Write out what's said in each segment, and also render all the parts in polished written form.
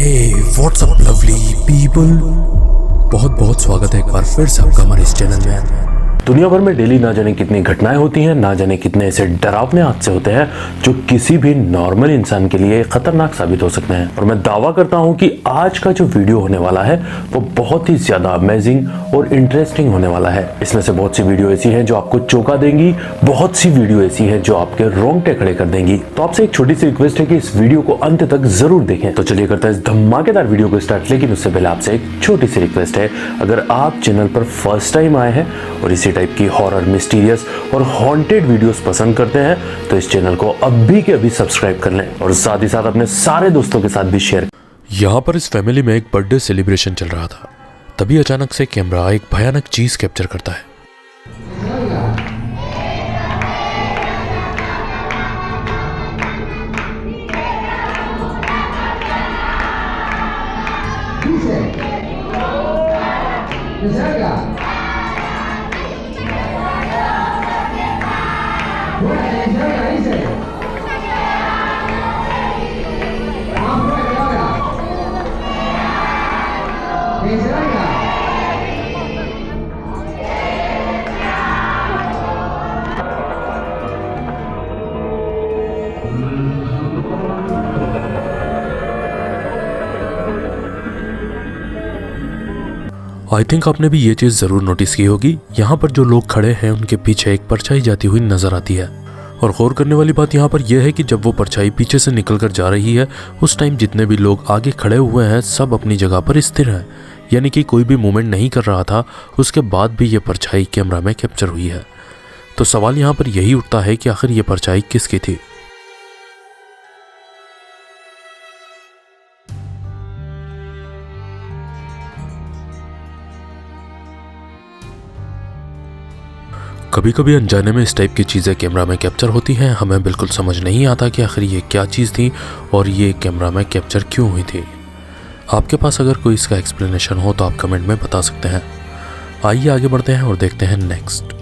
हे WhatsApp lovely people, बहुत बहुत स्वागत है एक बार फिर से आपका हमारे इस चैनल में। दुनिया भर में डेली ना जाने कितनी घटनाएं होती हैं, ना जाने कितने ऐसे डरावने हादसे होते हैं जो किसी भी नॉर्मल इंसान के लिए खतरनाक साबित हो सकते हैं। और मैं दावा करता हूं कि आज का जो वीडियो होने वाला है वो बहुत ही ज्यादा अमेजिंग और इंटरेस्टिंग होने वाला है। इसमें से बहुत सी वीडियो ऐसी हैं जो आपको चौंका देंगी, बहुत सी वीडियो ऐसी हैं जो आपके रोंगटे खड़े कर देंगी। तो आपसे एक छोटी सी रिक्वेस्ट है कि इस वीडियो को अंत तक जरूर देखें। तो चलिए करते हैं इस धमाकेदार वीडियो को स्टार्ट। लेकिन उससे पहले आपसे एक छोटी सी रिक्वेस्ट है, अगर आप चैनल पर फर्स्ट टाइम आए हैं और इसी टाइप की हॉरर, मिस्टीरियस और हॉन्टेड वीडियोस पसंद करते हैं तो इस चैनल को अभी के अभी सब्सक्राइब कर लें और साथ ही साथ अपने सारे दोस्तों के साथ भी शेयर। यहाँ पर इस फैमिली में एक बर्थडे सेलिब्रेशन चल रहा था, तभी अचानक से कैमरा एक भयानक चीज कैप्चर करता है। आई थिंक आपने भी ये चीज़ ज़रूर नोटिस की होगी, यहाँ पर जो लोग खड़े हैं उनके पीछे एक परछाई जाती हुई नजर आती है। और गौर करने वाली बात यहाँ पर यह है कि जब वो परछाई पीछे से निकल कर जा रही है उस टाइम जितने भी लोग आगे खड़े हुए हैं सब अपनी जगह पर स्थिर हैं, यानी कि कोई भी मूवमेंट नहीं कर रहा था। उसके बाद भी ये परछाई कैमरा में कैप्चर हुई है। तो सवाल यहाँ पर यही उठता है कि आखिर ये परछाई किसकी थी। कभी कभी अनजाने में इस टाइप की चीज़ें कैमरा में कैप्चर होती हैं, हमें बिल्कुल समझ नहीं आता कि आखिर ये क्या चीज़ थी और ये कैमरा में कैप्चर क्यों हुई थी। आपके पास अगर कोई इसका एक्सप्लेनेशन हो तो आप कमेंट में बता सकते हैं। आइए आगे बढ़ते हैं और देखते हैं नेक्स्ट।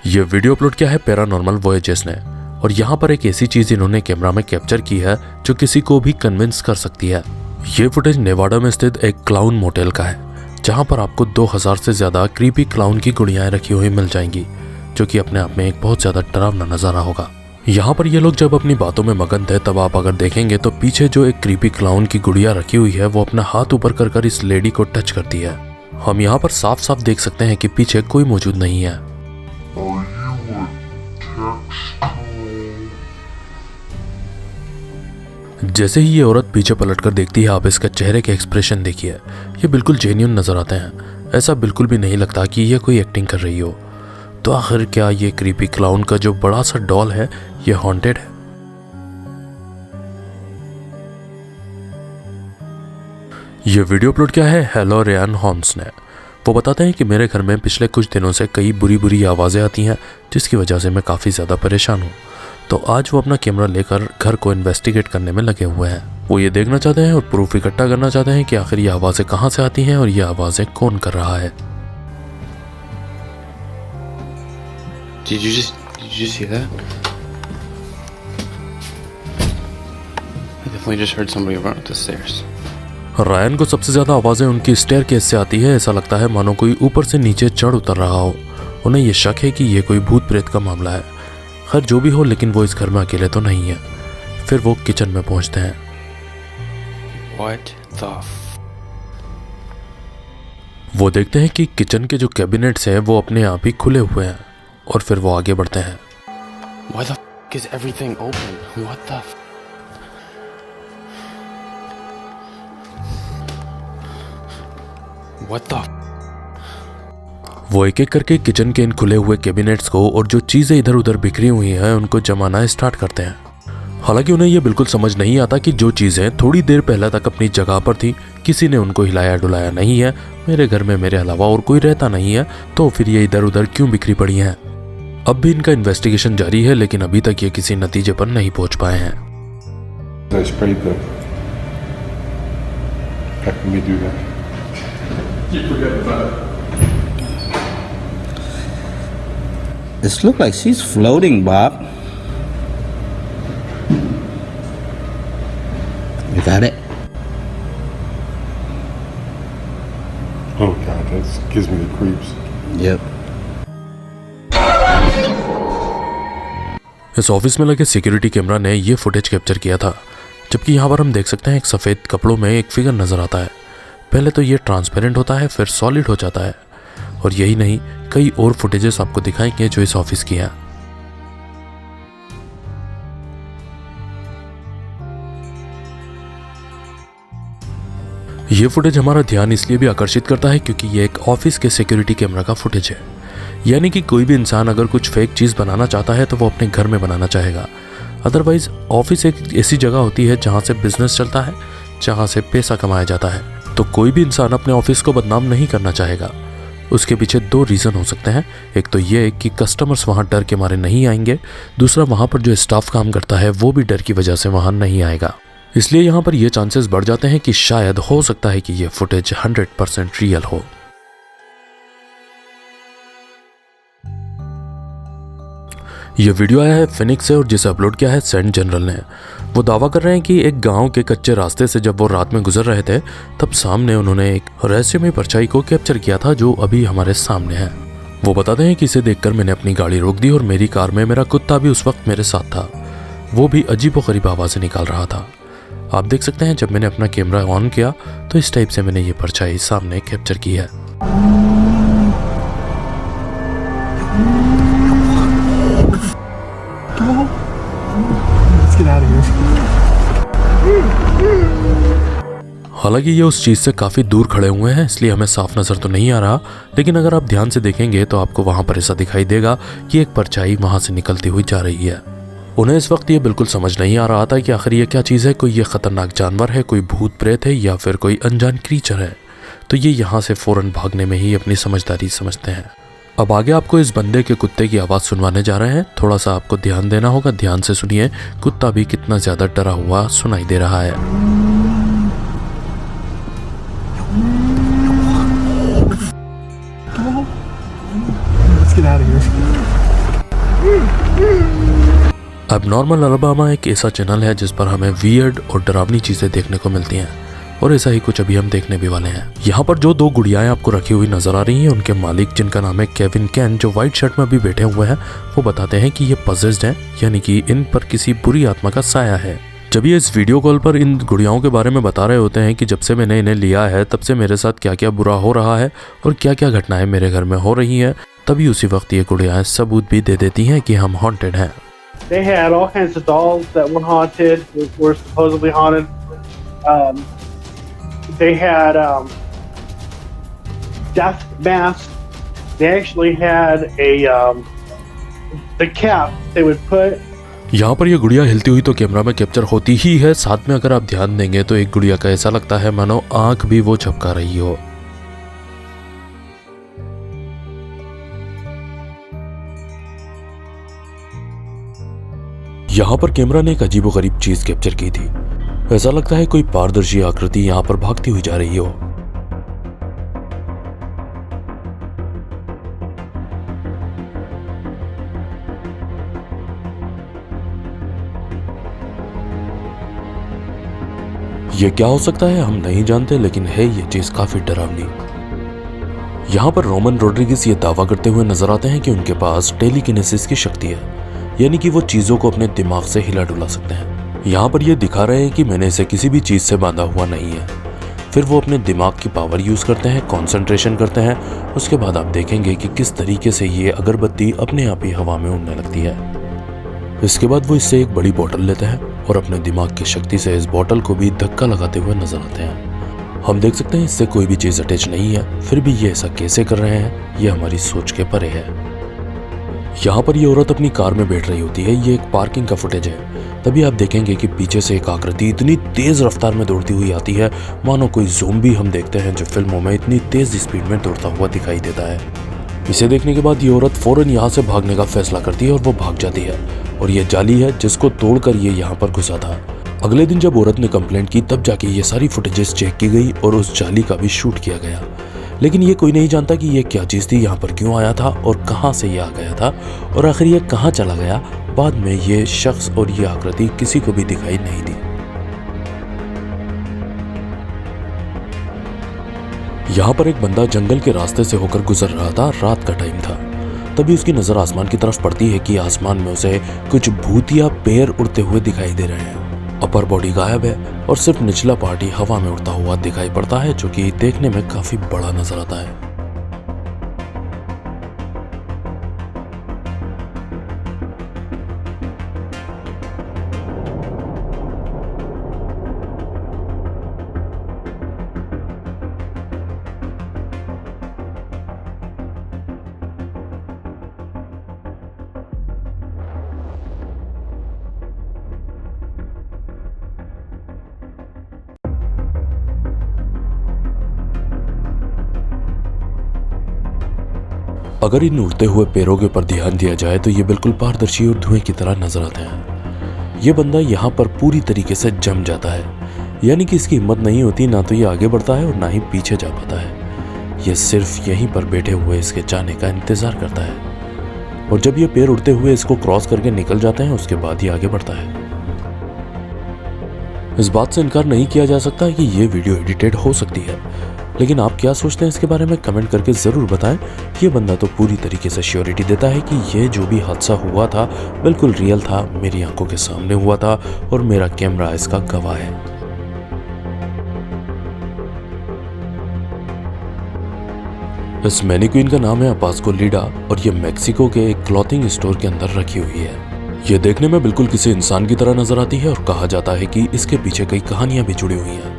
ये वीडियो अपलोड किया है पैरानॉर्मल वॉयेजेस ने, और यहाँ पर एक ऐसी चीज इन्होंने कैमरा में कैप्चर की है जो किसी को भी कन्विंस कर सकती है। ये फुटेज नेवाडा में स्थित एक क्लाउन मोटेल का है, जहाँ पर आपको 2000 से ज्यादा क्रीपी क्लाउन की गुड़ियाएं रखी हुई मिल जाएंगी, जो कि अपने आप में एक बहुत ज्यादा डरावना नजारा होगा। यहाँ पर ये लोग जब अपनी बातों में मगन थे तब आप अगर देखेंगे तो पीछे जो एक क्रीपी क्लाउन की गुड़िया रखी हुई है वो अपना हाथ ऊपर कर इस लेडी को टच करती है। हम यहाँ पर साफ साफ देख सकते हैं कि पीछे कोई मौजूद नहीं है। जैसे ही ये औरत पीछे पलटकर देखती है, आप इसका चेहरे के एक्सप्रेशन देखिए, ये बिल्कुल जेन्युइन नजर आते हैं। ऐसा बिल्कुल भी नहीं लगता कि ये कोई एक्टिंग कर रही हो। तो आखिर क्या ये क्रीपी क्लाउन का जो बड़ा सा डॉल है ये हॉन्टेड है? ये वीडियो अपलोड किया है हेलो रेयान होम्स ने। वो बताते हैं कि मेरे घर में पिछले कुछ दिनों से कई बुरी बुरी आवाज़ें आती हैं जिसकी वजह से मैं काफ़ी ज़्यादा परेशान हूँ। तो आज वो अपना कैमरा लेकर घर को इन्वेस्टिगेट करने में लगे हुए हैं। वो ये देखना चाहते हैं और प्रूफ इकट्ठा करना चाहते हैं कि आखिर ये आवाज़ें कहाँ से आती हैं और ये आवाज़ें कौन कर रहा है। Did you just see that? I definitely just heard somebody run up the stairs. Ryan को सबसे ज्यादा आवाजें उनकी स्टेयरकेस से आती है। ऐसा लगता है मानो कोई ऊपर से नीचे चढ़ उतर रहा हो। उन्हें यह शक है कि यह कोई भूत प्रेत का मामला है। खैर जो भी हो, लेकिन वो इस घर में अकेले तो नहीं है। फिर वो किचन में पहुंचते हैं। What the वो देखते हैं कि किचन के जो कैबिनेट्स हैं वो अपने आप ही खुले हुए हैं, और फिर वो आगे बढ़ते हैं। Why the is everything open? What the What the वो एक एक करके किचन के इन खुले हुए कैबिनेट्स को और जो चीजें इधर उधर बिखरी हुई हैं उनको जमाना स्टार्ट करते हैं। हालांकि उन्हें यह बिल्कुल समझ नहीं आता कि जो चीजें थोड़ी देर पहले तक अपनी जगह पर थी, किसी ने उनको हिलाया डुलाया नहीं है। मेरे घर में मेरे अलावा और कोई रहता नहीं है, तो फिर ये इधर उधर क्यों बिखरी पड़ी हैं। अब भी इनका इन्वेस्टिगेशन जारी है, लेकिन अभी तक ये किसी नतीजे पर नहीं पहुंच पाए हैं। I sprayed them. How can we do that? This look like she's floating, Bob. You got it? Oh God, that gives me the creeps. Yep. इस ऑफिस में लगे सिक्योरिटी कैमरा ने ये फुटेज कैप्चर किया था, जबकि यहाँ पर हम देख सकते हैं एक सफ़ेद कपड़ों में एक फिगर नज़र आता है। पहले तो ये ट्रांसपेरेंट होता है, फिर सॉलिड हो जाता है, और यही नहीं, कई और फुटेजेस आपको दिखाएंगे जो इस ऑफिस की हैं। ये फुटेज हमारा ध्यान इसलिए भी आकर्षित करता है क्योंकि ये एक ऑफिस के सिक्योरिटी कैमरा का फुटेज है। यानी कि कोई भी इंसान अगर कुछ फेक चीज़ बनाना चाहता है तो वो अपने घर में बनाना चाहेगा। अदरवाइज ऑफिस एक ऐसी जगह होती है जहाँ से बिजनेस चलता है, जहाँ से पैसा कमाया जाता है, तो कोई भी इंसान अपने ऑफिस को बदनाम नहीं करना चाहेगा। उसके पीछे दो रीज़न हो सकते हैं। एक तो ये कि कस्टमर्स वहाँ डर के मारे नहीं आएंगे, दूसरा वहाँ पर जो स्टाफ काम करता है वो भी डर की वजह से वहाँ नहीं आएगा। इसलिए यहाँ पर ये चांसेस बढ़ जाते हैं कि शायद हो सकता है कि ये फुटेज 100% रियल हो। ये वीडियो आया है फिनिक्स से और जिसे अपलोड किया है सेंट जनरल ने। वो दावा कर रहे हैं कि एक गांव के कच्चे रास्ते से जब वो रात में गुजर रहे थे तब सामने उन्होंने एक रहस्यमय परछाई को कैप्चर किया था जो अभी हमारे सामने है। वो बताते हैं कि इसे देखकर मैंने अपनी गाड़ी रोक दी और मेरी कार में मेरा कुत्ता भी उस वक्त मेरे साथ था। वो भी अजीबोगरीब आवाज़ें निकाल रहा था। आप देख सकते हैं जब मैंने अपना कैमरा ऑन किया तो इस टाइप से मैंने ये परछाई सामने कैप्चर की है। हालांकि ये उस चीज़ से काफ़ी दूर खड़े हुए हैं इसलिए हमें साफ नज़र तो नहीं आ रहा, लेकिन अगर आप ध्यान से देखेंगे तो आपको वहाँ पर ऐसा दिखाई देगा कि एक परछाई वहाँ से निकलती हुई जा रही है। उन्हें इस वक्त ये बिल्कुल समझ नहीं आ रहा था कि आखिर ये क्या चीज़ है, कोई ये ख़तरनाक जानवर है, कोई भूत प्रेत है या फिर कोई अनजान क्रीचर है। तो ये यहाँ से फ़ौरन भागने में ही अपनी समझदारी समझते हैं। अब आगे आपको इस बंदे के कुत्ते की आवाज़ सुनवाने जा रहे हैं। थोड़ा सा आपको ध्यान देना होगा, ध्यान से सुनिए। कुत्ता भी कितना ज़्यादा डरा हुआ सुनाई दे रहा है। अब नॉर्मल अलबामा एक ऐसा चैनल है जिस पर हमें वियर्ड और डरावनी चीज़ें देखने को मिलती हैं, और ऐसा ही कुछ अभी हम देखने भी वाले हैं। यहाँ पर जो दो गुड़ियाएं आपको रखी हुई नजर आ रही हैं उनके मालिक, जिनका नाम है केविन कैन, जो व्हाइट शर्ट में अभी बैठे हुए हैं, वो बताते हैं कि ये पजेस्ड हैं, यानी कि इन पर किसी बुरी आत्मा का साया है। जब ये इस वीडियो कॉल पर इन गुड़ियाओं के बारे में बता रहे होते हैं कि जब से मैंने इन्हें लिया है तब से मेरे साथ क्या क्या बुरा हो रहा है और क्या क्या घटनाएं मेरे घर में हो रही हैं, तभी उसी वक्त ये गुड़ियाएं सबूत भी दे देती हैं कि हम हॉन्टेड हैं। They had all kinds of dolls that were haunted, were supposedly haunted. They had death masks. They actually had the cap they would put. यहाँ पर ये गुड़िया हिलती हुई तो कैमरा में कैप्चर होती ही है, साथ में अगर आप ध्यान देंगे तो एक गुड़िया का ऐसा लगता है मानो आंख भी वो झपका रही हो। यहाँ पर कैमरा ने एक अजीबोगरीब चीज कैप्चर की थी। ऐसा लगता है कोई पारदर्शी आकृति यहाँ पर भागती हुई जा रही हो। ये क्या हो सकता है हम नहीं जानते, लेकिन है ये चीज काफी डरावनी। यहाँ पर रोमन रोड्रिगेज ये दावा करते हुए नजर आते हैं कि उनके पास टेलीकिनेसिस की शक्ति है, यानी कि वो चीजों को अपने दिमाग से हिला डुला सकते हैं। यहाँ पर ये दिखा रहे हैं कि मैंने इसे किसी भी चीज से बांधा हुआ नहीं है। फिर वो अपने दिमाग की पावर यूज करते हैं, कंसंट्रेशन करते हैं। उसके बाद आप देखेंगे कि किस तरीके से ये अगरबत्ती अपने आप ही हवा में उड़ने लगती है। इसके बाद वो इससे एक बड़ी बोतल लेते हैं और अपने दिमाग की शक्ति से इस बोतल को भी धक्का लगाते हुए नजर आते हैं। हम देख सकते हैं इससे कोई भी चीज अटैच नहीं है, फिर भी ये ऐसा कैसे कर रहे हैं ये हमारी सोच के परे है। यहाँ पर ये औरत अपनी कार में बैठ रही होती है। ये एक पार्किंग का फुटेज है। तभी आप देखेंगे कि पीछे से एक आकृति इतनी तेज रफ्तार में दौड़ती हुई आती है मानो कोई ज़ोंबी हम देखते हैं जो फिल्मों में इतनी तेज स्पीड में दौड़ता हुआ दिखाई देता है। इसे देखने के बाद ये औरत फौरन यहाँ से भागने का फैसला करती है और वो भाग जाती है और ये जाली है जिसको तोड़कर ये यहाँ पर घुसा था। अगले दिन जब औरत ने कंप्लेंट की तब जाके ये सारी फुटेजेस चेक की गई और उस जाली का भी शूट किया गया, लेकिन ये कोई नहीं जानता कि ये क्या चीज़ थी, यहाँ पर क्यों आया था और कहाँ से ये आ गया था और आखिर ये कहाँ चला गया। बाद में ये शख्स और ये आकृति किसी को भी दिखाई नहीं दी। यहाँ पर एक बंदा जंगल के रास्ते से होकर गुजर रहा था, रात का टाइम था। तभी उसकी नजर आसमान की तरफ पड़ती है कि आसमान में उसे कुछ भूतिया पैर उड़ते हुए दिखाई दे रहे हैं। अपर बॉडी गायब है और सिर्फ निचला पार्ट ही हवा में उड़ता हुआ दिखाई पड़ता है, जो कि देखने में काफी बड़ा नजर आता है। अगर इन उड़ते हुए पैरों के ऊपर ध्यान दिया जाए तो ये बिल्कुल पारदर्शी और धुएं की तरह नजर आते हैं। ये बंदा यहाँ पर पूरी तरीके से जम जाता है, यानी कि इसकी हिम्मत नहीं होती, ना तो ये आगे बढ़ता है और ना ही पीछे जा पाता है। ये सिर्फ यहीं पर बैठे हुए इसके जाने का इंतजार करता है और जब ये पैर उड़ते हुए इसको क्रॉस करके निकल जाते हैं उसके बाद ही आगे बढ़ता है। इस बात से इनकार नहीं किया जा सकता कि ये वीडियो एडिटेड हो सकती है, लेकिन आप क्या सोचते हैं इसके बारे में कमेंट करके ज़रूर बताएं। ये बंदा तो पूरी तरीके से श्योरिटी देता है कि ये जो भी हादसा हुआ था बिल्कुल रियल था, मेरी आंखों के सामने हुआ था और मेरा कैमरा इसका गवाह है। इस मैनीक्वीन का नाम है अपास्को लीडा और ये मेक्सिको के एक क्लॉथिंग स्टोर के अंदर रखी हुई है। ये देखने में बिल्कुल किसी इंसान की तरह नजर आती है और कहा जाता है कि इसके पीछे कई कहानियां भी जुड़ी हुई हैं।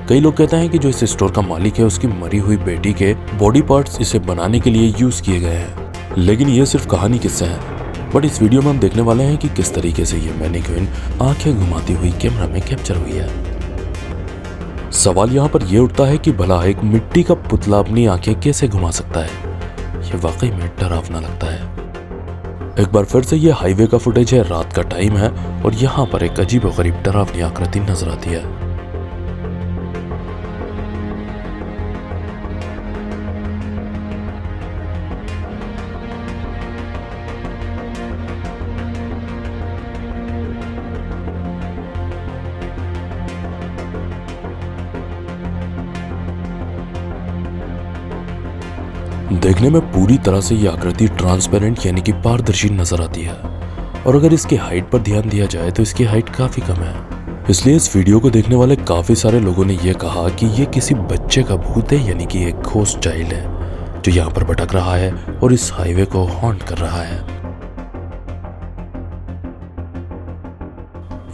कई लोग कहते हैं कि जो इस स्टोर का मालिक है उसकी मरी हुई बेटी के बॉडी पार्ट्स इसे बनाने के लिए यूज किए गए हैं, लेकिन ये सिर्फ कहानी किस्से हैं। बट इस वीडियो में हम देखने वाले हैं कि किस तरीके से ये मैनीक्विन आंखें घुमाती हुई कैमरा में कैप्चर हुई है। सवाल यहाँ पर यह उठता है कि भला एक मिट्टी का पुतला अपनी आंखें कैसे घुमा सकता है। ये वाकई में डरावना लगता है। एक बार फिर से ये हाईवे का फुटेज है, रात का टाइम है और यहाँ पर एक अजीबोगरीब डरावनी आकृति नजर आती है। देखने में पूरी तरह से ये आकृति ट्रांसपेरेंट यानी कि पारदर्शी नजर आती है और अगर इसकी हाइट पर ध्यान दिया जाए तो इसकी हाइट काफी कम है। इसलिए इस वीडियो को देखने वाले काफी सारे लोगों ने यह कहा कि ये किसी बच्चे का भूत है, यानी कि एक घोस्ट चाइल्ड है जो यहाँ पर भटक रहा है और इस हाईवे को हॉन्ट कर रहा है।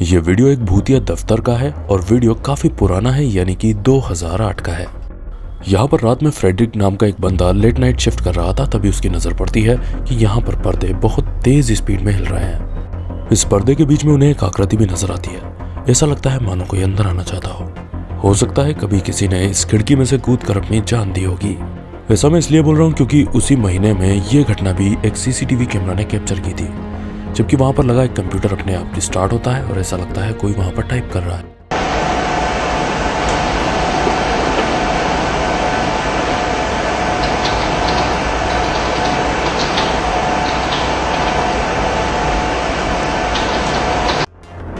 ये वीडियो एक भूतिया दफ्तर का है और वीडियो काफी पुराना है, यानी कि 2008 का है। यहाँ पर रात में फ्रेडरिक नाम का एक बंदा लेट नाइट शिफ्ट कर रहा था, तभी उसकी नजर पड़ती है कि यहाँ पर पर्दे बहुत तेज स्पीड में हिल रहे हैं। इस पर्दे के बीच में उन्हें एक आकृति भी नजर आती है। ऐसा लगता है मानो कोई अंदर आना चाहता हो सकता है कभी किसी ने इस खिड़की में से कूद कर अपनी जान दी होगी। ऐसा मैं इसलिए बोल रहा हूँ क्योंकि उसी महीने में ये घटना भी एक सीसीटीवी कैमरा ने कैप्चर की थी, जबकि वहां पर लगा एक कंप्यूटर अपने आप रिस्टार्ट होता है और ऐसा लगता है कोई वहां पर टाइप कर रहा है।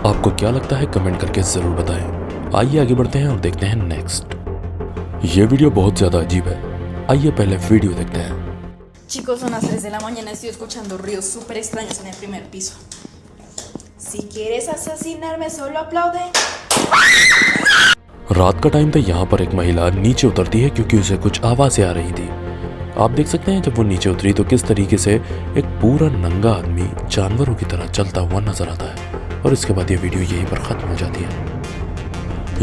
आपको क्या लगता है कमेंट करके जरूर बताएं। आइए आगे बढ़ते हैं और देखते हैं नेक्स्ट। ये वीडियो बहुत ज्यादा अजीब है, आइए पहले वीडियो देखते हैं। Chicos, son las 3 de la mañana, estoy escuchando ruidos súper extraños en el primer piso. Si quieres asesinarme, solo aplaude. रात का टाइम था, यहाँ पर एक महिला नीचे उतरती है क्योंकि उसे कुछ आवाजें आ रही थी। आप देख सकते हैं जब वो नीचे उतरी तो किस तरीके से एक पूरा नंगा आदमी जानवरों की तरह चलता हुआ नजर आता है और इसके बाद ये वीडियो यहीं पर खत्म हो जाती है।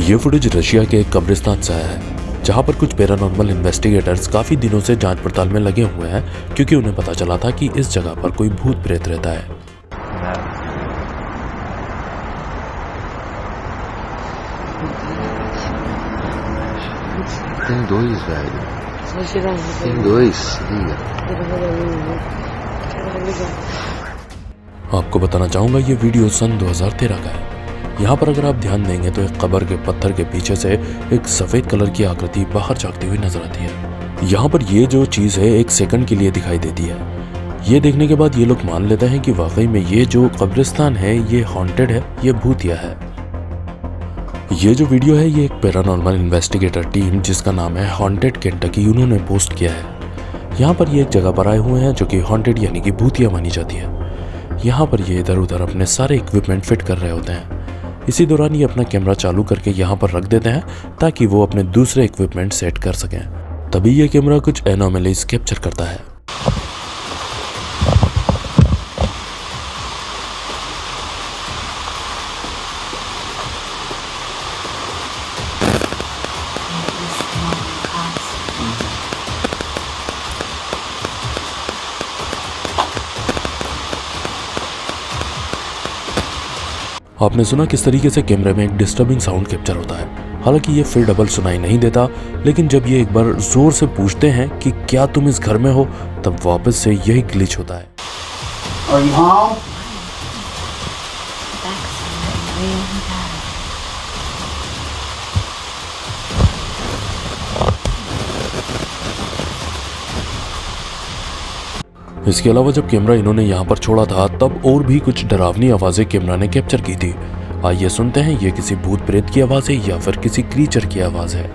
ये फुटेज रशिया के एक कब्रिस्तान से आया है, जहां पर कुछ पैरानॉर्मल इन्वेस्टिगेटर्स काफी दिनों से जांच पड़ताल में लगे हुए हैं क्योंकि उन्हें पता चला था कि इस जगह पर कोई भूत प्रेत रहता है। Tem dois, velho. आपको बताना चाहूंगा ये वीडियो सन 2013 का है। यहाँ पर अगर आप ध्यान देंगे तो एक कब्र के पत्थर के पीछे से एक सफेद कलर की आकृति बाहर झांकती हुई नजर आती है। यहाँ पर ये जो चीज है एक सेकंड के लिए दिखाई देती है। ये देखने के बाद ये लोग मान लेते हैं कि वाकई में ये जो कब्रिस्तान है ये हॉन्टेड है, ये भूतिया है। ये जो वीडियो है ये एक पैरानॉर्मल इन्वेस्टिगेटर टीम जिसका नाम है हॉन्टेड केंटकी उन्होंने पोस्ट किया है। यहाँ पर ये एक जगह पर आए हुए हैं जो कि हॉन्टेड यानी कि भूतिया मानी जाती है। यहाँ पर ये इधर उधर अपने सारे इक्विपमेंट फिट कर रहे होते हैं। इसी दौरान ये अपना कैमरा चालू करके यहाँ पर रख देते हैं ताकि वो अपने दूसरे इक्विपमेंट सेट कर सकें। तभी ये कैमरा कुछ एनोमलीज कैप्चर करता है। आपने सुना किस तरीके से कैमरे में एक डिस्टर्बिंग साउंड कैप्चर होता है। हालांकि ये फिर डबल सुनाई नहीं देता, लेकिन जब ये एक बार जोर से पूछते हैं कि क्या तुम इस घर में हो, तब वापस से यही ग्लिच होता है। Are you home? इसके अलावा जब कैमरा इन्होंने यहाँ पर छोड़ा था तब और भी कुछ डरावनी आवाजें कैमरा ने कैप्चर की थी। आइए सुनते हैं ये किसी भूत प्रेत की आवाज है या फिर किसी क्रीचर की आवाज है।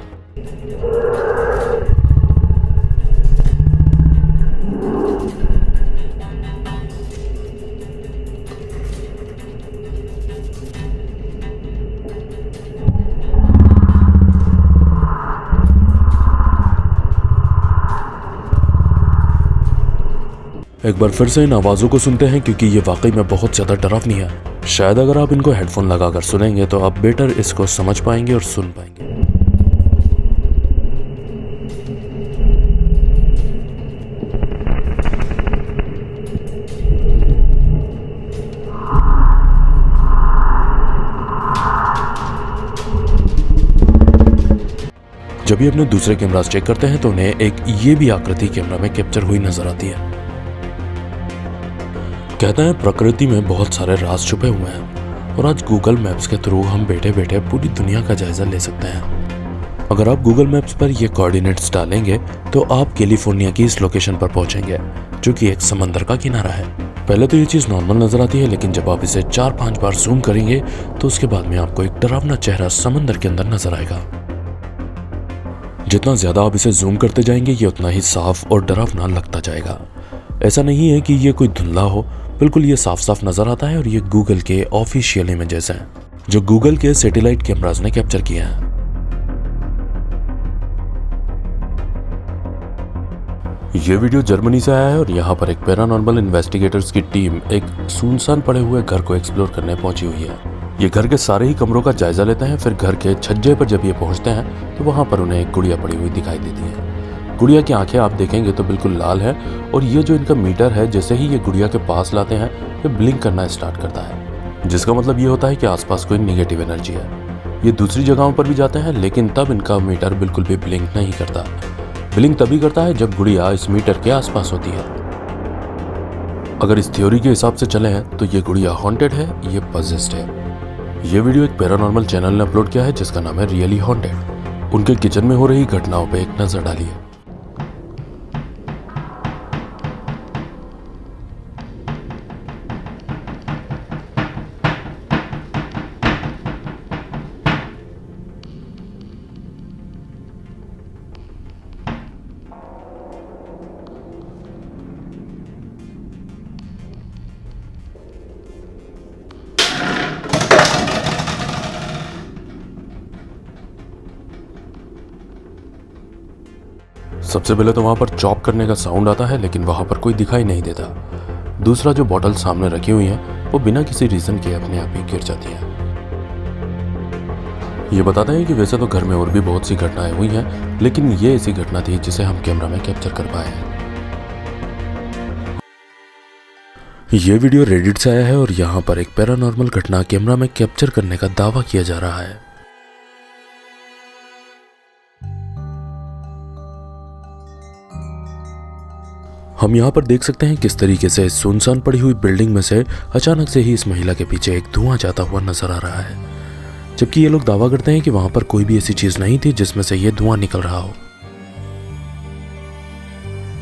एक बार फिर से इन आवाज़ों को सुनते हैं क्योंकि ये वाकई में बहुत ज़्यादा डरावनी है। शायद अगर आप इनको हेडफोन लगाकर सुनेंगे तो आप बेटर इसको समझ पाएंगे और सुन पाएंगे। जब ये अपने दूसरे कैमरास चेक करते हैं तो उन्हें एक ये भी आकृति कैमरा में कैप्चर हुई नजर आती है। कहते हैं प्रकृति में बहुत सारे राज छुपे हुए हैं और आज गूगल मैप्स के थ्रू हम बैठे बैठे पूरी दुनिया का जायजा ले सकते हैं। अगर आप गूगल मैप्स पर ये कोऑर्डिनेट्स डालेंगे तो आप कैलिफोर्निया की इस लोकेशन पर पहुंचेंगे जो कि एक समंदर का किनारा है। पहले तो ये चीज़ नॉर्मल नजर आती है, लेकिन जब आप इसे 4-5 बार जूम करेंगे तो उसके बाद में आपको एक डरावना चेहरा समंदर के अंदर नजर आएगा। जितना ज्यादा आप इसे जूम करते जाएंगे ये उतना ही साफ और डरावना लगता जाएगा। ऐसा नहीं है कि ये कोई धुंधला हो, बिल्कुल ये साफ साफ नजर आता है और ये गूगल के ऑफिशियल इमेजेस हैं जो गूगल के सैटेलाइट कैमरास ने कैप्चर किए हैं। ये वीडियो जर्मनी से आया है और यहाँ पर एक पैरानॉर्मल इन्वेस्टिगेटर्स की टीम एक सुनसान पड़े हुए घर को एक्सप्लोर करने पहुंची हुई है। ये घर के सारे ही कमरों का जायजा लेते हैं। फिर घर के छज्जे पर जब ये पहुंचते हैं तो वहां पर उन्हें एक गुड़िया पड़ी हुई दिखाई देती है। गुड़िया की आंखें आप देखेंगे तो बिल्कुल लाल है और ये जो इनका मीटर है जैसे ही ये गुड़िया के पास लाते हैं ये ब्लिंक करना स्टार्ट करता है, जिसका मतलब ये होता है कि आसपास कोई निगेटिव एनर्जी है। ये दूसरी जगहों पर भी जाते हैं लेकिन तब इनका मीटर बिल्कुल भी ब्लिंक नहीं करता। ब्लिंक तभी करता है जब गुड़िया इस मीटर के आसपास होती है। अगर इस थ्योरी के हिसाब से चले हैं तो ये गुड़िया हॉन्टेड है, ये पजेस्ड है। ये वीडियो एक पैरानॉर्मल चैनल ने अपलोड किया है जिसका नाम है रियली हॉन्टेड। उनके किचन में हो रही घटनाओं पे एक नजर डालिए। सबसे पहले तो वहां पर चॉप करने का साउंड आता है लेकिन वहां पर कोई दिखाई नहीं देता। दूसरा जो बॉटल सामने रखी हुई है वो बिना किसी रीजन के अपने आप ही गिर जाती है। ये बताते हैं कि वैसे तो घर में और भी बहुत सी घटनाएं हुई हैं लेकिन ये ऐसी घटना थी जिसे हम कैमरा में कैप्चर कर पाए हैं। ये वीडियो रेडिट से आया है और यहाँ पर एक पैरानॉर्मल घटना कैमरा में कैप्चर करने का दावा किया जा रहा है। हम यहाँ पर देख सकते हैं किस तरीके से सुनसान पड़ी हुई बिल्डिंग में से अचानक से ही इस महिला के पीछे एक धुआं जाता हुआ नजर आ रहा है, जबकि ये लोग दावा करते हैं कि वहां पर कोई भी ऐसी चीज नहीं थी जिसमें से ये धुआं निकल रहा हो।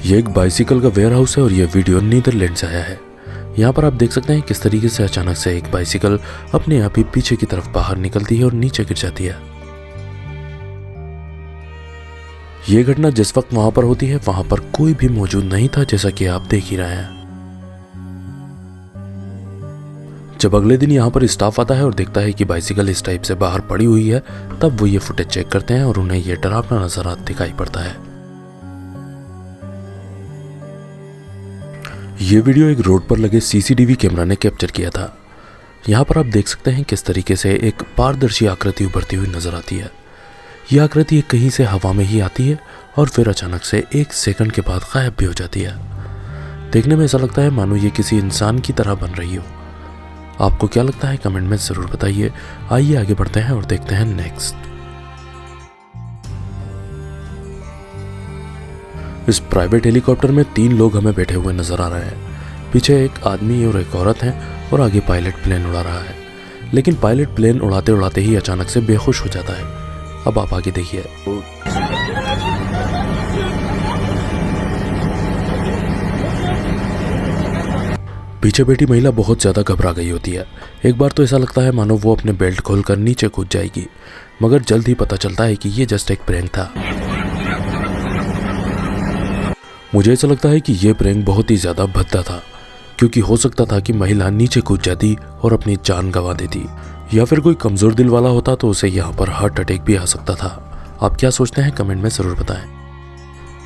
ये एक बाइसिकल का वेयरहाउस है और ये वीडियो नीदरलैंड से आया है। यहाँ पर आप देख सकते हैं किस तरीके से अचानक से एक बाइसिकल अपने आप ही पीछे की तरफ बाहर निकलती है और नीचे गिर जाती है। ये घटना जिस वक्त वहां पर होती है वहां पर कोई भी मौजूद नहीं था, जैसा कि आप देख ही रहे हैं। जब अगले दिन यहाँ पर स्टाफ आता है और देखता है कि बाइसिकल इस टाइप से बाहर पड़ी हुई है, तब वो ये फुटेज चेक करते हैं और उन्हें ये डरावना नजारा दिखाई पड़ता है। ये वीडियो एक रोड पर लगे सीसीटीवी कैमरा ने कैप्चर किया था। यहाँ पर आप देख सकते हैं किस तरीके से एक पारदर्शी आकृति उभरती हुई नजर आती है। यह आकृति कहीं से हवा में ही आती है और फिर अचानक से 1 सेकंड के बाद गायब भी हो जाती है। देखने में ऐसा लगता है मानो ये किसी इंसान की तरह बन रही हो। आपको क्या लगता है कमेंट में जरूर बताइए। आइए आगे बढ़ते हैं और देखते हैं नेक्स्ट। इस प्राइवेट हेलीकॉप्टर में 3 लोग हमें बैठे हुए नजर आ रहे हैं। पीछे एक आदमी और एक औरत है और आगे पायलट प्लेन उड़ा रहा है, लेकिन पायलट प्लेन उड़ाते उड़ाते ही अचानक से बेहोश हो जाता है। अब आप आगे देखिए। पीछे बैठी महिला बहुत ज्यादा घबरा गई होती है। एक बार तो ऐसा लगता है मानो वो अपने बेल्ट खोलकर नीचे कूद जाएगी, मगर जल्द ही पता चलता है कि ये जस्ट एक प्रैंक था। मुझे ऐसा लगता है कि ये प्रैंक बहुत ही ज्यादा भद्दा था, क्योंकि हो सकता था कि महिला नीचे कूद जाती और अपनी जान गंवा देती, या फिर कोई कमजोर दिल वाला होता तो उसे यहाँ पर हार्ट अटैक भी आ सकता था। आप क्या सोचते हैं कमेंट में जरूर बताएं।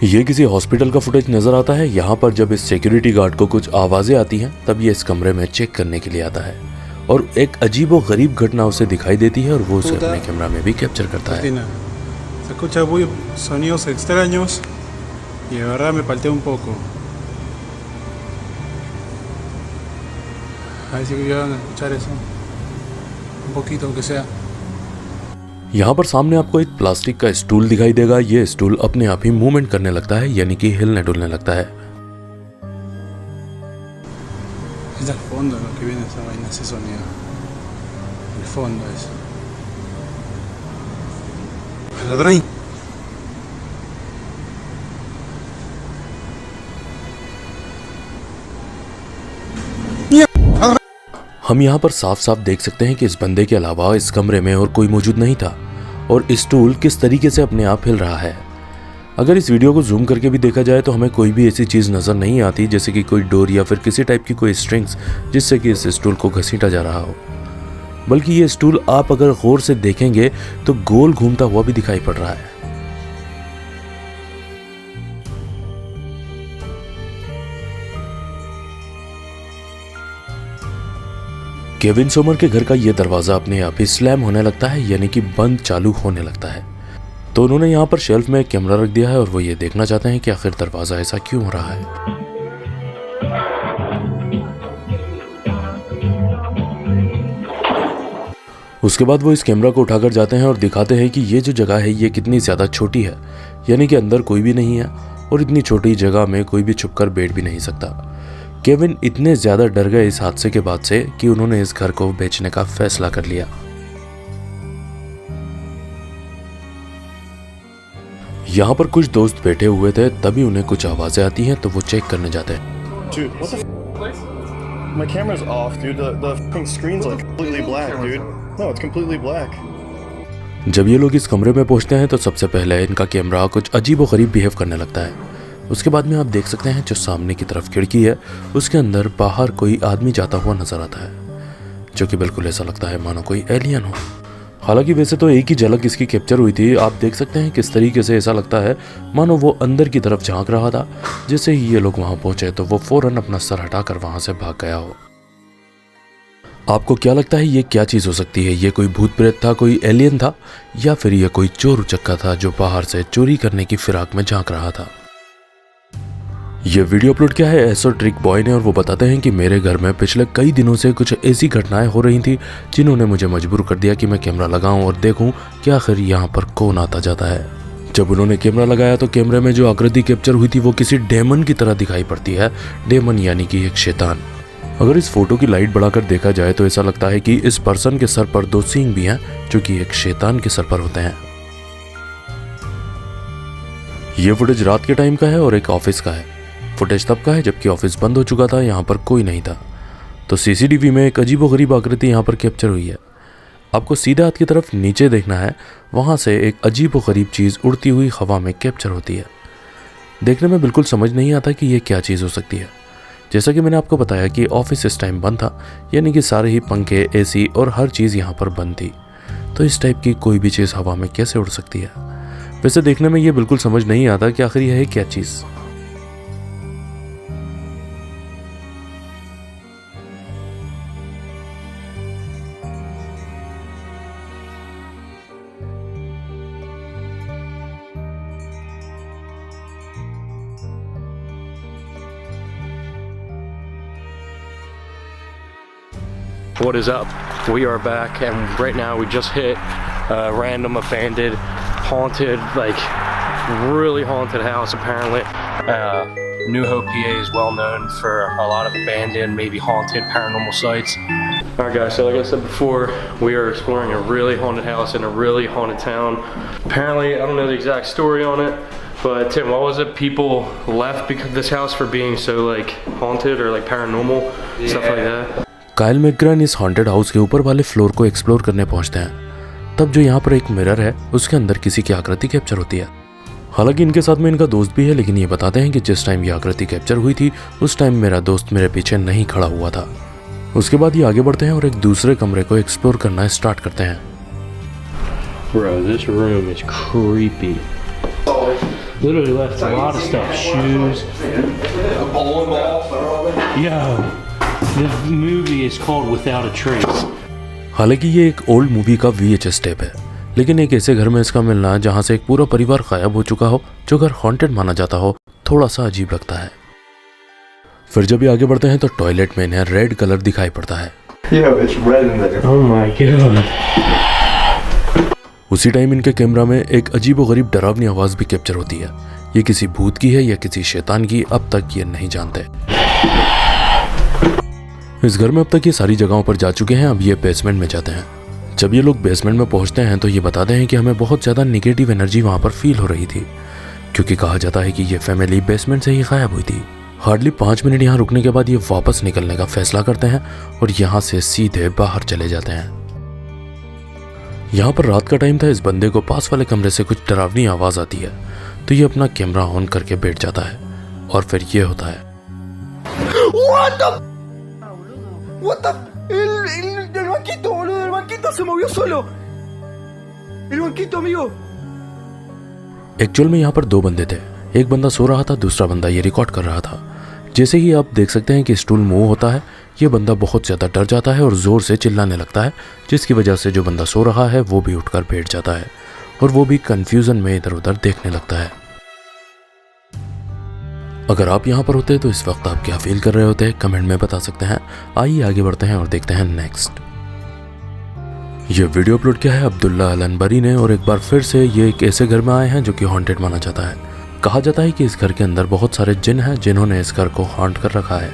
ये किसी हॉस्पिटल का फुटेज नजर आता है। यहाँ पर जब इस सिक्योरिटी गार्ड को कुछ आवाजें आती हैं तब ये इस कमरे में चेक करने के लिए आता है और एक अजीबो गरीब घटना उसे दिखाई देती है और वो उसे अपने कैमरा में भी कैप्चर करता है। Se escucha muy sonidos extraños y de verdad me palteé un poco. A ver si pudieron escuchar eso. Un poquito aunque sea. यहाँ पर सामने आपको एक प्लास्टिक का स्टूल दिखाई देगा। ये स्टूल अपने आप ही मूवमेंट करने लगता है, यानी कि हिलने डुलने लगता है। Es del fondo lo que viene esa vaina, ese sonido. El fondo es. ¿Lo traen? हम यहाँ पर साफ साफ देख सकते हैं कि इस बंदे के अलावा इस कमरे में और कोई मौजूद नहीं था और स्टूल किस तरीके से अपने आप हिल रहा है। अगर इस वीडियो को जूम करके भी देखा जाए तो हमें कोई भी ऐसी चीज़ नज़र नहीं आती, जैसे कि कोई डोर या फिर किसी टाइप की कोई स्ट्रिंग्स जिससे कि इस स्टूल को घसीटा जा रहा हो, बल्कि ये स्टूल आप अगर गौर से देखेंगे तो गोल घूमता हुआ भी दिखाई पड़ रहा है। केविन सोमर के घर का ये दरवाजा अपने आप ही स्लैम होने लगता है, यानी कि बंद चालू होने लगता है। तो उन्होंने यहाँ पर शेल्फ में एक कैमरा रख दिया है और वो ये देखना चाहते हैं कि आखिर दरवाजा ऐसा क्यों हो रहा है। उसके बाद वो इस कैमरा को उठाकर जाते हैं और दिखाते हैं कि ये जो जगह है ये कितनी ज्यादा छोटी है, यानी कि अंदर कोई भी नहीं है और इतनी छोटी जगह में कोई भी छुपकर बैठ भी नहीं सकता। केविन इतने ज्यादा डर गए इस हादसे के बाद से कि उन्होंने इस घर को बेचने का फैसला कर लिया। यहाँ पर कुछ दोस्त बैठे हुए थे, तभी उन्हें कुछ आवाजें आती हैं तो वो चेक करने जाते हैं। Dude, what the My camera's off, dude. The fucking screen's like completely black, dude. No, it's completely black. जब ये लोग इस कमरे में पहुंचते हैं तो सबसे पहले इनका कैमरा कुछ अजीबोगरीब बिहेव करने लगता है। उसके बाद में आप देख सकते हैं जो सामने की तरफ खिड़की है उसके अंदर बाहर कोई आदमी जाता हुआ नजर आता है, जो कि बिल्कुल ऐसा लगता है मानो कोई एलियन हो। हालांकि वैसे तो एक ही झलक इसकी कैप्चर हुई थी। आप देख सकते हैं किस तरीके से ऐसा लगता है मानो वो अंदर की तरफ झांक रहा था। जैसे ही ये लोग वहां पहुंचे तो वो फौरन अपना सर हटाकर वहां से भाग गया हो। आपको क्या लगता है ये क्या चीज हो सकती है? ये कोई भूत प्रेत था, कोई एलियन था, या फिर ये कोई चोर उचक्का था जो बाहर से चोरी करने की फिराक में झांक रहा था? ये वीडियो अपलोड किया है एसो ट्रिक बॉय ने और वो बताते हैं कि मेरे घर में पिछले कई दिनों से कुछ ऐसी घटनाएं हो रही थी जिन्होंने मुझे मजबूर कर दिया कि मैं कैमरा लगाऊं और देखूं कि आखिर यहाँ पर कौन आता जाता है। जब उन्होंने कैमरा लगाया तो कैमरे में जो आकृति कैप्चर हुई थी वो किसी डेमन की तरह दिखाई पड़ती है। डेमन यानी कि एक शैतान। अगर इस फोटो की लाइट बढ़ाकर देखा जाए तो ऐसा लगता है कि इस पर्सन के सर पर 2 सींग भी हैं जो कि एक शैतान के सर पर होते हैं। ये फुटेज रात के टाइम का है और एक ऑफिस का है। फुटेज तब का है जबकि ऑफिस बंद हो चुका था, यहाँ पर कोई नहीं था। तो सीसीटीवी में एक अजीबोगरीब आकृति यहाँ पर कैप्चर हुई है। आपको सीधे हाथ की तरफ नीचे देखना है, वहाँ से एक अजीबोगरीब चीज़ उड़ती हुई हवा में कैप्चर होती है। देखने में बिल्कुल समझ नहीं आता कि ये क्या चीज़ हो सकती है। जैसा कि मैंने आपको बताया कि ऑफिस इस टाइम बंद था, यानी कि सारे ही पंखे, एसी और हर चीज़ यहाँ पर बंद थी। तो इस टाइप की कोई भी चीज़ हवा में कैसे उड़ सकती है? वैसे देखने में ये बिल्कुल समझ नहीं आता कि आखिर यह है क्या चीज़। What is up? We are back, and right now we just hit a random abandoned, haunted, like really haunted house apparently. New Hope, PA is well known for a lot of abandoned, maybe haunted paranormal sites. Alright guys, so like I said before, we are exploring a really haunted house in a really haunted town. Apparently, I don't know the exact story on it, but Tim, what was it? People left because this house for being so like haunted or like paranormal, stuff like that. Kyle McGrain इस haunted house के ऊपर वाले floor को explore करने पहुंचते हैं। तब जो यहाँ पर एक मिरर है उसके अंदर किसी की आकृति कैप्चर होती है। हालांकि इनके साथ में इनका दोस्त भी है, लेकिन ये बताते हैं कि जिस टाइम ये आकृति कैप्चर हुई थी उस टाइम मेरा दोस्त मेरे पीछे नहीं खड़ा हुआ था। उसके बाद ये आगे बढ़ते हैं और एक दूसरे कमरे को एक्सप्लोर करना स्टार्ट करते हैं। Bro, this room is creepy. Literally left a lot of stuff, shoes. Yo. The movie is called Without a Trace. हालांकि ये एक ओल्ड मूवी का VHS टेप है, लेकिन एक ऐसे घर में इसका मिलना जहां से एक पूरा परिवार गायब हो चुका हो, जो घर हॉन्टेड माना जाता हो, थोड़ा सा अजीब लगता है। फिर जब ये आगे बढ़ते हैं तो टॉयलेट में इन्हें रेड कलर दिखाई पड़ता है। Oh my God. उसी टाइम इनके कैमरा में एक अजीबोगरीब डरावनी आवाज भी कैप्चर होती है। ये किसी भूत की है या किसी शैतान की, अब तक ये नहीं जानते। इस घर में अब तक ये सारी जगहों पर जा चुके हैं, अब ये बेसमेंट में जाते हैं। जब ये लोग बेसमेंट में पहुंचते हैं तो ये बताते हैं कि हमें बहुत ज़्यादा निगेटिव एनर्जी वहाँ पर फील हो रही थी, क्योंकि कहा जाता है कि ये फैमिली बेसमेंट से ही गायब हुई थी। हार्डली 5 मिनट यहाँ रुकने के बाद ये वापस निकलने का फैसला करते हैं और यहाँ से सीधे बाहर चले जाते हैं। यहाँ पर रात का टाइम था। इस बंदे को पास वाले कमरे से कुछ डरावनी आवाज़ आती है, तो ये अपना कैमरा ऑन करके बैठ जाता है और फिर ये होता है। What the? El banquito, boludo, el banquito se movió solo. El banquito, amigo. Actual में यहाँ पर 2 बंदे थे। एक बंदा सो रहा था, दूसरा बंदा ये रिकॉर्ड कर रहा था। जैसे ही आप देख सकते हैं कि स्टूल मूव होता है, ये बंदा बहुत ज़्यादा डर जाता है और ज़ोर से चिल्लाने लगता है, जिसकी वजह से जो बंदा सो रहा है वो भी उठकर बैठ जाता है और वो भी कन्फ्यूज़न में इधर उधर देखने लगता है। अगर आप यहाँ पर होते तो इस वक्त आप क्या फील कर रहे होते कमेंट में बता सकते हैं। आइए आगे बढ़ते हैं और देखते हैं नेक्स्ट। ये वीडियो अपलोड किया है अब्दुल्ला अल अनबरी ने, और एक बार फिर से ये एक ऐसे घर में आए हैं जो कि हॉन्टेड माना जाता है। कहा जाता है कि इस घर के अंदर बहुत सारे जिन हैं जिन्होंने इस घर को हॉन्ट कर रखा है।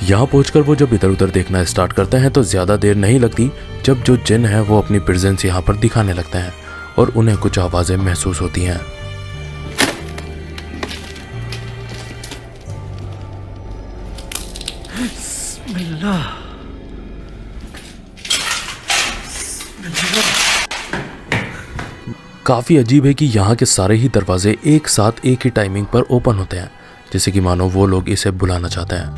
यहाँ पहुंचकर वो जब इधर उधर देखना स्टार्ट करते हैं तो ज़्यादा देर नहीं लगती जब जो जिन है वो अपनी प्रेजेंस यहाँ पर दिखाने लगते हैं और उन्हें कुछ आवाज़ें महसूस होती हैं। काफ़ी अजीब है कि यहाँ के सारे ही दरवाजे एक साथ एक ही टाइमिंग पर ओपन होते हैं, जैसे कि मानो वो लोग इसे बुलाना चाहते हैं।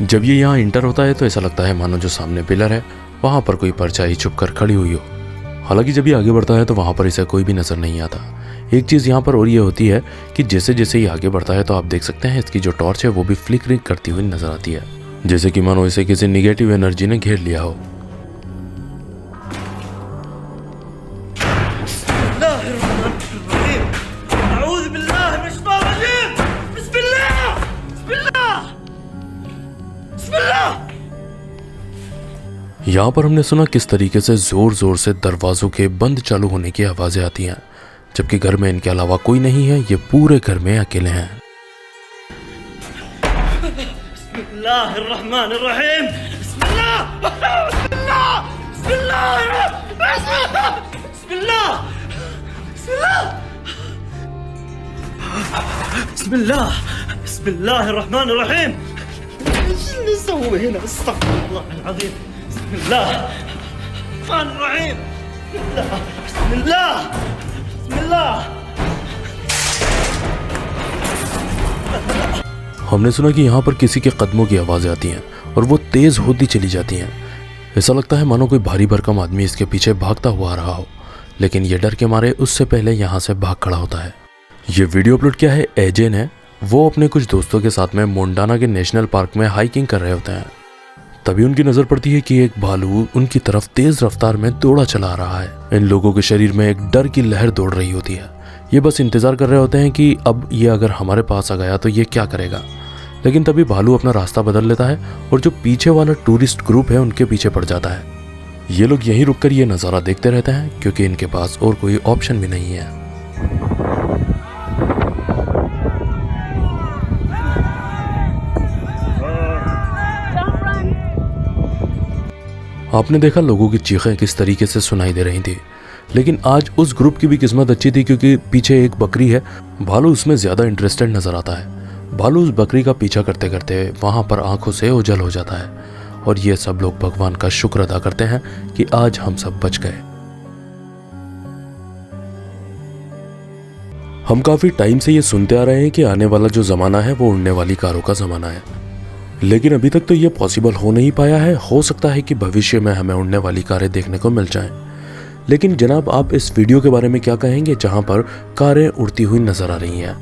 जब ये यहाँ इंटर होता है तो ऐसा लगता है मानो जो सामने पिलर है वहाँ पर कोई परछाई छुप कर खड़ी हुई हो। हालांकि जब ये आगे बढ़ता है तो वहाँ पर इसे कोई भी नज़र नहीं आता। एक चीज़ यहाँ पर और ये होती है कि जैसे जैसे ये आगे बढ़ता है तो आप देख सकते हैं इसकी जो टॉर्च है वो भी फ्लिकरिंग करती हुई नजर आती है, जैसे कि मानो इसे किसी निगेटिव एनर्जी ने घेर लिया हो। यहाँ पर हमने सुना किस तरीके से जोर जोर से दरवाजों के बंद चालू होने की आवाजें आती हैं, जबकि घर में इनके अलावा कोई नहीं है, ये पूरे घर में अकेले हैं। हमने सुना कि यहाँ पर किसी के कदमों की आवाजें आती हैं और वो तेज होती चली जाती हैं। ऐसा लगता है मानो कोई भारी भरकम आदमी इसके पीछे भागता हुआ आ रहा हो, लेकिन ये डर के मारे उससे पहले यहाँ से भाग खड़ा होता है। ये वीडियो अपलोड किया है एजे ने। वो अपने कुछ दोस्तों के साथ में मोंटाना के नेशनल पार्क में हाइकिंग कर रहे होते हैं। तभी उनकी नजर पड़ती है कि एक भालू उनकी तरफ तेज रफ्तार में दौड़ा चला आ रहा है। इन लोगों के शरीर में एक डर की लहर दौड़ रही होती है। ये बस इंतजार कर रहे होते हैं कि अब ये अगर हमारे पास आ गया तो ये क्या करेगा। लेकिन तभी भालू अपना रास्ता बदल लेता है और जो पीछे वाला टूरिस्ट ग्रुप है उनके पीछे पड़ जाता है। ये लोग यहीं रुककर ये नज़ारा देखते रहते हैं क्योंकि इनके पास और कोई ऑप्शन भी नहीं है। आपने देखा लोगों की चीखें किस तरीके से सुनाई दे रही थी, लेकिन आज उस ग्रुप की भी किस्मत अच्छी थी क्योंकि पीछे एक बकरी है। भालू उसमें ज़्यादा इंटरेस्टेड नज़र आता है। भालू उस बकरी का पीछा करते करते वहाँ पर आंखों से ओझल हो जाता है और ये सब लोग भगवान का शुक्र अदा करते हैं कि आज हम सब बच गए। हम काफ़ी टाइम से ये सुनते आ रहे हैं कि आने वाला जो ज़माना है वो उड़ने वाली कारों का ज़माना है, लेकिन अभी तक तो ये पॉसिबल हो नहीं पाया है। हो सकता है कि भविष्य में हमें उड़ने वाली कारें देखने को मिल जाएं। लेकिन जनाब, आप इस वीडियो के बारे में क्या कहेंगे जहां पर कारें उड़ती हुई नजर आ रही हैं?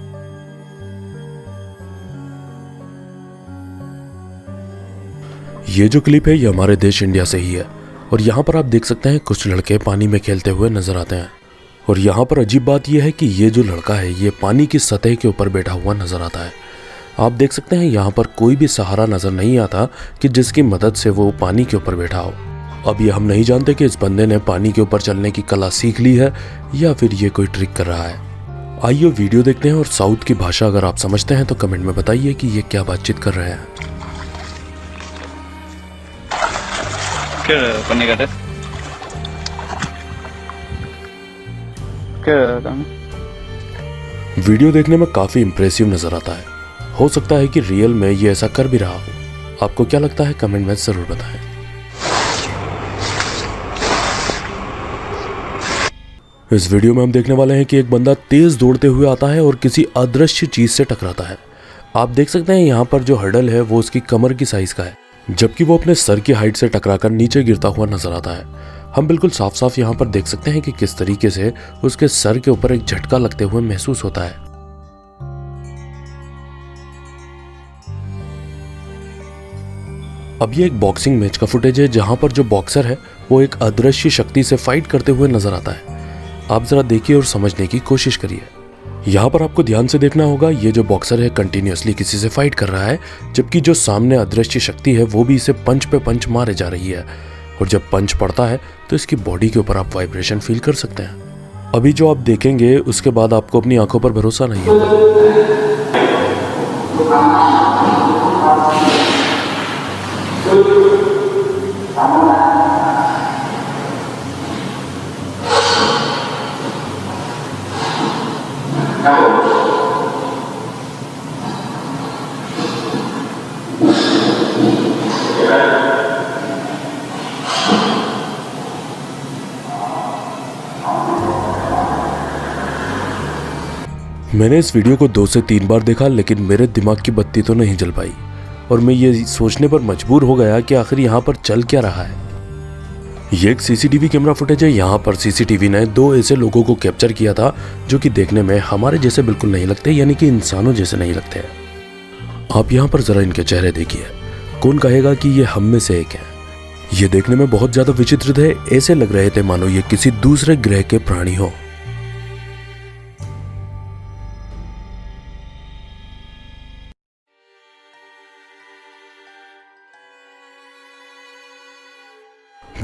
ये जो क्लिप है ये हमारे देश इंडिया से ही है और यहाँ पर आप देख सकते हैं कुछ लड़के पानी में खेलते हुए नजर आते हैं। और यहाँ पर अजीब बात यह है कि ये जो लड़का है ये पानी की सतह के ऊपर बैठा हुआ नजर आता है। आप देख सकते हैं यहाँ पर कोई भी सहारा नजर नहीं आता कि जिसकी मदद से वो पानी के ऊपर बैठा हो। अब ये हम नहीं जानते कि इस बंदे ने पानी के ऊपर चलने की कला सीख ली है या फिर ये कोई ट्रिक कर रहा है। आइए वीडियो देखते हैं और साउथ की भाषा अगर आप समझते हैं तो कमेंट में बताइए कि ये क्या बातचीत कर रहे हैं। वीडियो देखने में काफी इंप्रेसिव नजर आता है। हो सकता है कि रियल में ये ऐसा कर भी रहा हो। आपको क्या लगता है कमेंट में जरूर बताएं। इस वीडियो में हम देखने वाले हैं कि एक बंदा तेज दौड़ते हुए आता है और किसी अदृश्य चीज से टकराता है। आप देख सकते हैं यहाँ पर जो हर्डल है वो उसकी कमर की साइज का है, जबकि वो अपने सर की हाइट से टकराकर नीचे गिरता हुआ नजर आता है। हम बिल्कुल साफ साफ यहाँ पर देख सकते हैं कि किस तरीके से उसके सर के ऊपर एक झटका लगते हुए महसूस होता है। अब ये एक बॉक्सिंग मैच का फुटेज है जहां पर जो बॉक्सर है वो एक अदृश्य शक्ति से फाइट करते हुए नजर आता है। आप जरा देखिए और समझने की कोशिश करिए। यहाँ पर आपको ध्यान से देखना होगा, ये जो बॉक्सर है कंटिन्यूअसली किसी से फाइट कर रहा है, जबकि जो सामने अदृश्य शक्ति है वो भी इसे पंच पे पंच मारे जा रही है। और जब पंच पड़ता है तो इसकी बॉडी के ऊपर आप वाइब्रेशन फील कर सकते हैं। अभी जो आप देखेंगे उसके बाद आपको अपनी आंखों पर भरोसा नहीं होगा। मैंने इस वीडियो को 2 से 3 बार देखा, लेकिन मेरे दिमाग की बत्ती तो नहीं जल पाई और मैं ये सोचने पर मजबूर हो गया कि आखिर यहाँ पर चल क्या रहा है। ये एक सीसीटीवी कैमरा फुटेज है। यहाँ पर सीसीटीवी ने 2 ऐसे लोगों को कैप्चर किया था जो कि देखने में हमारे जैसे बिल्कुल नहीं लगते, यानी कि इंसानों जैसे नहीं लगते। आप यहाँ पर जरा इनके चेहरे देखिए। कौन कहेगा कि ये हम में से एक है। ये देखने में बहुत ज्यादा विचित्र थे, ऐसे लग रहे थे मानो ये किसी दूसरे ग्रह के प्राणी हो।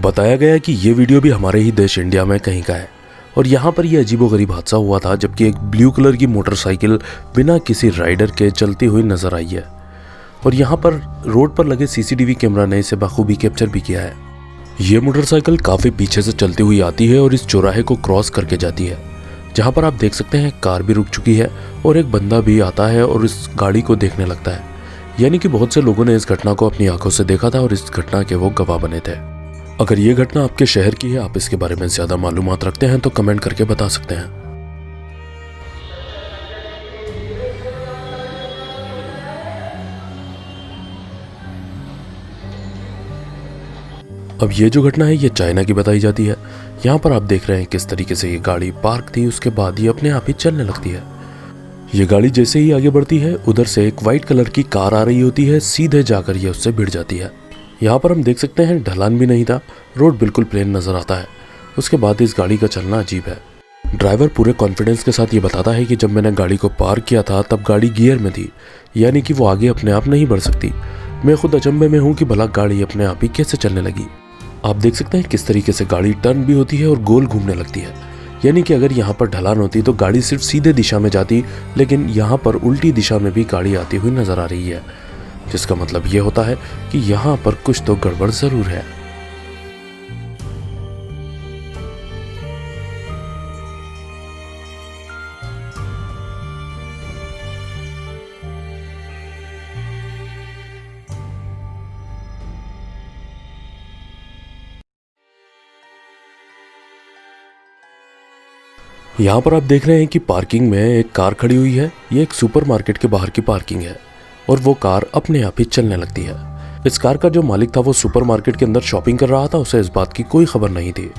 बताया गया कि ये वीडियो भी हमारे ही देश इंडिया में कहीं का है और यहाँ पर यह अजीबोगरीब हादसा हुआ था जबकि एक ब्लू कलर की मोटरसाइकिल बिना किसी राइडर के चलती हुई नजर आई है और यहाँ पर रोड पर लगे सीसीटीवी कैमरा ने इसे बखूबी कैप्चर भी किया है। ये मोटरसाइकिल काफी पीछे से चलती हुई आती है और इस चौराहे को क्रॉस करके जाती है, जहाँ पर आप देख सकते हैं कार भी रुक चुकी है और एक बंदा भी आता है और इस गाड़ी को देखने लगता है। यानी कि बहुत से लोगों ने इस घटना को अपनी आंखों से देखा था और इस घटना के वो गवाह बने थे। अगर ये घटना आपके शहर की है, आप इसके बारे में ज्यादा मालूमात रखते हैं तो कमेंट करके बता सकते हैं। अब ये जो घटना है ये चाइना की बताई जाती है। यहाँ पर आप देख रहे हैं किस तरीके से ये गाड़ी पार्क थी, उसके बाद ये अपने आप ही चलने लगती है। ये गाड़ी जैसे ही आगे बढ़ती है उधर से एक वाइट कलर की कार आ रही होती है, सीधे जाकर ये उससे भिड़ जाती है। यहाँ पर हम देख सकते हैं ढलान भी नहीं था, रोड बिल्कुल प्लेन नजर आता है। उसके बाद इस गाड़ी का चलना अजीब है। ड्राइवर पूरे कॉन्फिडेंस के साथ ये बताता है कि जब मैंने गाड़ी को पार्क किया था तब गाड़ी गियर में थी, यानी कि वो आगे अपने आप नहीं बढ़ सकती। मैं खुद अचंभे में हूँ कि भला गाड़ी अपने आप ही कैसे चलने लगी। आप देख सकते हैं किस तरीके से गाड़ी टर्न भी होती है और गोल घूमने लगती है, यानी कि अगर यहाँ पर ढलान होती तो गाड़ी सिर्फ सीधे दिशा में जाती, लेकिन यहाँ पर उल्टी दिशा में भी गाड़ी आती हुई नजर आ रही है, जिसका मतलब ये होता है कि यहाँ पर कुछ तो गड़बड़ जरूर है। यहाँ पर आप देख रहे हैं कि पार्किंग में एक कार खड़ी हुई है। ये एक सुपरमार्केट के बाहर की पार्किंग है और वो कार अपने आप ही चलने लगती है। इस कार का जो मालिक था वो सुपरमार्केट के अंदर शॉपिंग कर रहा था, उसे इस बात की कोई खबर नहीं थी।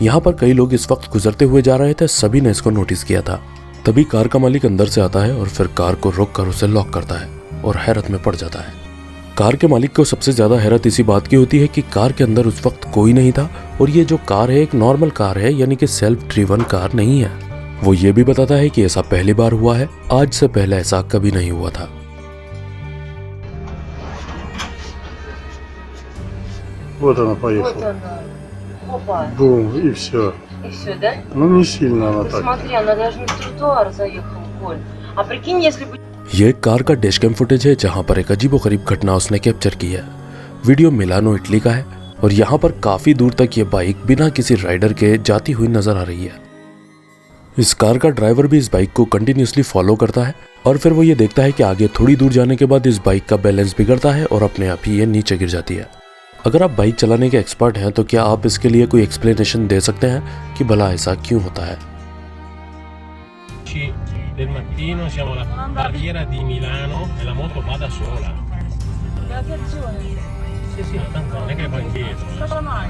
यहाँ पर कई लोग इस वक्त गुजरते हुए जा रहे थे, सभी ने इसको नोटिस किया था। तभी कार का मालिक अंदर से आता है और फिर कार को रोक कर उसे लॉक करता है और हैरत में पड़ जाता है। कार के मालिक को सबसे ज्यादा हैरत इसी बात की होती है कि कार के अंदर उस वक्त कोई नहीं था और ये जो कार है एक नॉर्मल कार है, यानी कि सेल्फ ड्रिवन कार नहीं है। वो ये भी बताता है कि ऐसा पहली बार हुआ है, आज से पहले ऐसा कभी नहीं हुआ था। Вот она поехала. Вот она. Опа. Бум, и все. И все, да? Ну не сильно она так. Смотри, она даже на тротуар заехала, Коль. А прикинь, если бы... ये एक कार का डैशकैम फुटेज है जहां पर एक अजीबोगरीब घटना उसने कैप्चर की है। वीडियो मिलानो इटली का है और यहाँ पर काफी दूर तक ये बाइक बिना किसी राइडर के जाती हुई नजर आ रही है। इस कार का ड्राइवर भी इस बाइक को कंटिन्यूसली फॉलो करता है और फिर वो ये देखता है कि आगे थोड़ी दूर जाने के बाद इस बाइक का बैलेंस बिगड़ता है और अपने आप ही ये नीचे गिर जाती है। अगर आप बाइक चलाने के एक्सपर्ट हैं तो क्या आप इसके लिए कोई एक्सप्लेनेशन दे सकते हैं कि भला ऐसा क्यों होता है? Del mattino siamo alla barriera di Milano e la moto va da sola. Sì, tanto non è che va indietro. Cosa mai?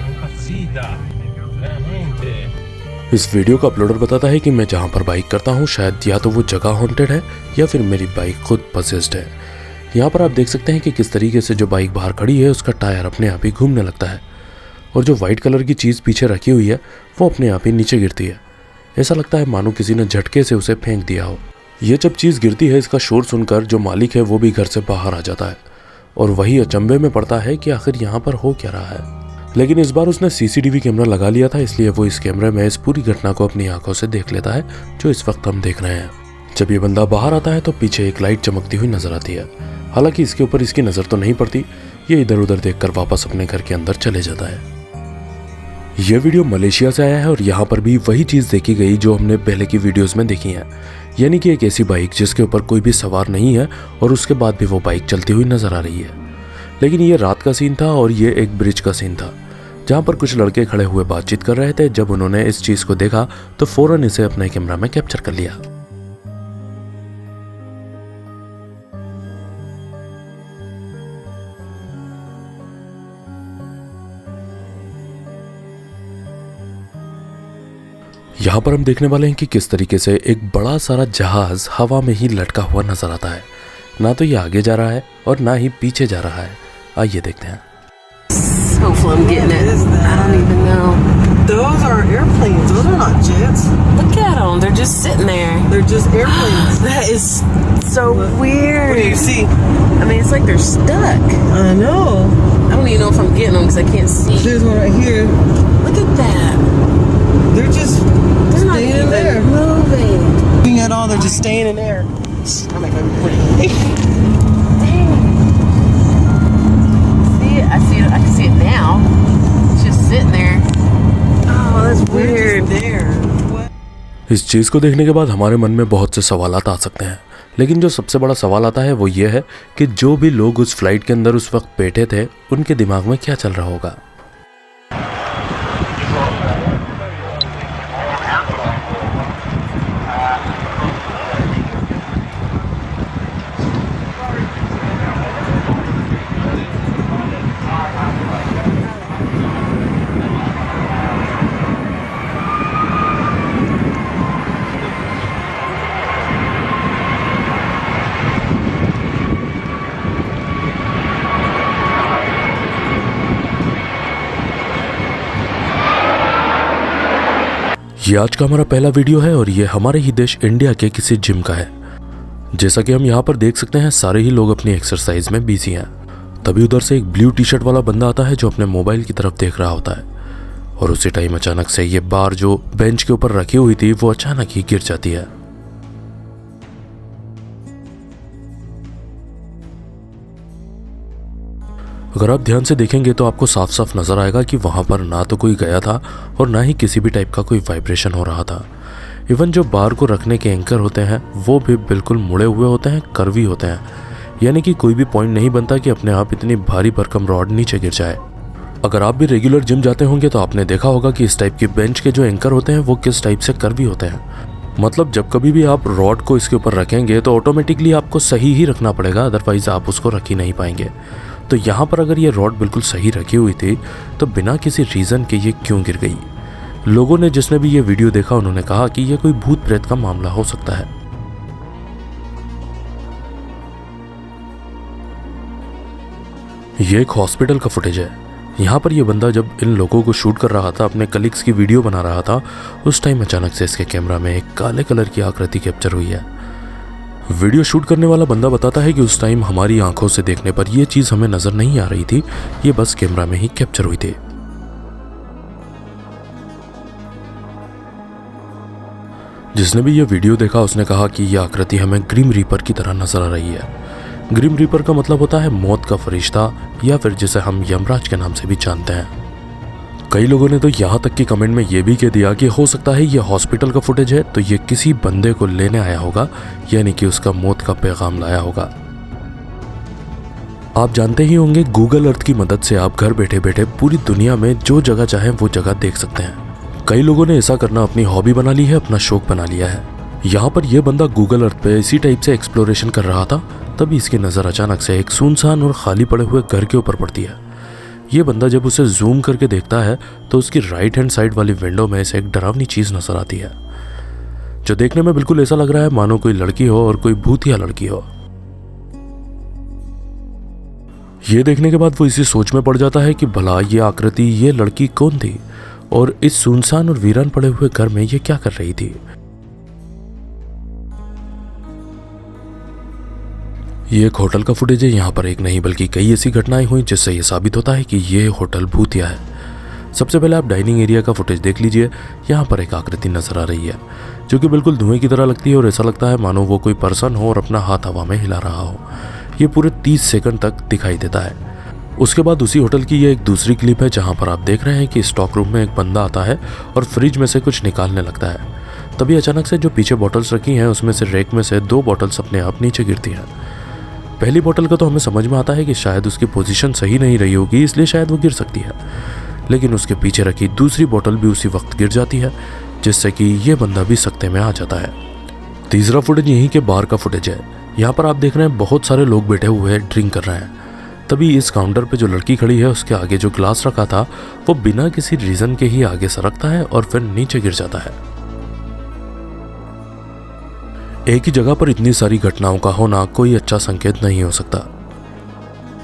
Impazzita, veramente. इस वीडियो का अपलोडर बताता है कि मैं जहां पर बाइक करता हूं शायद या तो वो जगह हॉन्टेड है या फिर मेरी बाइक खुद पसेस्ड है। यहाँ पर आप देख सकते हैं कि किस तरीके से जो बाइक बाहर खड़ी है उसका टायर अपने आप ही घूमने लगता है और जो व्हाइट कलर की चीज़ पीछे रखी हुई है वो अपने आप ही नीचे गिरती है। ऐसा लगता है मानो किसी ने झटके से उसे फेंक दिया हो। ये जब चीज़ गिरती है इसका शोर सुनकर जो मालिक है वो भी घर से बाहर आ जाता है और वही अचंभे में पड़ता है कि आखिर यहाँ पर हो क्या रहा है। लेकिन इस बार उसने सीसीटीवी कैमरा लगा लिया था, इसलिए वो इस कैमरे में इस पूरी घटना को अपनी आंखों से देख लेता है जो इस वक्त हम देख रहे हैं। जब ये बंदा बाहर आता है तो पीछे एक लाइट चमकती हुई नजर आती है। हालांकि इसके ऊपर इसकी नज़र तो नहीं पड़ती, ये इधर उधर देखकर वापस अपने घर के अंदर चले जाता है। यह वीडियो मलेशिया से आया है और यहाँ पर भी वही चीज़ देखी गई जो हमने पहले की वीडियोस में देखी है, यानी कि एक ऐसी बाइक जिसके ऊपर कोई भी सवार नहीं है और उसके बाद भी वो बाइक चलती हुई नजर आ रही है। लेकिन ये रात का सीन था और ये एक ब्रिज का सीन था जहाँ पर कुछ लड़के खड़े हुए बातचीत कर रहे थे। जब उन्होंने इस चीज़ को देखा तो फौरन इसे अपने कैमरा में कैप्चर कर लिया। यहाँ पर हम देखने वाले हैं कि किस तरीके से एक बड़ा सारा जहाज हवा में ही लटका हुआ नजर आता है। ना तो ये आगे जा रहा है और ना ही पीछे जा रहा है। आइए देखते हैं। Hopefully I'm getting it. I don't even know. Those are airplanes. Those are not jets. Look at them. They're just sitting there. They're just airplanes. That is so weird. What do you see? I mean, it's like they're stuck. I know. I don't even know if I'm getting them because I can't see. There's one right here. Look at that. They're just They're not staying in even there. moving. Moving at all. They're just staying in there. I'm like, Dang. See it? I see it. I can see it now. It's just sitting there. Oh, that's weird. there. इस चीज़ को देखने के बाद हमारे मन में बहुत से सवालात आ सकते हैं, लेकिन जो सबसे बड़ा सवाल आता है वो ये है कि जो भी लोग उस फ्लाइट के अंदर उस वक्त बैठे थे उनके दिमाग में क्या चल रहा होगा। ये आज का हमारा पहला वीडियो है और ये हमारे ही देश इंडिया के किसी जिम का है। जैसा कि हम यहाँ पर देख सकते हैं सारे ही लोग अपनी एक्सरसाइज में बिजी हैं। तभी उधर से एक ब्लू टी शर्ट वाला बंदा आता है जो अपने मोबाइल की तरफ देख रहा होता है और उसी टाइम अचानक से ये बार जो बेंच के ऊपर रखी हुई थी वो अचानक ही गिर जाती है। अगर आप ध्यान से देखेंगे तो आपको साफ साफ नजर आएगा कि वहां पर ना तो कोई गया था और ना ही किसी भी टाइप का कोई वाइब्रेशन हो रहा था। इवन जो बार को रखने के एंकर होते हैं वो भी बिल्कुल मुड़े हुए होते हैं, कर्वी होते हैं, यानी कि कोई भी पॉइंट नहीं बनता कि अपने आप इतनी भारी भरकम रॉड नीचे गिर जाए। अगर आप भी रेगुलर जिम जाते होंगे तो आपने देखा होगा कि इस टाइप की बेंच के जो एंकर होते हैं वो किस टाइप से कर्वी होते हैं। मतलब जब कभी भी आप रॉड को इसके ऊपर रखेंगे तो ऑटोमेटिकली आपको सही ही रखना पड़ेगा, अदरवाइज आप उसको रख ही नहीं पाएंगे। तो यहाँ पर अगर ये रॉड बिल्कुल सही रखी हुई थी तो बिना किसी रीज़न के ये क्यों गिर गई। लोगों ने जिसने भी ये वीडियो देखा उन्होंने कहा कि ये कोई भूत प्रेत का मामला हो सकता है। ये एक हॉस्पिटल का फुटेज है। यहाँ पर ये बंदा जब इन लोगों को शूट कर रहा था, अपने कलीग्स की वीडियो बना रहा था, उस टाइम अचानक से इसके कैमरा में एक काले कलर की आकृति कैप्चर हुई है। वीडियो शूट करने वाला बंदा बताता है कि उस टाइम हमारी आंखों से देखने पर यह चीज हमें नजर नहीं आ रही थी, ये बस कैमरा में ही कैप्चर हुई थी। जिसने भी ये वीडियो देखा उसने कहा कि यह आकृति हमें ग्रिम रीपर की तरह नजर आ रही है। ग्रिम रीपर का मतलब होता है मौत का फरिश्ता, या फिर जिसे हम यमराज के नाम से भी जानते हैं। कई लोगों ने तो यहाँ तक कि कमेंट में ये भी कह दिया कि हो सकता है ये हॉस्पिटल का फुटेज है तो ये किसी बंदे को लेने आया होगा, यानी कि उसका मौत का पैगाम लाया होगा। आप जानते ही होंगे गूगल अर्थ की मदद से आप घर बैठे बैठे पूरी दुनिया में जो जगह चाहें वो जगह देख सकते हैं। कई लोगों ने ऐसा करना अपनी हॉबी बना ली है, अपना शौक बना लिया है। यहाँ पर यह बंदा गूगल अर्थ पे इसी टाइप से एक्सप्लोरेशन कर रहा था, तभी इसकी नज़र अचानक से एक सुनसान और खाली पड़े हुए घर के ऊपर पड़ती है। ये बंदा जब उसे जूम करके देखता है तो उसकी राइट हैंड साइड वाली विंडो में से एक डरावनी चीज नजर आती है, जो देखने में बिल्कुल ऐसा लग रहा है मानो कोई लड़की हो और कोई भूतिया लड़की हो। ये देखने के बाद वो इसी सोच में पड़ जाता है कि भला ये आकृति, ये लड़की कौन थी और इस सुनसान और वीरान पड़े हुए घर में ये क्या कर रही थी। ये एक होटल का फुटेज है। यहाँ पर एक नहीं बल्कि कई ऐसी घटनाएं हुई जिससे ये साबित होता है कि ये होटल भूतिया है। सबसे पहले आप डाइनिंग एरिया का फुटेज देख लीजिए। यहाँ पर एक आकृति नजर आ रही है जो कि बिल्कुल धुएं की तरह लगती है और ऐसा लगता है मानो वो कोई पर्सन हो और अपना हाथ हवा में हिला रहा हो। ये पूरे 30 सेकंड तक दिखाई देता है। उसके बाद उसी होटल की ये एक दूसरी क्लिप है जहाँ पर आप देख रहे हैं कि स्टॉक रूम में एक बंदा आता है और फ्रिज में से कुछ निकालने लगता है। तभी अचानक से जो पीछे बॉटल्स रखी हैं उसमें से रैक में से 2 बॉटल्स अपने आप नीचे गिरती हैं। पहली बोतल का तो हमें समझ में आता है कि शायद उसकी पोजीशन सही नहीं रही होगी, इसलिए शायद वो गिर सकती है, लेकिन उसके पीछे रखी दूसरी बोतल भी उसी वक्त गिर जाती है, जिससे कि ये बंदा भी सकते में आ जाता है। तीसरा फुटेज यहीं के बार का फुटेज है। यहाँ पर आप देख रहे हैं बहुत सारे लोग बैठे हुए हैं, ड्रिंक कर रहे हैं। तभी इस काउंटर पे जो लड़की खड़ी है उसके आगे जो ग्लास रखा था वो बिना किसी रीजन के ही आगे सरकता है और फिर नीचे गिर जाता है। एक ही जगह पर इतनी सारी घटनाओं का होना कोई अच्छा संकेत नहीं हो सकता।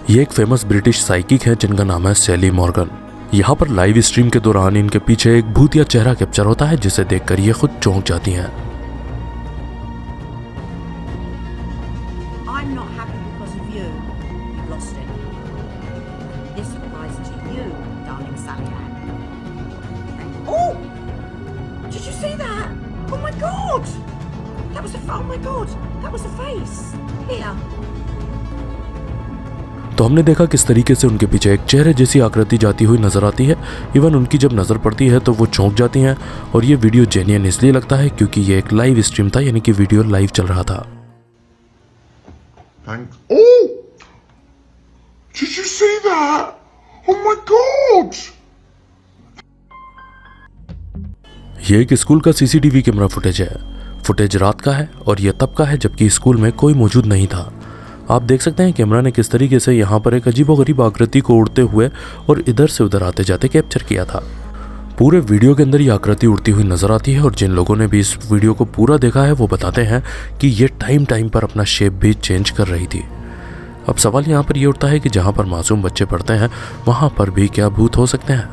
ये एक फेमस ब्रिटिश साइकिक है जिनका नाम है सैली मॉर्गन। यहाँ पर लाइव स्ट्रीम के दौरान इनके पीछे एक भूतिया चेहरा कैप्चर होता है जिसे देखकर ये खुद चौंक जाती हैं। I'm not happy because of you. You've lost it. This applies to you, darling Sally Ann. Oh! Did you see that? Oh my god! That was oh my god! That was a face. Here. तो हमने देखा किस तरीके से उनके पीछे एक चेहरे जैसी आकृति जाती हुई नजर आती है। इवन उनकी जब नजर पड़ती है तो वो चौंक जाती हैं। और ये वीडियो जेन्युइन इसलिए लगता है क्योंकि ये एक लाइव स्ट्रीम था, यानी कि वीडियो लाइव चल रहा था। Oh! Did you see that? Oh my god! ये एक स्कूल का सीसीटीवी कैमरा फुटेज है। फुटेज रात का है और यह तब का है जबकि स्कूल में कोई मौजूद नहीं था। आप देख सकते हैं कैमरा ने किस तरीके से यहाँ पर एक अजीबोगरीब आकृति को उड़ते हुए और इधर से उधर आते जाते कैप्चर किया था। पूरे वीडियो के अंदर ये आकृति उड़ती हुई नजर आती है और जिन लोगों ने भी इस वीडियो को पूरा देखा है वो बताते हैं कि ये टाइम टाइम पर अपना शेप भी चेंज कर रही थी। अब सवाल यहाँ पर ये उठता है कि जहाँ पर मासूम बच्चे पढ़ते हैं वहाँ पर भी क्या भूत हो सकते हैं?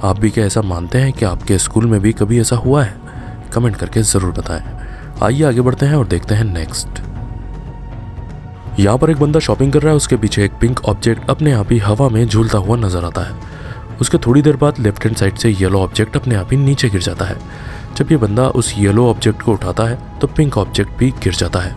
आप भी क्या ऐसा मानते हैं कि आपके स्कूल में भी कभी ऐसा हुआ है? कमेंट करके ज़रूर बताएं। आइए आगे बढ़ते हैं और देखते हैं नेक्स्ट। यहाँ पर एक बंदा शॉपिंग कर रहा है, उसके पीछे एक पिंक ऑब्जेक्ट अपने आप ही हवा में झूलता हुआ नजर आता है। उसके थोड़ी देर बाद लेफ्ट हैंड साइड से येलो ऑब्जेक्ट अपने आप ही नीचे गिर जाता है। जब ये बंदा उस येलो ऑब्जेक्ट को उठाता है तो पिंक ऑब्जेक्ट भी गिर जाता है।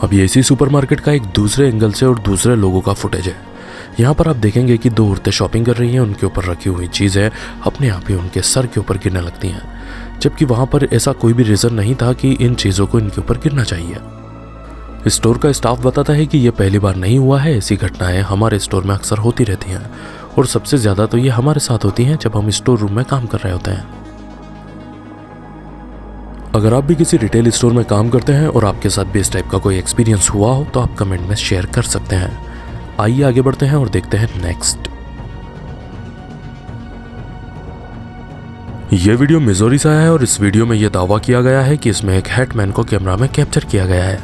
अब ये इसी सुपरमार्केट का एक दूसरे एंगल से और दूसरे लोगों का फुटेज है। यहाँ पर आप देखेंगे कि दो औरतें शॉपिंग कर रही हैं, उनके ऊपर रखी हुई चीज़ें अपने आप ही उनके सर के ऊपर गिरने लगती हैं, जबकि वहाँ पर ऐसा कोई भी रीज़न नहीं था कि इन चीज़ों को इनके ऊपर गिरना चाहिए। स्टोर का स्टाफ बताता है कि ये पहली बार नहीं हुआ है, ऐसी घटनाएं हमारे स्टोर में अक्सर होती रहती हैं और सबसे ज़्यादा तो ये हमारे साथ होती हैं जब हम स्टोर रूम में काम कर रहे होते हैं। अगर आप भी किसी रिटेल स्टोर में काम करते हैं और आपके साथ भी इस टाइप का कोई एक्सपीरियंस हुआ हो तो आप कमेंट में शेयर कर सकते हैं। आइए आगे बढ़ते हैं और देखते हैं नेक्स्ट। ये वीडियो मिजोरी से आया है और इस वीडियो में यह दावा किया गया है कि इसमें एक हेटमैन को कैमरा में कैप्चर किया गया है।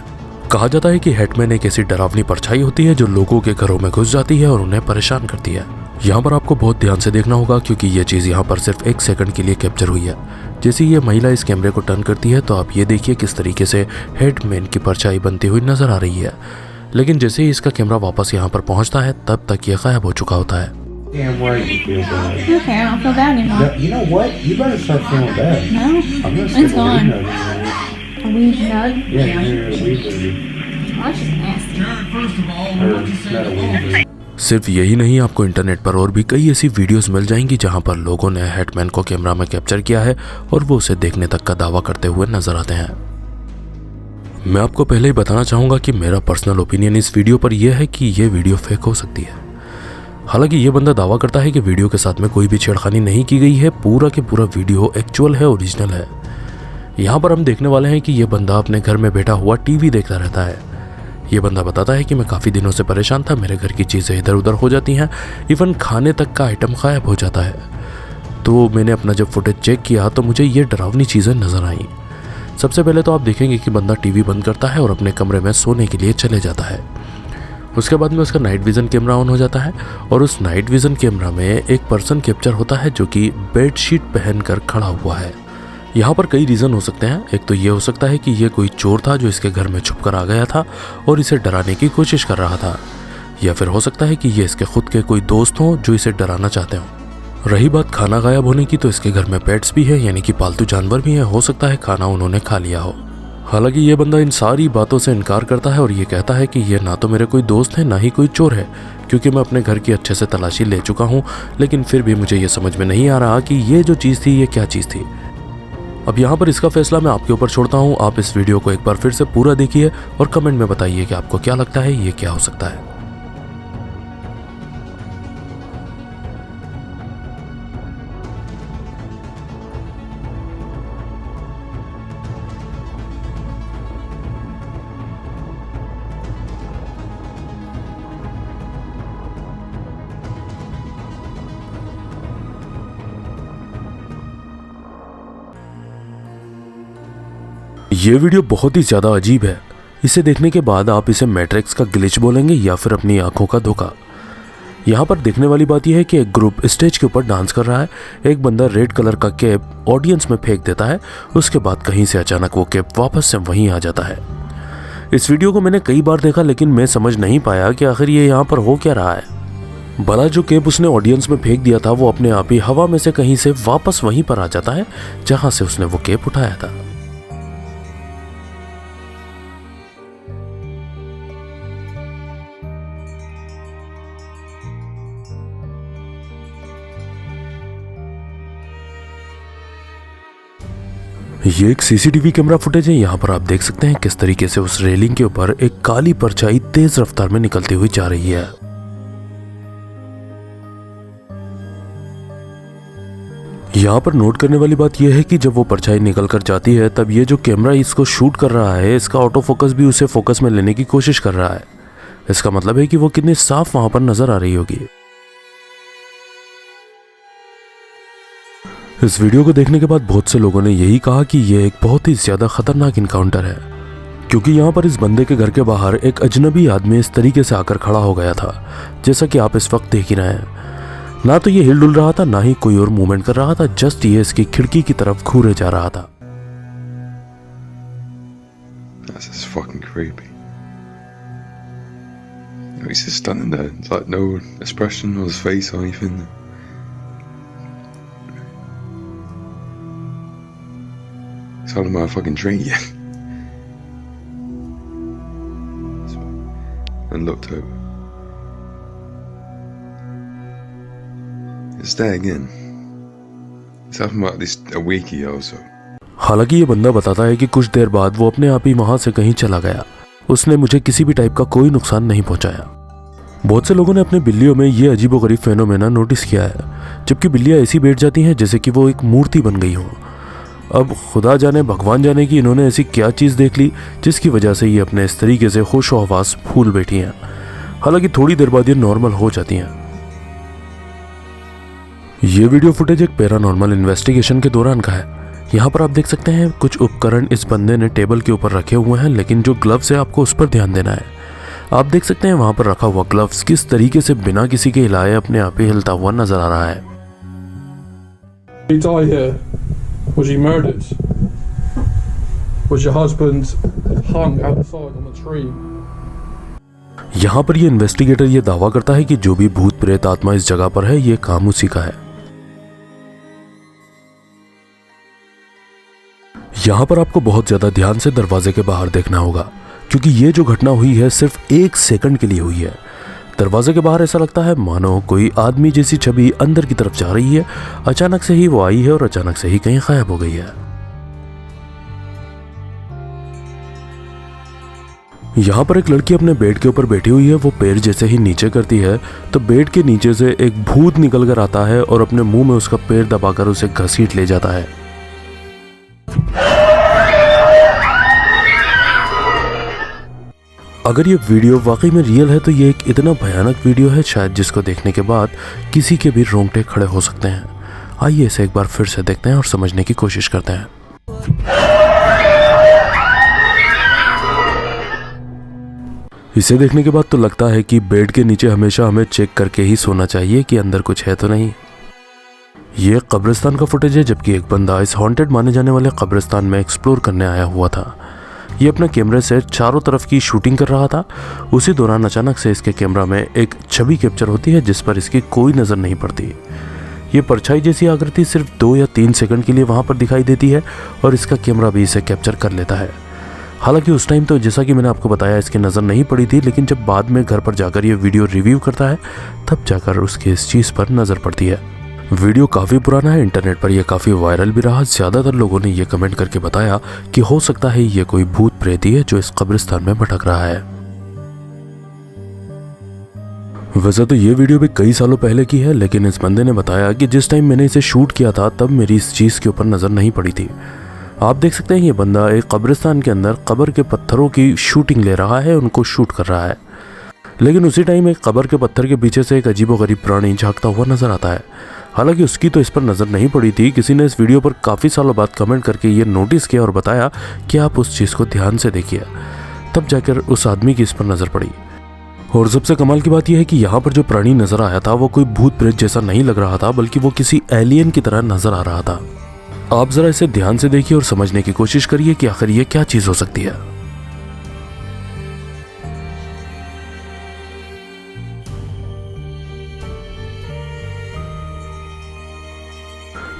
कहा जाता है कि हेटमैन एक ऐसी डरावनी परछाई होती है जो लोगों के घरों में घुस जाती है और उन्हें परेशान करती है। यहाँ पर आपको बहुत ध्यान से देखना होगा क्योंकि ये चीज़ यहाँ पर सिर्फ 1 सेकंड के लिए कैप्चर हुई है। जैसे ये महिला इस कैमरे को टर्न करती है तो आप ये देखिए किस तरीके से हेटमैन की परछाई बनती हुई नजर आ रही है, लेकिन जैसे ही इसका कैमरा वापस यहाँ पर पहुँचता है तब तक ये गायब हो चुका होता है। Damn right you feel bad. Okay, I don't feel bad anymore. No, you know what? You better start feeling bad. No, I'm gonna it's gone. A weed nug? Yeah, you're a weed baby. Oh, that's just nasty. First of all, not a weed baby. सिर्फ यही नहीं, आपको internet पर और भी कई ऐसी videos मिल जाएंगी जहां पर लोगों ने हेटमैन को कैमरा में कैप्चर किया है और वो उसे देखने तक का दावा करते हुए नजर आते हैं। मैं आपको पहले ही बताना चाहूँगा कि मेरा पर्सनल ओपिनियन इस वीडियो पर यह है कि यह वीडियो फेक हो सकती है। हालांकि ये बंदा दावा करता है कि वीडियो के साथ में कोई भी छेड़खानी नहीं की गई है, पूरा के पूरा वीडियो एक्चुअल है, ओरिजिनल है। यहाँ पर हम देखने वाले हैं कि ये बंदा अपने घर में बैठा हुआ टीवी देखता रहता है। ये बंदा बताता है कि मैं काफ़ी दिनों से परेशान था, मेरे घर की चीज़ें इधर उधर हो जाती हैं, इवन खाने तक का आइटम गायब हो जाता है। तो मैंने अपना जब फुटेज चेक किया तो मुझे ये डरावनी चीज़ें नज़र आईं। सबसे पहले तो आप देखेंगे कि बंदा टीवी बंद करता है और अपने कमरे में सोने के लिए चले जाता है। उसके बाद में उसका नाइट विज़न कैमरा ऑन हो जाता है और उस नाइट विज़न कैमरा में एक पर्सन कैप्चर होता है जो कि बेडशीट पहनकर खड़ा हुआ है। यहाँ पर कई रीज़न हो सकते हैं। एक तो ये हो सकता है कि ये कोई चोर था जो इसके घर में छुपकर आ गया था और इसे डराने की कोशिश कर रहा था, या फिर हो सकता है कि ये इसके खुद के कोई दोस्त हों जो इसे डराना चाहते हों। रही बात खाना गायब होने की, तो इसके घर में पेट्स भी है, यानी कि पालतू जानवर भी हैं, हो सकता है खाना उन्होंने खा लिया हो। हालांकि ये बंदा इन सारी बातों से इनकार करता है और ये कहता है कि ये ना तो मेरे कोई दोस्त है ना ही कोई चोर है, क्योंकि मैं अपने घर की अच्छे से तलाशी ले चुका हूँ, लेकिन फिर भी मुझे ये समझ में नहीं आ रहा कि ये जो चीज़ थी ये क्या चीज़ थी। अब यहाँ पर इसका फैसला मैं आपके ऊपर छोड़ता हूँ। आप इस वीडियो को एक बार फिर से पूरा देखिए और कमेंट में बताइए कि आपको क्या लगता है ये क्या हो सकता है। ये वीडियो बहुत ही ज़्यादा अजीब है। इसे देखने के बाद आप इसे मैट्रिक्स का ग्लिच बोलेंगे या फिर अपनी आंखों का धोखा। यहाँ पर देखने वाली बात यह है कि एक ग्रुप स्टेज के ऊपर डांस कर रहा है। एक बंदा रेड कलर का कैप ऑडियंस में फेंक देता है, उसके बाद कहीं से अचानक वो कैप वापस से वहीं आ जाता है। इस वीडियो को मैंने कई बार देखा लेकिन मैं समझ नहीं पाया कि आखिर ये यहाँ पर हो क्या रहा है। भला जो कैप उसने ऑडियंस में फेंक दिया था वो अपने आप ही हवा में से कहीं से वापस वहीं पर आ जाता है जहां से उसने वो कैप उठाया था। ये एक सीसीटीवी कैमरा फुटेज है। यहाँ पर आप देख सकते हैं किस तरीके से उस रेलिंग के ऊपर एक काली परछाई तेज रफ्तार में निकलती हुई जा रही है। यहाँ पर नोट करने वाली बात यह है कि जब वो परछाई निकल कर जाती है तब ये जो कैमरा इसको शूट कर रहा है इसका ऑटो फोकस भी उसे फोकस में लेने की कोशिश कर रहा है। इसका मतलब है कि वो कितनी साफ वहां पर नजर आ रही होगी। इस वीडियो को देखने के बाद बहुत से लोगों ने यही कहा कि यह एक बहुत ही ज्यादा खतरनाक इनकाउंटर है, क्योंकि यहाँ पर इस बंदे के घर के बाहर एक अजनबी आदमी इस तरीके से आकर खड़ा हो गया था, जैसा कि आप इस वक्त देख ही रहे हैं। ना तो ये हिल डुल रहा था, ना ही कोई और मूवमेंट कर रहा था, जस्ट ये इसकी खिड़की की तरफ घूरे जा रहा था। That's just fucking creepy. He's just standing there. It's like no expression on his face or anything. It's out of my fucking tree. And looked over. It's there again. It's happened about this a week ago or so. हालांकि ये बंदा बताता है कि कुछ देर बाद वो अपने आप ही वहां से कहीं चला गया। उसने मुझे किसी भी टाइप का कोई नुकसान नहीं पहुंचाया। बहुत से लोगों ने अपने बिल्लियों में ये अजीबोगरीब फेनोमेना नोटिस किया है, जबकि बिल्लियां ऐसी बैठ जाती हैं जैसे कि वो एक मूर्ति बन गई हो। अब खुदा जाने भगवान जाने कि इन्होंने ऐसी क्या चीज़ देख ली जिसकी वजह से ये अपने इस तरीके से होश व हवास भूल बैठी हैं। हालांकि थोड़ी देर बाद ये नॉर्मल हो जाती हैं। ये वीडियो फुटेज एक पैरानॉर्मल इन्वेस्टिगेशन के दौरान का है। यहाँ पर आप देख सकते हैं कुछ उपकरण इस बंदे ने टेबल के ऊपर रखे हुए हैं, लेकिन जो ग्लव्स है आपको उस पर ध्यान देना है। आप देख सकते हैं वहां पर रखा हुआ ग्लव्स किस तरीके से बिना किसी के हिलाए अपने आप ही हिलता हुआ नजर आ रहा है। Did he die here? Was he murdered? Was your husband hung outside on a tree? यहाँ पर ये इन्वेस्टिगेटर ये दावा करता है कि जो भी भूत प्रेत आत्मा इस जगह पर है ये काम उसी का है। यहाँ पर आपको बहुत ज्यादा ध्यान से दरवाजे के बाहर देखना होगा, क्योंकि ये जो घटना हुई है सिर्फ 1 सेकंड के लिए हुई है। दरवाजे के बाहर ऐसा लगता है मानो कोई आदमी जैसी छवि अंदर की तरफ जा रही है। अचानक से ही वो आई है और अचानक से ही कहीं गायब हो गई है। यहाँ पर एक लड़की अपने बेड के ऊपर बैठी हुई है। वो पैर जैसे ही नीचे करती है तो बेड के नीचे से एक भूत निकल कर आता है और अपने मुंह में उसका पैर दबाकर उसे घसीट ले जाता है। अगर ये वीडियो वाकई में रियल है तो ये एक इतना भयानक वीडियो है शायद जिसको देखने के बाद किसी के भी रोंगटे खड़े हो सकते हैं। आइए इसे एक बार फिर से देखते हैं और समझने की कोशिश करते हैं। इसे देखने के बाद तो लगता है कि बेड के नीचे हमेशा हमें चेक करके ही सोना चाहिए कि अंदर कुछ है तो नहीं। ये कब्रिस्तान का फुटेज है, जबकि एक बंदा इस हॉन्टेड माने जाने वाले कब्रिस्तान में एक्सप्लोर करने आया हुआ था। ये अपने कैमरे से चारों तरफ की शूटिंग कर रहा था। उसी दौरान अचानक से इसके कैमरा में एक छवि कैप्चर होती है जिस पर इसकी कोई नज़र नहीं पड़ती। ये परछाई जैसी आकृति सिर्फ 2 या 3 सेकंड के लिए वहाँ पर दिखाई देती है और इसका कैमरा भी इसे कैप्चर कर लेता है। हालांकि उस टाइम तो जैसा कि मैंने आपको बताया इसकी नज़र नहीं पड़ी थी, लेकिन जब बाद में घर पर जाकर ये वीडियो रिव्यू करता है तब जाकर उसकी इस चीज़ पर नज़र पड़ती है। वीडियो काफ़ी पुराना है, इंटरनेट पर यह काफ़ी वायरल भी रहा। ज़्यादातर लोगों ने यह कमेंट करके बताया कि हो सकता है ये कोई भूत प्रेत ही है जो इस कब्रिस्तान में भटक रहा है। वैसे तो ये वीडियो भी कई सालों पहले की है, लेकिन इस बंदे ने बताया कि जिस टाइम मैंने इसे शूट किया था तब मेरी इस चीज़ के ऊपर नज़र नहीं पड़ी थी। आप देख सकते हैं ये बंदा एक कब्रिस्तान के अंदर कब्र के पत्थरों की शूटिंग ले रहा है, उनको शूट कर रहा है, लेकिन उसी टाइम एक कब्र के पत्थर के पीछे से एक अजीबोगरीब प्राणी झांकता हुआ नजर आता है। हालांकि उसकी तो इस पर नज़र नहीं पड़ी थी। किसी ने इस वीडियो पर काफ़ी सालों बाद कमेंट करके ये नोटिस किया और बताया कि आप उस चीज़ को ध्यान से देखिए। तब जाकर उस आदमी की इस पर नजर पड़ी। और सबसे कमाल की बात यह है कि यहाँ पर जो प्राणी नजर आया था वो कोई भूत प्रेत जैसा नहीं लग रहा था, बल्कि वो किसी एलियन की तरह नजर आ रहा था। आप जरा इसे ध्यान से देखिए और समझने की कोशिश करिए कि आखिर ये क्या चीज हो सकती है।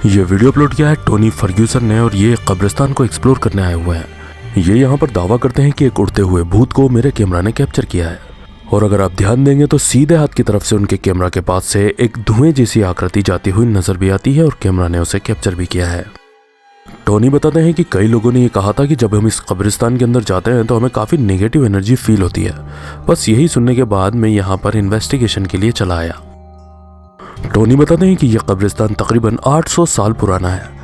ये वीडियो अपलोड किया है टोनी फर्ग्यूसन ने और ये कब्रिस्तान को एक्सप्लोर करने आए हुए हैं। ये यहाँ पर दावा करते हैं कि एक उड़ते हुए भूत को मेरे कैमरा ने कैप्चर किया है। और अगर आप ध्यान देंगे तो सीधे हाथ की तरफ से उनके कैमरा के पास से एक धुएं जैसी आकृति जाती हुई नजर भी आती है और कैमरा ने उसे कैप्चर भी किया है। टोनी बताते हैं कि कई लोगों ने ये कहा था कि जब हम इस कब्रिस्तान के अंदर जाते हैं तो हमें काफ़ी नेगेटिव एनर्जी फील होती है। बस यही सुनने के बाद मैं यहाँ पर इन्वेस्टिगेशन के लिए चला आया। टोनी बताते हैं कि यह कब्रिस्तान तकरीबन 800 साल पुराना है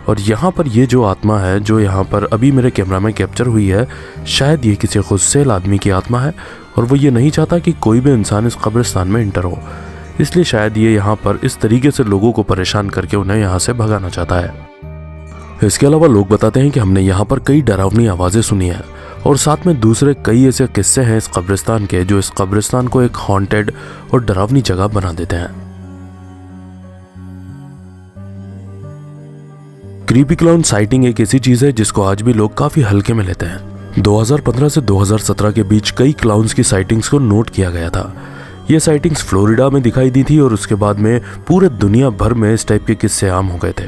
और यहाँ पर ये जो आत्मा है जो यहाँ पर अभी मेरे कैमरा में कैप्चर हुई है, शायद ये किसी खुदसेल आदमी की आत्मा है और वो ये नहीं चाहता कि कोई भी इंसान इस कब्रिस्तान में इंटर हो, इसलिए शायद ये यहाँ पर इस तरीके से लोगों को परेशान करके उन्हें यहाँ से भगाना चाहता है। इसके अलावा लोग बताते हैं कि हमने यहाँ पर कई डरावनी आवाज़ें सुनी है और साथ में दूसरे कई ऐसे किस्से हैं इस कब्रिस्तान के जो इस कब्रिस्तान को एक हॉन्टेड और डरावनी जगह बना देते हैं। क्रीपी क्लाउन साइटिंग एक ऐसी चीज है जिसको आज भी लोग काफी हल्के में लेते हैं। 2015 से 2017 के बीच कई क्लाउन्स की साइटिंग्स को नोट किया गया था। ये साइटिंग्स फ्लोरिडा में दिखाई दी थी और उसके बाद में पूरे दुनिया भर में इस टाइप के किस्से आम हो गए थे।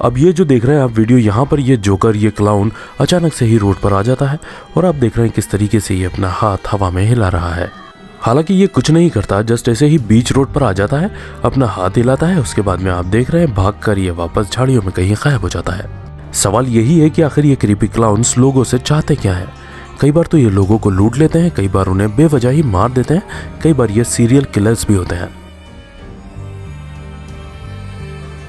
अब ये जो देख रहे हैं आप वीडियो, यहाँ पर ये जोकर, ये क्लाउन अचानक से ही रोड पर आ जाता है और आप देख रहे हैं किस तरीके से ये अपना हाथ हवा में हिला रहा है। हालांकि ये कुछ नहीं करता, जस्ट ऐसे ही बीच रोड पर आ जाता है, अपना हाथ हिलाता है, उसके बाद में आप देख रहे हैं भागकर ये वापस झाड़ियों में कहीं गायब हो जाता है। सवाल यही है कि आखिर ये क्रीपी क्लाउन्स लोगों से चाहते क्या है। कई बार तो ये लोगों को लूट लेते हैं, कई बार उन्हें बेवजह ही मार देते हैं, कई बार ये सीरियल किलर्स भी होते हैं।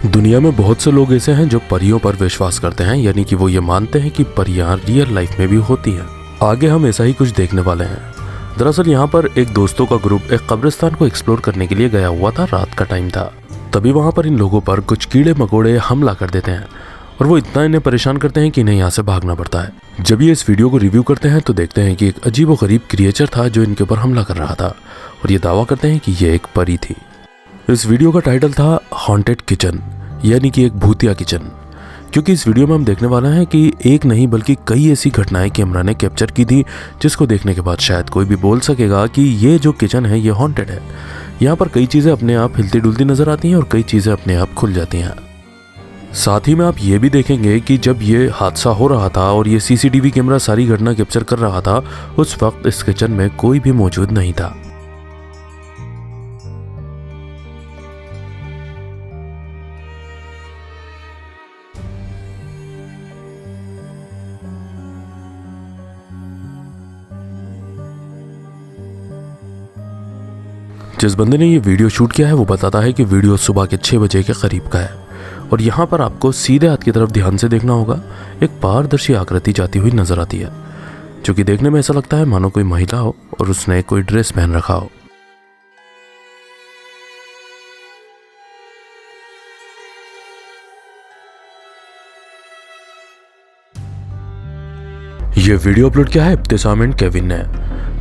दुनिया में बहुत से लोग ऐसे हैं जो परियों पर विश्वास करते हैं, यानी कि वो ये मानते हैं कि परियां रियल लाइफ में भी होती हैं। आगे हम ऐसा ही कुछ देखने वाले हैं। दरअसल यहाँ पर एक दोस्तों का ग्रुप एक कब्रिस्तान को एक्सप्लोर करने के लिए गया हुआ था। रात का टाइम था, तभी वहाँ पर इन लोगों पर कुछ कीड़े मकोड़े हमला कर देते हैं और वो इतना इन्हें परेशान करते हैं कि इन्हें यहाँ से भागना पड़ता है। जब ये इस वीडियो को रिव्यू करते हैं तो देखते हैं कि एक अजीबोगरीब क्रिएचर था जो इनके ऊपर हमला कर रहा था और ये दावा करते हैं कि ये एक परी थी। इस वीडियो का टाइटल था हॉन्टेड किचन, यानी कि एक भूतिया किचन, क्योंकि इस वीडियो में हम देखने वाले हैं कि एक नहीं बल्कि कई ऐसी घटनाएं कैमरा ने कैप्चर की थी जिसको देखने के बाद शायद कोई भी बोल सकेगा कि ये जो किचन है ये हॉन्टेड है। यहाँ पर कई चीज़ें अपने आप हिलती डुलती नजर आती हैं और कई चीज़ें अपने आप खुल जाती हैं। साथ ही में आप ये भी देखेंगे कि जब ये हादसा हो रहा था और ये CCTV कैमरा सारी घटना कैप्चर कर रहा था, उस वक्त इस किचन में कोई भी मौजूद नहीं था। जिस बंदे ने ये वीडियो शूट किया है वो बताता है कि वीडियो सुबह के 6 बजे के करीब का है और यहाँ पर आपको सीधे हाथ की तरफ ध्यान से देखना होगा। एक पारदर्शी आकृति जाती हुई नजर आती है जो कि देखने में ऐसा लगता है मानो कोई महिला हो और उसने कोई ड्रेस पहन रखा हो। ये वीडियो अपलोड किया है इब्तिसाम एंड केविन ने।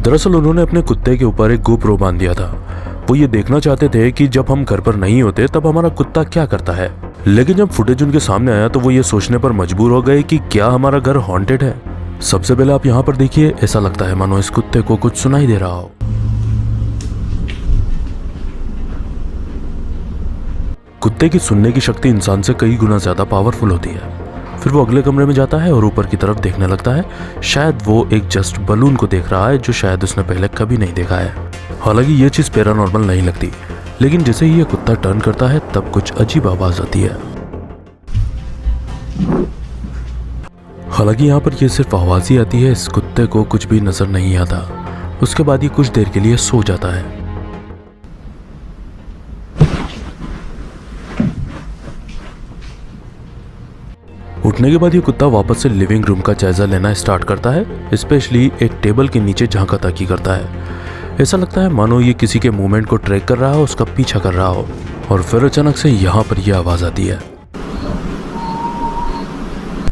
दरअसल उन्होंने अपने कुत्ते के ऊपर एक GoPro बांध दिया था। वो ये देखना चाहते थे कि जब हम घर पर नहीं होते तब हमारा कुत्ता क्या करता है, लेकिन जब फुटेज उनके सामने आया तो वो ये सोचने पर मजबूर हो गए कि क्या हमारा घर हॉन्टेड है। सबसे पहले आप यहाँ पर देखिए, ऐसा लगता है मानो इस कुत्ते को कुछ सुनाई दे रहा हो। कुत्ते की सुनने की शक्ति इंसान से कई गुना ज्यादा पावरफुल होती है। फिर वो अगले कमरे में जाता है और ऊपर की तरफ देखने लगता है। शायद वो एक जस्ट बलून को देख रहा है जो शायद उसने पहले कभी नहीं देखा है। हालांकि ये चीज पैरानॉर्मल नहीं लगती, लेकिन जैसे ही ये कुत्ता टर्न करता है तब कुछ अजीब आवाज आती है। हालांकि यहाँ पर ये सिर्फ आवाज ही आती है, इस कुत्ते को कुछ भी नजर नहीं आता। उसके बाद ये कुछ देर के लिए सो जाता है। उठने के बाद ये कुत्ता वापस से लिविंग रूम का जायजा लेना स्टार्ट करता है, स्पेशली एक टेबल के नीचे झांका ताकी करता है। ऐसा लगता है मानो ये किसी के मूवमेंट को ट्रैक कर रहा हो, उसका पीछा कर रहा हो। और फिर अचानक से यहाँ पर यह आवाज आती है।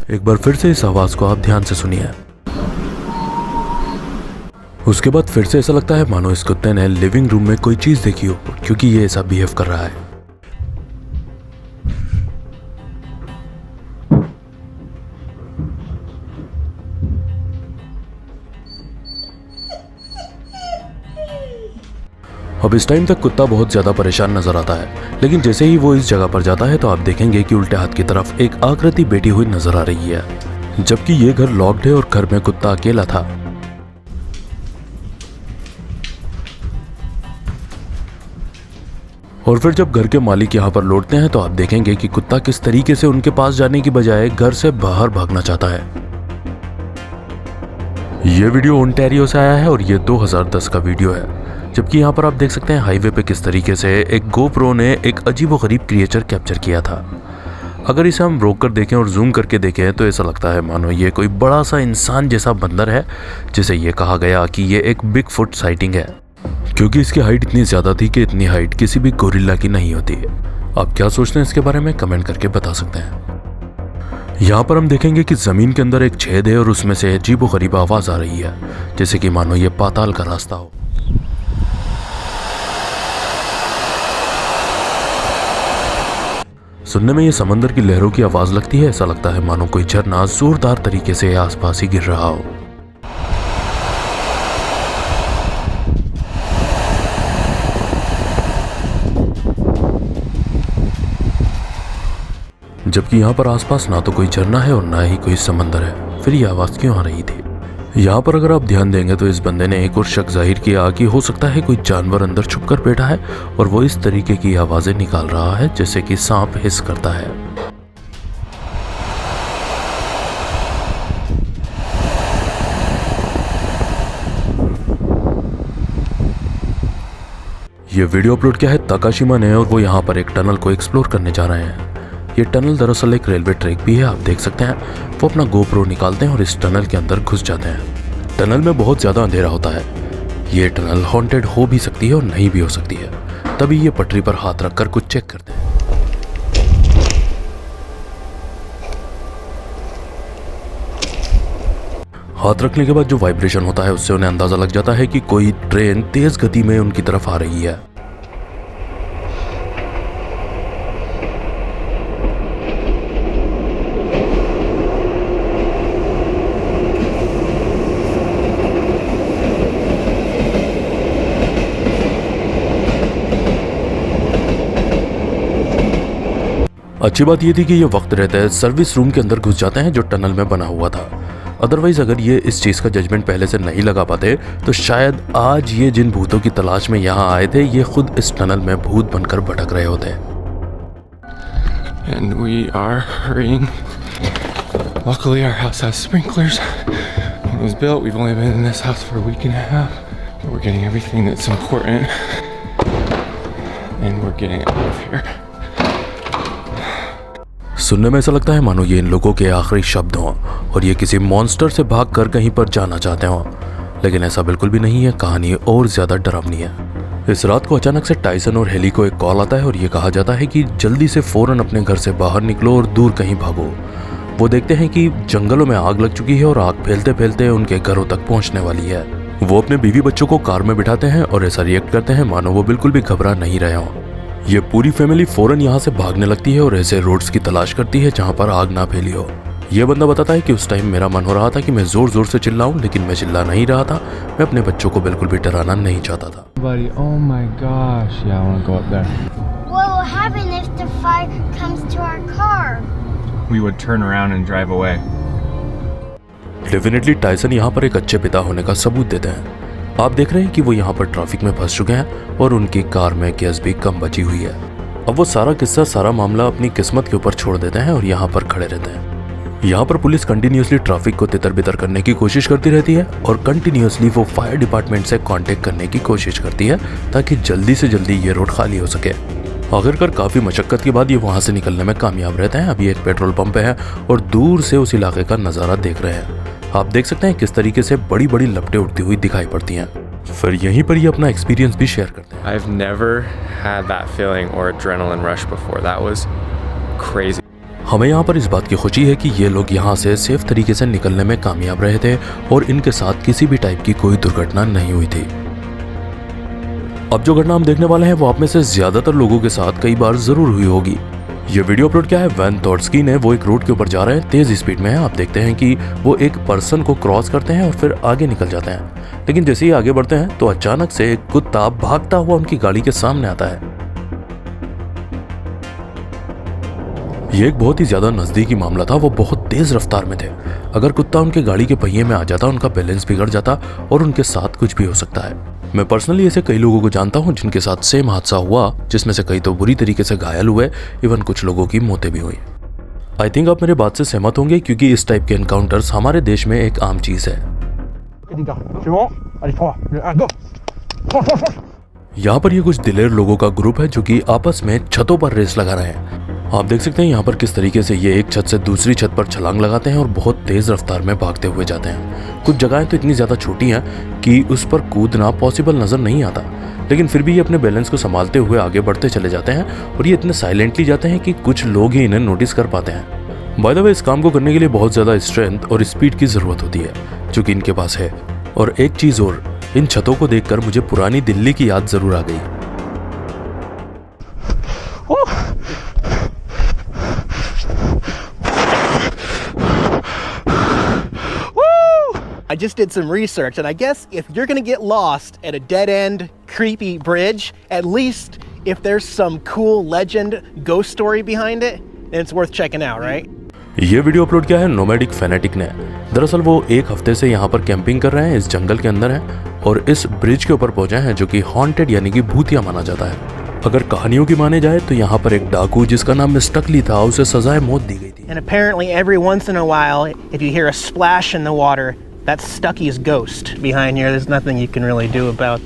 एक बार फिर से इस आवाज को आप ध्यान से सुनिए। उसके बाद फिर से ऐसा लगता है मानो इस कुत्ते ने लिविंग रूम में कोई चीज देखी हो, क्योंकि ये ऐसा बिहेव कर रहा है। अब इस टाइम तक कुत्ता बहुत ज्यादा परेशान नजर आता है, लेकिन जैसे ही वो इस जगह पर जाता है तो आप देखेंगे कि उल्टे हाथ की तरफ एक आकृति बैठी हुई नजर आ रही है, जबकि ये घर लॉक्ड है और घर में कुत्ता अकेला था। और फिर जब घर के मालिक यहाँ पर लौटते हैं तो आप देखेंगे कि कुत्ता किस तरीके से उनके पास जाने की बजाय घर से बाहर भागना चाहता है। ये वीडियो ओंटारियो से आया है और ये 2010 का वीडियो है, जबकि यहाँ पर आप देख सकते हैं हाईवे पे किस तरीके से एक गोप्रो ने एक अजीबोगरीब क्रिएचर कैप्चर किया था। अगर इसे हम रोक कर देखें और जूम करके देखें तो ऐसा लगता है मानो ये कोई बड़ा सा इंसान जैसा बंदर है, जिसे ये कहा गया कि ये एक बिग फुट साइटिंग है, क्योंकि इसकी हाइट इतनी ज्यादा थी कि इतनी हाइट किसी भी गोरिल्ला की नहीं होती। आप क्या सोचते हैं इसके बारे में कमेंट करके बता सकते हैं। यहाँ पर हम देखेंगे कि जमीन के अंदर एक छेद है और उसमें से अजीबोगरीब आवाज आ रही है, जैसे कि मानो ये पाताल का रास्ता हो। सुनने में ये समंदर की लहरों की आवाज लगती है। ऐसा लगता है मानो कोई झरना जोरदार तरीके से आसपास ही गिर रहा हो। जबकि यहाँ पर आसपास ना तो कोई झरना है और ना ही कोई समंदर है, फिर ये आवाज क्यों आ रही थी? यहाँ पर अगर आप ध्यान देंगे तो इस बंदे ने एक और शक जाहिर किया कि हो सकता है कोई जानवर अंदर छुपकर बैठा है और वो इस तरीके की आवाजें निकाल रहा है जैसे कि सांप हिस करता है। ये वीडियो अपलोड किया है ताकाशिमा ने और वो यहाँ पर एक टनल को एक्सप्लोर करने जा रहे हैं। ये टनल दरअसल एक रेलवे ट्रैक भी है, आप देख सकते हैं। वो अपना गोप्रो निकालते हैं और इस टनल के अंदर घुस जाते हैं। टनल में बहुत ज़्यादा अंधेरा होता है। ये टनल हॉन्टेड हो भी सकती है और नहीं भी हो सकती है। तभी ये पटरी पर हाथ रखकर कुछ चेक करते हैं। हाथ रखने के बाद जो वाइब्रेशन होता है उससे उन्हें अंदाजा लग जाता है कि कोई ट्रेन तेज गति में उनकी तरफ आ रही है। अच्छी बात यह थी कि ये वक्त रहते हैं सर्विस रूम के अंदर घुस जाते हैं जो टनल में बना हुआ था। अदरवाइज अगर ये इस चीज का जजमेंट पहले से नहीं लगा पाते तो शायद आज ये जिन भूतों की तलाश में यहाँ आए थे ये खुद इस टनल में भूत बनकर भटक रहे होते। And we are hurrying. Luckily our house has sprinklers. When it was built, we've only been in this house for a week and a half. But we're getting everything that's important. And we're getting out of here. सुनने में ऐसा लगता है मानो ये इन लोगों के आखिरी शब्द हों और ये किसी मॉन्स्टर से भागकर कहीं पर जाना चाहते हों, लेकिन ऐसा बिल्कुल भी नहीं है। कहानी और ज्यादा डरावनी है। इस रात को अचानक से टाइसन और हेली को एक कॉल आता है और ये कहा जाता है कि जल्दी से फौरन अपने घर से बाहर निकलो और दूर कहीं भागो। वो देखते हैं कि जंगलों में आग लग चुकी है और आग फैलते फैलते उनके घरों तक पहुंचने वाली है। वो अपने बीवी बच्चों को कार में बिठाते हैं और ऐसा रिएक्ट करते हैं मानो वो बिल्कुल भी घबरा नहीं रहे हों। ये पूरी फैमिली फौरन यहाँ से भागने लगती है और ऐसे रोड्स की तलाश करती है जहाँ पर आग ना फैली हो। ये बंदा बताता है कि उस टाइम मेरा मन हो रहा था कि मैं जोर जोर से चिल्लाऊं, लेकिन मैं चिल्ला नहीं रहा था। मैं अपने बच्चों को बिल्कुल भी डराना नहीं चाहता था। Oh my gosh, yeah, I want to go up there. What will happen if the fire comes to our car? We would turn around and drive away. Definitely Tyson यहाँ पर एक अच्छे पिता होने का सबूत देते हैं। आप देख रहे हैं कि वो यहाँ पर ट्रैफिक में फंस चुके हैं और उनकी कार में गैस भी कम बची हुई है। अब वो सारा किस्सा सारा मामला अपनी किस्मत के ऊपर छोड़ देते हैं और यहाँ पर खड़े रहते हैं। यहाँ पर पुलिस कंटिन्यूसली ट्रैफिक को तितर बितर करने की कोशिश करती रहती है और कंटिन्यूसली वो फायर डिपार्टमेंट से कांटेक्ट करने की कोशिश करती है ताकि जल्दी से जल्दी ये रोड खाली हो सके। आखिरकार काफी मशक्कत के बाद ये वहाँ से निकलने में कामयाब रहते हैं। अभी एक पेट्रोल पंप पे है और दूर से उस इलाके का नज़ारा देख रहे हैं। आप देख सकते हैं किस तरीके से बड़ी बड़ी लपटें उड़ती हुई दिखाई पड़ती हैं। फिर यहीं पर ये अपना एक्सपीरियंस भी शेयर करते हैं। I've never had that feeling or adrenaline rush before. That was crazy. हमें यहाँ पर इस बात की खुशी है कि ये लोग यहाँ से सेफ तरीके से निकलने में कामयाब रहे थे और इनके साथ किसी भी टाइप की कोई दुर्घटना नहीं हुई थी। अब जो घटना हम देखने वाले हैं वो आप में से ज्यादातर लोगों के साथ कई बार जरूर हुई होगी। ये वीडियो अपलोड क्या है, वैन थॉर्स्कीन है, वो एक रोड के ऊपर जा रहे हैं, तेज स्पीड में है। आप देखते हैं कि वो एक पर्सन को क्रॉस करते हैं और फिर आगे निकल जाते हैं। लेकिन जैसे ही आगे बढ़ते हैं तो अचानक से एक कुत्ता भागता हुआ उनकी गाड़ी के सामने आता है। ये एक बहुत ही ज्यादा नजदीकी मामला था, वो बहुत तेज रफ्तार में थे। अगर कुत्ता उनके गाड़ी के पहिए में आ जाता, उनका बैलेंस बिगड़ जाता और उनके साथ कुछ भी हो सकता है। मैं पर्सनली ऐसे कई लोगों को जानता हूं जिनके साथ सेम हादसा हुआ, जिसमें से कई तो बुरी तरीके से घायल हुए, इवन कुछ लोगों की मौतें भी हुई। आई थिंक आप मेरे बात से सहमत होंगे क्योंकि इस टाइप के एनकाउंटर्स हमारे देश में एक आम चीज है। यहाँ पर ये कुछ दिलेर लोगों का ग्रुप है जो कि आपस में छतों पर रेस लगा रहे हैं। आप देख सकते हैं यहाँ पर किस तरीके से ये एक छत से दूसरी छत पर छलांग लगाते हैं और बहुत तेज रफ्तार में भागते हुए जाते हैं। कुछ जगहें तो इतनी ज्यादा छोटी हैं कि उस पर कूदना पॉसिबल नजर नहीं आता, लेकिन फिर भी ये अपने बैलेंस को संभालते हुए आगे बढ़ते चले जाते हैं और ये इतने साइलेंटली जाते हैं कि कुछ लोग ही इन्हें नोटिस कर पाते हैं। बाय द वे, इस काम को करने के लिए बहुत ज्यादा स्ट्रेंथ और स्पीड की जरूरत होती है जो कि इनके पास है। और एक चीज और, इन छतों को देखकर मुझे पुरानी दिल्ली की याद जरूर आ गई। I just did some research, and I guess if you're gonna get lost at a dead-end, creepy bridge, at least if there's some cool legend, ghost story behind it, then it's worth checking out, right? ये video upload किया है nomadic fanatic ने। दरअसल वो एक हफ्ते से यहाँ पर कैंपिंग कर रहे हैं, इस जंगल के अंदर हैं और इस ब्रिज के ऊपर पहुंचे हैं जो कि हॉन्टेड यानी कि भूतिया माना जाता है। अगर कहानियों की माने जाए तो यहाँ पर एक डाकू जिसका नाम मिस्टर टकली था, उसे सजाए मौत दी गई थी। And apparently every once in a while, if you hear a splash in the water, that's Stucky's ghost behind here. There's nothing you can really do about.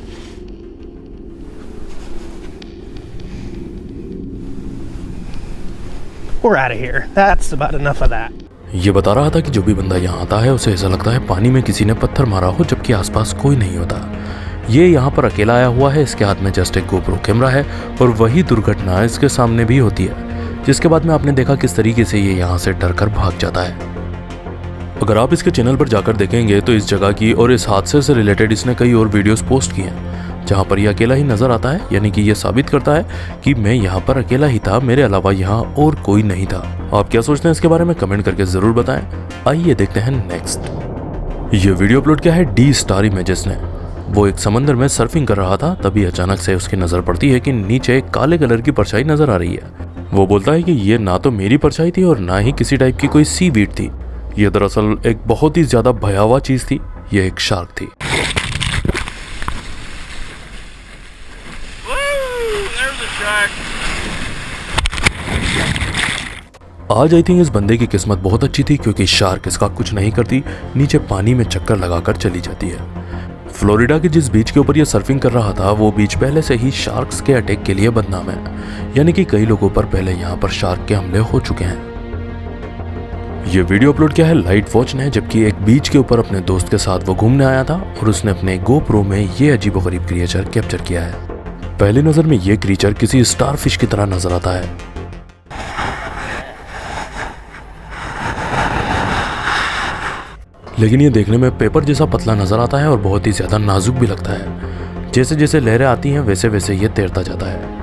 We're out of here. That's about enough of that. ये बता रहा था कि जो भी बंदा यहाँ आता है उसे ऐसा लगता है पानी में किसी ने पत्थर मारा हो, जबकि आसपास कोई नहीं होता। ये यहाँ पर अकेला आया हुआ है, इसके हाथ में जस्ट एक गोप्रो कैमरा है और वही दुर्घटना इसके सामने भी होती है, जिसके बाद में आपने देखा किस तरीके से ये यहाँ से डरकर भाग जाता है। अगर आप इसके चैनल पर जाकर देखेंगे तो इस जगह की और इस हादसे से रिलेटेड इसने कई और वीडियोस पोस्ट किए हैं जहां पर ये अकेला ही नजर आता है, यानी कि ये साबित करता है कि मैं यहाँ पर अकेला ही था, मेरे अलावा यहाँ और कोई नहीं था। आप क्या सोचते हैं इसके बारे में कमेंट करके जरूर बताएं। आइए देखते हैं नेक्स्ट। ये वीडियो अपलोड किया है डी स्टार इमेजेस ने। वो एक समंदर में सर्फिंग कर रहा था, तभी अचानक से उसकी नजर पड़ती है कि नीचे एक काले कलर की परछाई नजर आ रही है। वो बोलता है कि ये ना तो मेरी परछाई थी और ना ही किसी टाइप की कोई सी वीड थी। ये दरअसल एक बहुत ही ज्यादा भयावह चीज थी, ये एक शार्क थी। आज आई थिंक इस बंदे की किस्मत बहुत अच्छी थी क्योंकि शार्क इसका कुछ नहीं करती, नीचे पानी में चक्कर लगाकर चली जाती है। फ्लोरिडा के जिस बीच के ऊपर ये सर्फिंग कर रहा था वो बीच पहले से ही शार्क्स के अटैक के लिए बदनाम है, यानी कि कई लोगों पर पहले यहाँ पर शार्क के हमले हो चुके हैं। ये वीडियो अपलोड किया है लाइट वॉच ने, जबकि एक बीच के ऊपर अपने दोस्त के साथ वो घूमने आया था और उसने अपने गोप्रो में ये अजीबोगरीब क्रिएचर कैप्चर किया है। पहली नजर में ये क्रिएचर किसी स्टारफिश की तरह नजर आता है। लेकिन ये देखने में पेपर जैसा पतला नजर आता है और बहुत ही ज्यादा नाजुक भी लगता है। जैसे जैसे लहरें आती हैं वैसे वैसे ये तैरता जाता है।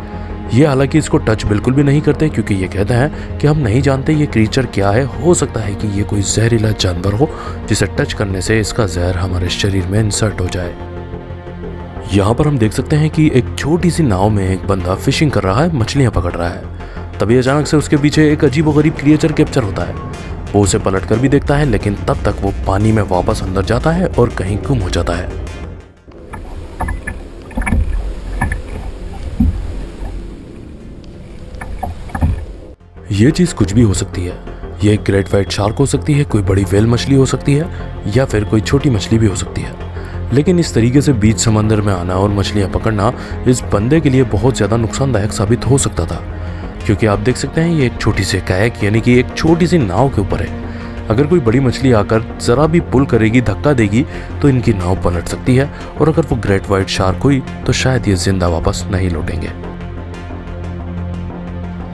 ये हालांकि इसको टच बिल्कुल भी नहीं करते क्योंकि ये कहते हैं कि हम नहीं जानते ये क्रीचर क्या है, हो सकता है कि ये कोई जहरीला जानवर हो जिसे टच करने से इसका जहर हमारे शरीर में इंसर्ट हो जाए। यहाँ पर हम देख सकते हैं कि एक छोटी सी नाव में एक बंदा फिशिंग कर रहा है, मछलियां पकड़ रहा है। तभी अचानक से उसके पीछे एक अजीबोगरीब क्रिएचर कैप्चर होता है। वो उसे पलट कर भी देखता है, लेकिन तब तक वो पानी में वापस अंदर जाता है और कहीं गुम हो जाता है। ये चीज कुछ भी हो सकती है। ये एक ग्रेट व्हाइट शार्क हो सकती है, कोई बड़ी व्हेल मछली हो सकती है, या फिर कोई छोटी मछली भी हो सकती है। लेकिन इस तरीके से बीच समंदर में आना और मछलियां पकड़ना इस बंदे के लिए बहुत ज्यादा नुकसानदायक साबित हो सकता था, क्योंकि आप देख सकते हैं ये एक छोटी सी कायाक यानी कि एक छोटी सी नाव के ऊपर है। अगर कोई बड़ी मछली आकर जरा भी पुल करेगी, धक्का देगी, तो इनकी नाव पलट सकती है, और अगर वो ग्रेट व्हाइट शार्क हुई तो शायद ये जिंदा वापस नहीं लौटेंगे।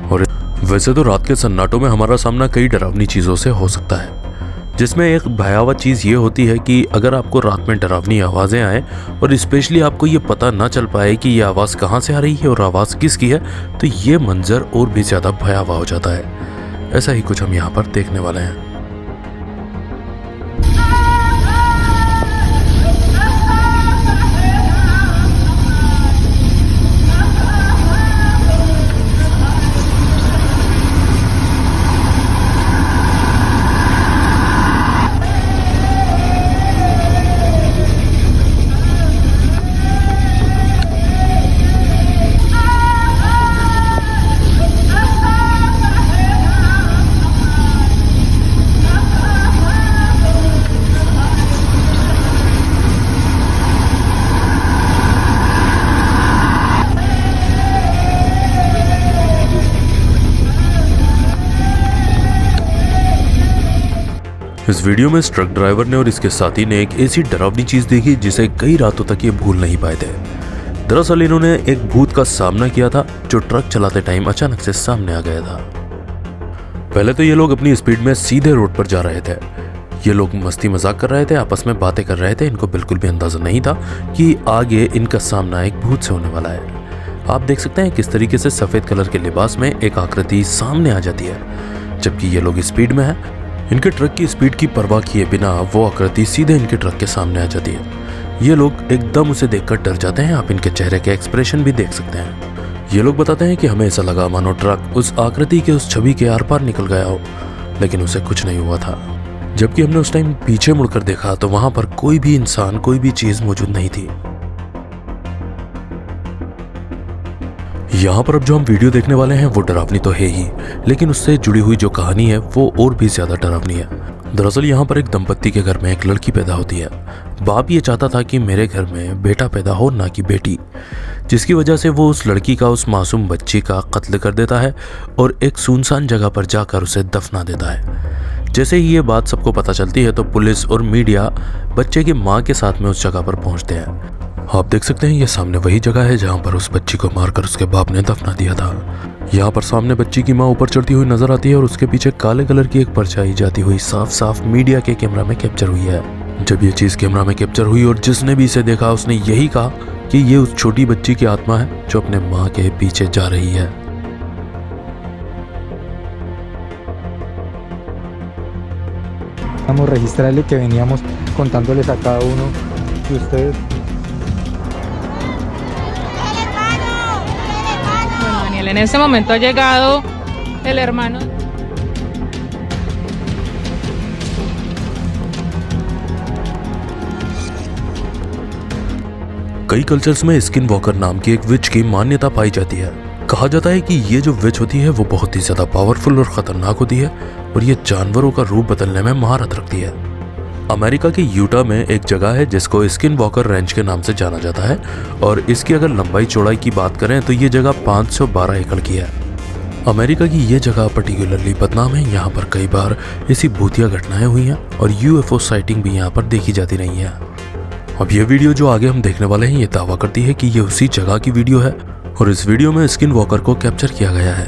और वैसे तो रात के सन्नाटों में हमारा सामना कई डरावनी चीज़ों से हो सकता है, जिसमें एक भयावह चीज़ ये होती है कि अगर आपको रात में डरावनी आवाज़ें आए और स्पेशली आपको ये पता ना चल पाए कि ये आवाज़ कहाँ से आ रही है और आवाज़ किसकी है, तो ये मंजर और भी ज़्यादा भयावह हो जाता है। ऐसा ही कुछ हम यहाँ पर देखने वाले हैं। इस वीडियो में इस ट्रक ड्राइवर ने और इसके साथी ने एक ऐसी डरावनी चीज देखी जिसे कई रातों तक ये भूल नहीं पाए थे। दरअसल इन्होंने एक भूत का सामना किया था जो ट्रक चलाते टाइम अचानक से सामने आ गया था। पहले तो ये लोग अपनी स्पीड में सीधे रोड पर जा रहे थे। ये लोग मस्ती मजाक कर रहे थे, आपस में बातें कर रहे थे। इनको बिल्कुल भी अंदाजा नहीं था कि आगे इनका सामना एक भूत से होने वाला है। आप देख सकते हैं किस तरीके से सफेद कलर के लिबास में एक आकृति सामने आ जाती है जबकि ये लोग स्पीड में है। इनके ट्रक की स्पीड की परवाह किए बिना वो आकृति सीधे इनके ट्रक के सामने आ जाती है। ये लोग एकदम उसे देखकर डर जाते हैं। आप इनके चेहरे के एक्सप्रेशन भी देख सकते हैं। ये लोग बताते हैं कि हमें ऐसा लगा मानो ट्रक उस आकृति के उस छवि के आर पार निकल गया हो, लेकिन उसे कुछ नहीं हुआ था। जबकि हमने उस टाइम पीछे मुड़कर देखा तो वहां पर कोई भी इंसान, कोई भी चीज मौजूद नहीं थी। यहाँ पर अब जो हम वीडियो देखने वाले हैं वो डरावनी तो है ही, लेकिन उससे जुड़ी हुई जो कहानी है वो और भी ज्यादा डरावनी है। दरअसल यहाँ पर एक दंपत्ति के घर में एक लड़की पैदा होती है। बाप ये चाहता था कि मेरे घर में बेटा पैदा हो, ना कि बेटी, जिसकी वजह से वो उस लड़की का, उस मासूम बच्ची का कत्ल कर देता है और एक सुनसान जगह पर जाकर उसे दफना देता है। जैसे ही ये बात सबको पता चलती है तो पुलिस और मीडिया बच्चे की माँ के साथ में उस जगह पर पहुंचते हैं। आप देख सकते हैं ये सामने वही जगह है जहां पर उस बच्ची को मारकर उसके बाप ने दफना दिया था। यहाँ पर सामने बच्ची की माँ ऊपर चढ़ती हुई नजर आती है और उसके पीछे काले कलर की एक परछाई जाती हुई साफ साफ मीडिया के कैमरा में कैप्चर हुई है। जब ये चीज कैमरा में कैप्चर हुई और जिसने भी इसे देखा उसने यही कहा कि ये उस छोटी बच्ची की आत्मा है जो अपने माँ के पीछे जा रही है। Vamos a registrarle que veníamos contándoles a cada uno de ustedes. Bueno, Daniel, en este momento ha llegado el hermano. कई कल्चर्स में स्किन वॉकर नाम की एक विच की मान्यता पाई जाती है। कहा जाता है कि ये जो विच होती है वो बहुत ही ज्यादा पावरफुल और खतरनाक होती है और ये जानवरों का रूप बदलने में महारत रखती है। अमेरिका के यूटा में एक जगह है जिसको स्किन वॉकर रेंज के नाम से जाना जाता है और इसकी अगर लंबाई चौड़ाई की बात करें तो ये जगह 512 एकड़ की है। अमेरिका की ये जगह पर्टिकुलरली बदनाम है। यहाँ पर कई बार ऐसी भूतिया घटनाएं हुई हैं और UFO साइटिंग भी यहाँ पर देखी जाती रही है। अब ये वीडियो जो आगे हम देखने वाले हैं ये दावा करती है कि ये उसी जगह की वीडियो है और इस वीडियो में स्किन वॉकर को कैप्चर किया गया है।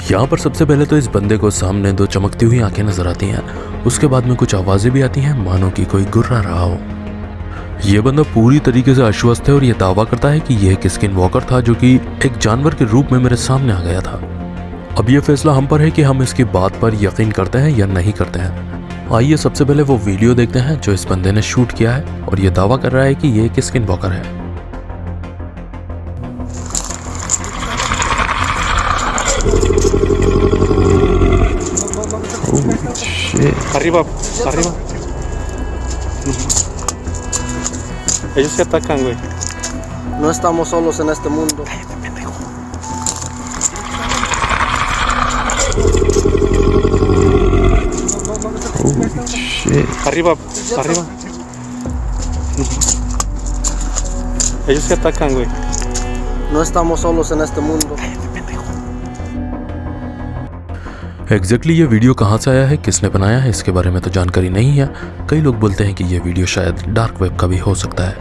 यहाँ पर सबसे पहले तो इस बंदे को सामने 2 चमकती हुई आंखें नजर आती हैं। उसके बाद में कुछ आवाजें भी आती हैं मानो कि कोई गुर्रा रहा हो। ये बंदा पूरी तरीके से आश्वस्त है और ये दावा करता है कि यह एक स्किन वॉकर था जो कि एक जानवर के रूप में मेरे सामने आ गया था। अब ये फैसला हम पर है कि हम इसकी बात पर यकीन करते हैं या नहीं करते हैं। आइए सबसे पहले वो वीडियो देखते हैं जो इस बंदे ने शूट किया है और ये दावा कर रहा है कि ये एक स्किन वॉकर है। Arriba, arriba. Ellos se atacan, güey. No estamos solos en este mundo. Arriba, arriba. Ellos se atacan, güey. No estamos solos en este mundo. Exactly ये वीडियो कहाँ से आया है, किसने बनाया है, इसके बारे में तो जानकारी नहीं है। कई लोग बोलते हैं कि ये वीडियो शायद डार्क वेब का भी हो सकता है।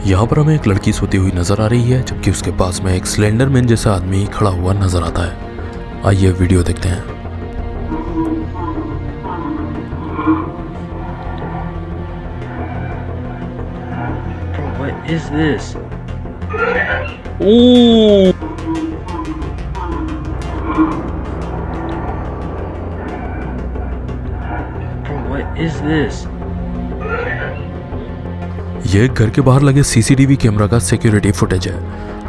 यहाँ पर हमें एक लड़की सोती हुई नजर आ रही है जबकि उसके पास में एक स्लेंडर मैन जैसा आदमी खड़ा हुआ नजर आता है। आइए वीडियो देखते हैं। What is this? Ooh. What is this? ये घर के बाहर लगे सीसीटीवी कैमरा का सिक्योरिटी फुटेज है।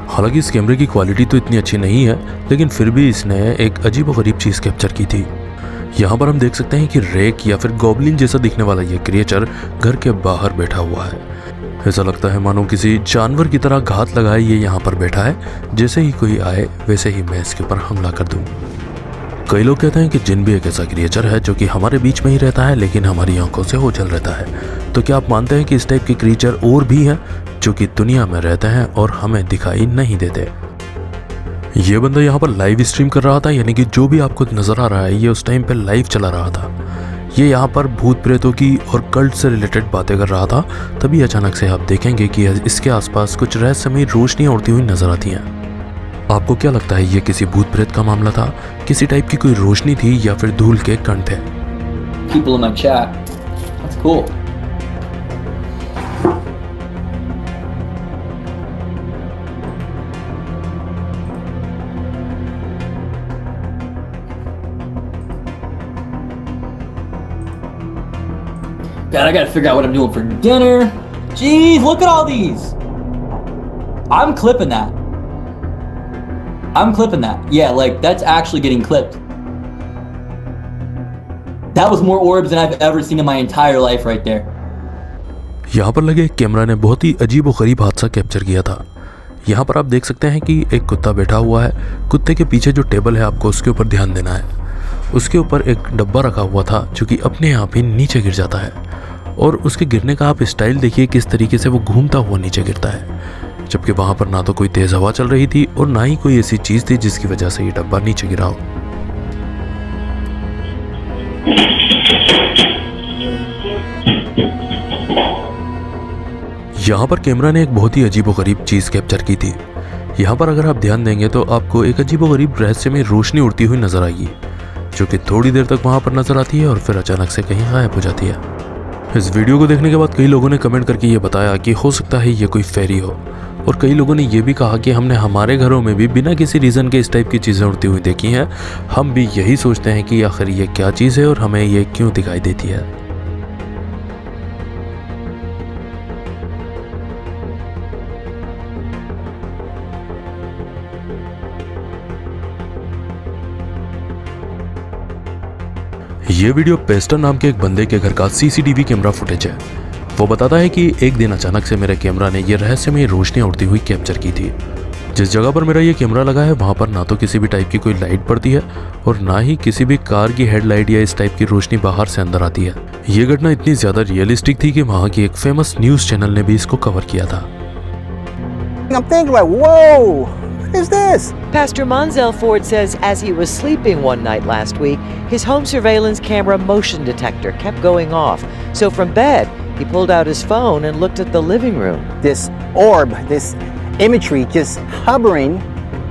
हालांकि इस कैमरे की क्वालिटी तो इतनी अच्छी नहीं है, लेकिन फिर भी इसने एक अजीबोगरीब चीज कैप्चर की थी। यहाँ पर हम देख सकते हैं कि रेक या फिर गॉबलिन जैसा दिखने वाला ये क्रिएचर घर के बाहर बैठा हुआ है। ऐसा लगता है मानो किसी जानवर की तरह घात लगाए ये यहाँ पर बैठा है। जैसे ही कोई आए वैसे ही मैं इसके ऊपर हमला कर दूं। कई लोग कहते हैं कि जिन भी एक ऐसा क्रिएचर है जो कि हमारे बीच में ही रहता है लेकिन हमारी आंखों से ओझल रहता है। तो क्या आप मानते हैं कि इस टाइप के क्रिएचर और भी हैं जो कि दुनिया में रहते हैं और हमें दिखाई नहीं देते? ये बंदा यहाँ पर लाइव स्ट्रीम कर रहा था, यानी कि जो भी आपको नजर आ रहा है ये उस टाइम पे लाइव चला रहा था। ये यहाँ पर भूत प्रेतों की और कल्ट से रिलेटेड बातें कर रहा था। तभी अचानक से आप देखेंगे कि इसके आसपास कुछ रहस्यमयी रोशनियां उड़ती हुई नजर आती हैं। आपको क्या लगता है ये किसी भूत प्रेत का मामला था, किसी टाइप की कोई रोशनी थी या फिर धूल के कण थे? People in my chat. That's cool. God, I gotta figure out what I'm doing for dinner. Jeez, look at all these. I'm clipping that. I'm clipping that. Yeah, like that's actually getting clipped. That was more orbs than I've ever seen in my entire life right there. यहाँ पर लगे camera ने बहुत ही अजीब और गरीब हादसा capture किया था। यहाँ पर आप देख सकते हैं कि एक कुत्ता बैठा हुआ है। कुत्ते के पीछे जो टेबल है आपको उसके ऊपर ध्यान देना है। उसके ऊपर एक डब्बा रखा हुआ था जो कि अपने आप ही नीचे गिर जाता है, और उसके गिरने का आप स्टाइल देखिए किस तरीके से वो घूमता हुआ नीचे गिरता है। जबकि वहां पर ना तो कोई तेज हवा चल रही थी और ना ही कोई ऐसी चीज थी जिसकी वजह से ये डब्बा नीचे गिरा हो। यहाँ पर कैमरा ने एक बहुत ही अजीबोगरीब चीज कैप्चर की थी। यहाँ पर अगर आप ध्यान देंगे तो आपको एक अजीबोगरीब रहस्य में रोशनी उड़ती हुई नजर आएगी, जो कि थोड़ी देर तक वहां पर नजर आती है और फिर अचानक से कहीं गायब हो जाती है। इस वीडियो को देखने के बाद कई लोगों ने कमेंट करके ये बताया कि हो सकता है ये कोई फेरी हो, और कई लोगों ने ये भी कहा कि हमने हमारे घरों में भी बिना किसी रीज़न के इस टाइप की चीज़ें उड़ती हुई देखी हैं। हम भी यही सोचते हैं कि आखिर ये क्या चीज़ है और हमें ये क्यों दिखाई देती है। ये वीडियो पेस्टर नाम के एक बंदे के घर का सीसीटीवी कैमरा फुटेज है। वो बताता है कि एक दिन अचानक से मेरे कैमरा ने ये रहस्यमय रोशनियां उड़ती हुई कैप्चर की थी। जिस जगह पर मेरा ये कैमरा लगा है वहां पर ना तो किसी भी टाइप की कोई लाइट पड़ती है और ना ही किसी भी कार की हेडलाइट या इस टाइप की रोशनी बाहर से अंदर आती है। ये घटना इतनी ज्यादा रियलिस्टिक थी कि वहां की एक फेमस न्यूज चैनल ने भी इसको कवर किया था। I'm thinking like, whoa, what is this? Pastor Monzel Ford says as he was sleeping one night last week, his home surveillance camera motion detector kept going off. So from bed, he pulled out his phone and looked at the living room. This orb, this imagery just hovering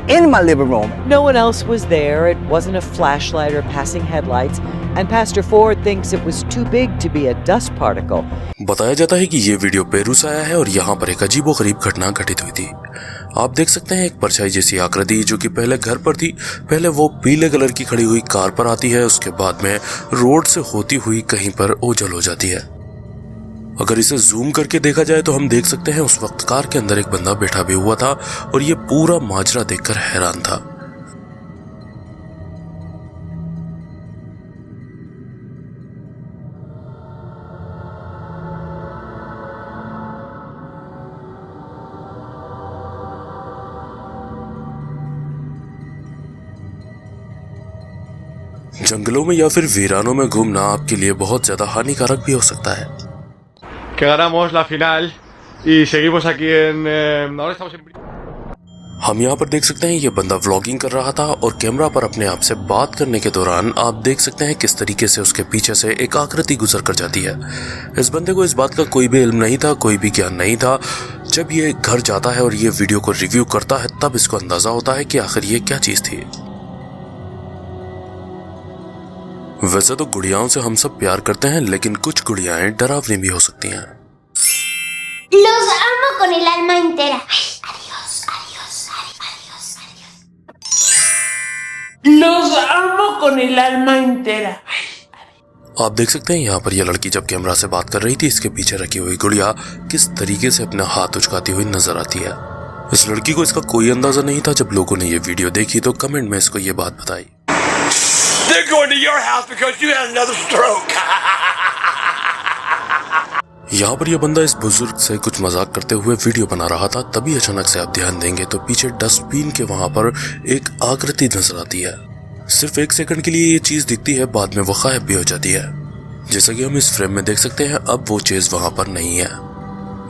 in my living room. No one else was there. It wasn't a flashlight or passing headlights. And Pastor Ford thinks it was too big to be a dust particle. बताया जाता है कि ये video Peru से आया है और यहाँ पर एक अजीबोगरीब घटना घटित हुई थी। आप देख सकते हैं एक परछाई जैसी आकृति जो कि पहले घर पर थी। पहले वो पीले कलर की खड़ी हुई कार पर आती है, उसके बाद में रोड से होती हुई कहीं पर ओझल हो जाती है। अगर इसे जूम करके देखा जाए तो हम देख सकते हैं उस वक्त कार के अंदर एक बंदा बैठा भी हुआ था और ये पूरा माजरा देखकर हैरान था। जंगलों में या फिर वीरानों में घूमना आपके लिए बहुत ज्यादा हानिकारक भी हो सकता है। Que ganamos la final y seguimos aquí en ahora estamos en। हम यहाँ पर देख सकते हैं ये बंदा व्लॉगिंग कर रहा था और कैमरा पर अपने आप से बात करने के दौरान आप देख सकते हैं किस तरीके से उसके पीछे से एक आकृति गुजर कर जाती है। इस बंदे को इस बात का कोई भी इल्म नहीं था, कोई भी ज्ञान नहीं था। जब ये घर जाता है और ये वीडियो को रिव्यू करता है तब इसको अंदाजा होता है कि आखिर ये क्या चीज थी। वैसे तो गुड़ियाओं से हम सब प्यार करते हैं, लेकिन कुछ गुड़ियाएं डरावनी भी हो सकती हैं। Los amo con el alma entera. Adiós, adiós, adiós, adiós. Los amo con el alma entera. आप देख सकते हैं यहाँ पर यह लड़की जब कैमरा से बात कर रही थी, इसके पीछे रखी हुई गुड़िया किस तरीके से अपना हाथ उचकाती हुई नजर आती है। इस लड़की को इसका कोई अंदाजा नहीं था। जब लोगों ने ये वीडियो देखी तो कमेंट में इसको ये बात बताई। They're going to your house because you had another stroke. यहाँ पर यह बंदा इस बुजुर्ग से कुछ मजाक करते हुए वीडियो बना रहा था। तभी अचानक से आप ध्यान देंगे तो पीछे डस्टबिन के वहां पर एक आकृति नजर आती है। सिर्फ 1 सेकंड के लिए ये चीज दिखती है, बाद में वो गायब भी हो जाती है। जैसा कि हम इस फ्रेम में देख सकते हैं, अब वो चीज वहां पर नहीं है।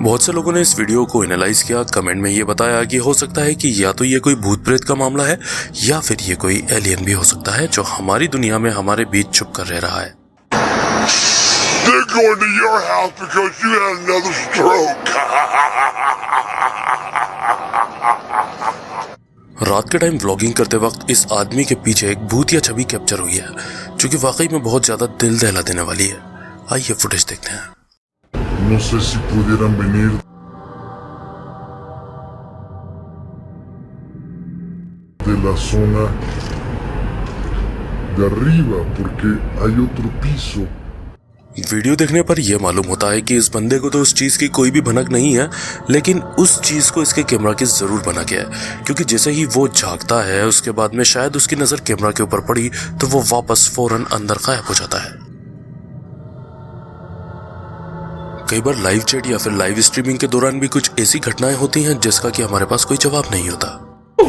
बहुत से लोगों ने इस वीडियो को एनालाइज किया, कमेंट में ये बताया कि हो सकता है कि या तो ये कोई भूत प्रेत का मामला है या फिर ये कोई एलियन भी हो सकता है जो हमारी दुनिया में हमारे बीच छुप कर रह रहा है। They're going to your house because you had another stroke. रात के टाइम व्लॉगिंग करते वक्त इस आदमी के पीछे एक भूतिया छवि कैप्चर हुई है, जो कि वाकई में बहुत ज्यादा दिल दहला देने वाली है। आइए फुटेज देखते हैं। No sé si pudieran venir de la zona de arriba porque hay otro piso. Video देखने पर यह मालूम होता है कि इस बंदे को तो उस चीज की कोई भी भनक नहीं है, लेकिन उस चीज को इसके कैमरा की जरूर भनक है, क्योंकि जैसे ही वो झांकता है उसके बाद में शायद उसकी नजर कैमरा के ऊपर पड़ी तो वो वापस फौरन अंदर गायब हो जाता है। कई बार लाइव चैट या फिर लाइव स्ट्रीमिंग के दौरान भी कुछ ऐसी घटनाएं होती हैं जिसका कि हमारे पास कोई जवाब नहीं होता।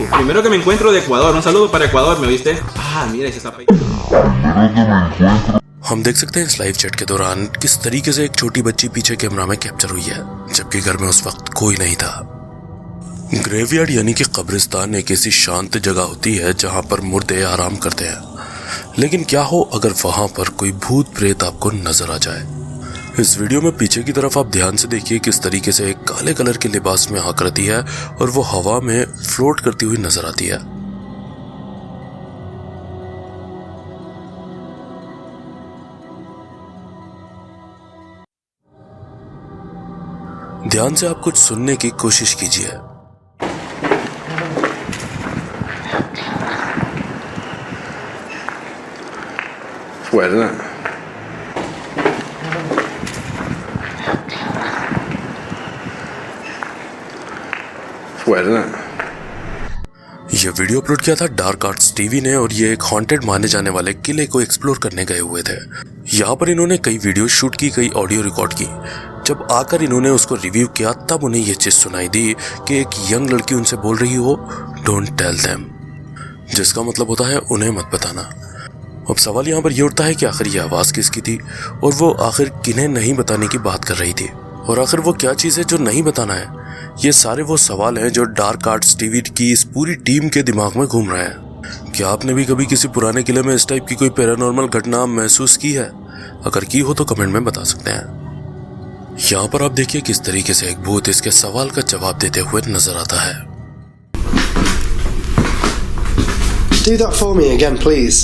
Primero que me encuentro de Ecuador, un saludo para Ecuador, ¿me oíste? Ah, mira ese zapato. हम देख सकते हैं इस लाइव चैट के दौरान किस तरीके से एक छोटी बच्ची पीछे कैमरा में कैप्चर हुई है, जबकि घर में उस वक्त कोई नहीं था। ग्रेवयार्ड यानी कि कब्रिस्तान एक ऐसी शांत जगह होती है जहां पर मुर्दे आराम करते हैं, लेकिन क्या हो अगर वहां पर कोई भूत प्रेत आपको नजर आ जाए। इस वीडियो में पीछे की तरफ आप ध्यान से देखिए किस तरीके से एक काले कलर के लिबास में आकृति है और वो हवा में फ्लोट करती हुई नजर आती है। ध्यान से आप कुछ सुनने की कोशिश कीजिए। Fuerza. Fuerza. यह वीडियो अपलोड किया था डार्क आर्ट्स टीवी ने और ये एक हॉन्टेड माने जाने वाले किले को एक्सप्लोर करने गए हुए थे। यहाँ पर इन्होंने कई वीडियो शूट की, कई ऑडियो रिकॉर्ड की। जब आकर इन्होंने उसको रिव्यू किया तब उन्हें यह चीज सुनाई दी कि एक यंग लड़की उनसे बोल रही हो डोंट टेल देम, जिसका मतलब होता है उन्हें मत बताना। अब सवाल यहाँ पर यह उठता है कि आखिर ये आवाज किसकी थी और वो आखिर किन्हें नहीं बताने की बात कर रही थी, और आखिर वो क्या चीज है जो नहीं बताना है। ये सारे वो सवाल हैं जो डार्क आर्ट्स टीवी की इस पूरी टीम के दिमाग में घूम रहे हैं। क्या आपने भी कभी किसी पुराने किले में इस टाइप की कोई पैरानॉर्मल घटना महसूस की है? अगर की हो तो कमेंट में बता सकते हैं। यहाँ पर आप देखिए किस तरीके से एक भूत इसके सवाल का जवाब देते हुए नजर आता है। Do that for me again, please.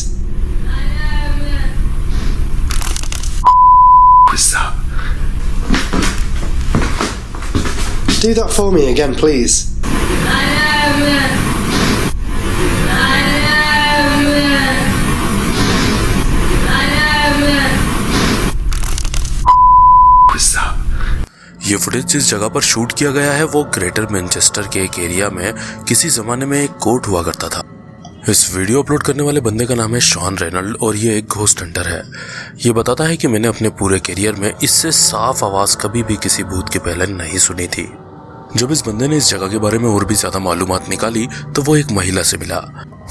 What's up? Do that for me again, please. What's up? ये फुटेज जिस जगह पर शूट किया गया है वो ग्रेटर मैनचेस्टर के एक एरिया में किसी जमाने में एक कोर्ट हुआ करता था। इस वीडियो अपलोड करने वाले बंदे का नाम है शॉन रेनल्ड और ये एक घोस्ट हंटर है। ये बताता है कि मैंने अपने पूरे करियर में इससे साफ आवाज कभी भी किसी भूत के पहले नहीं सुनी थी। जब इस बंदे ने इस जगह के बारे में और भी ज्यादा मालूमात निकाली तो वो एक महिला से मिला।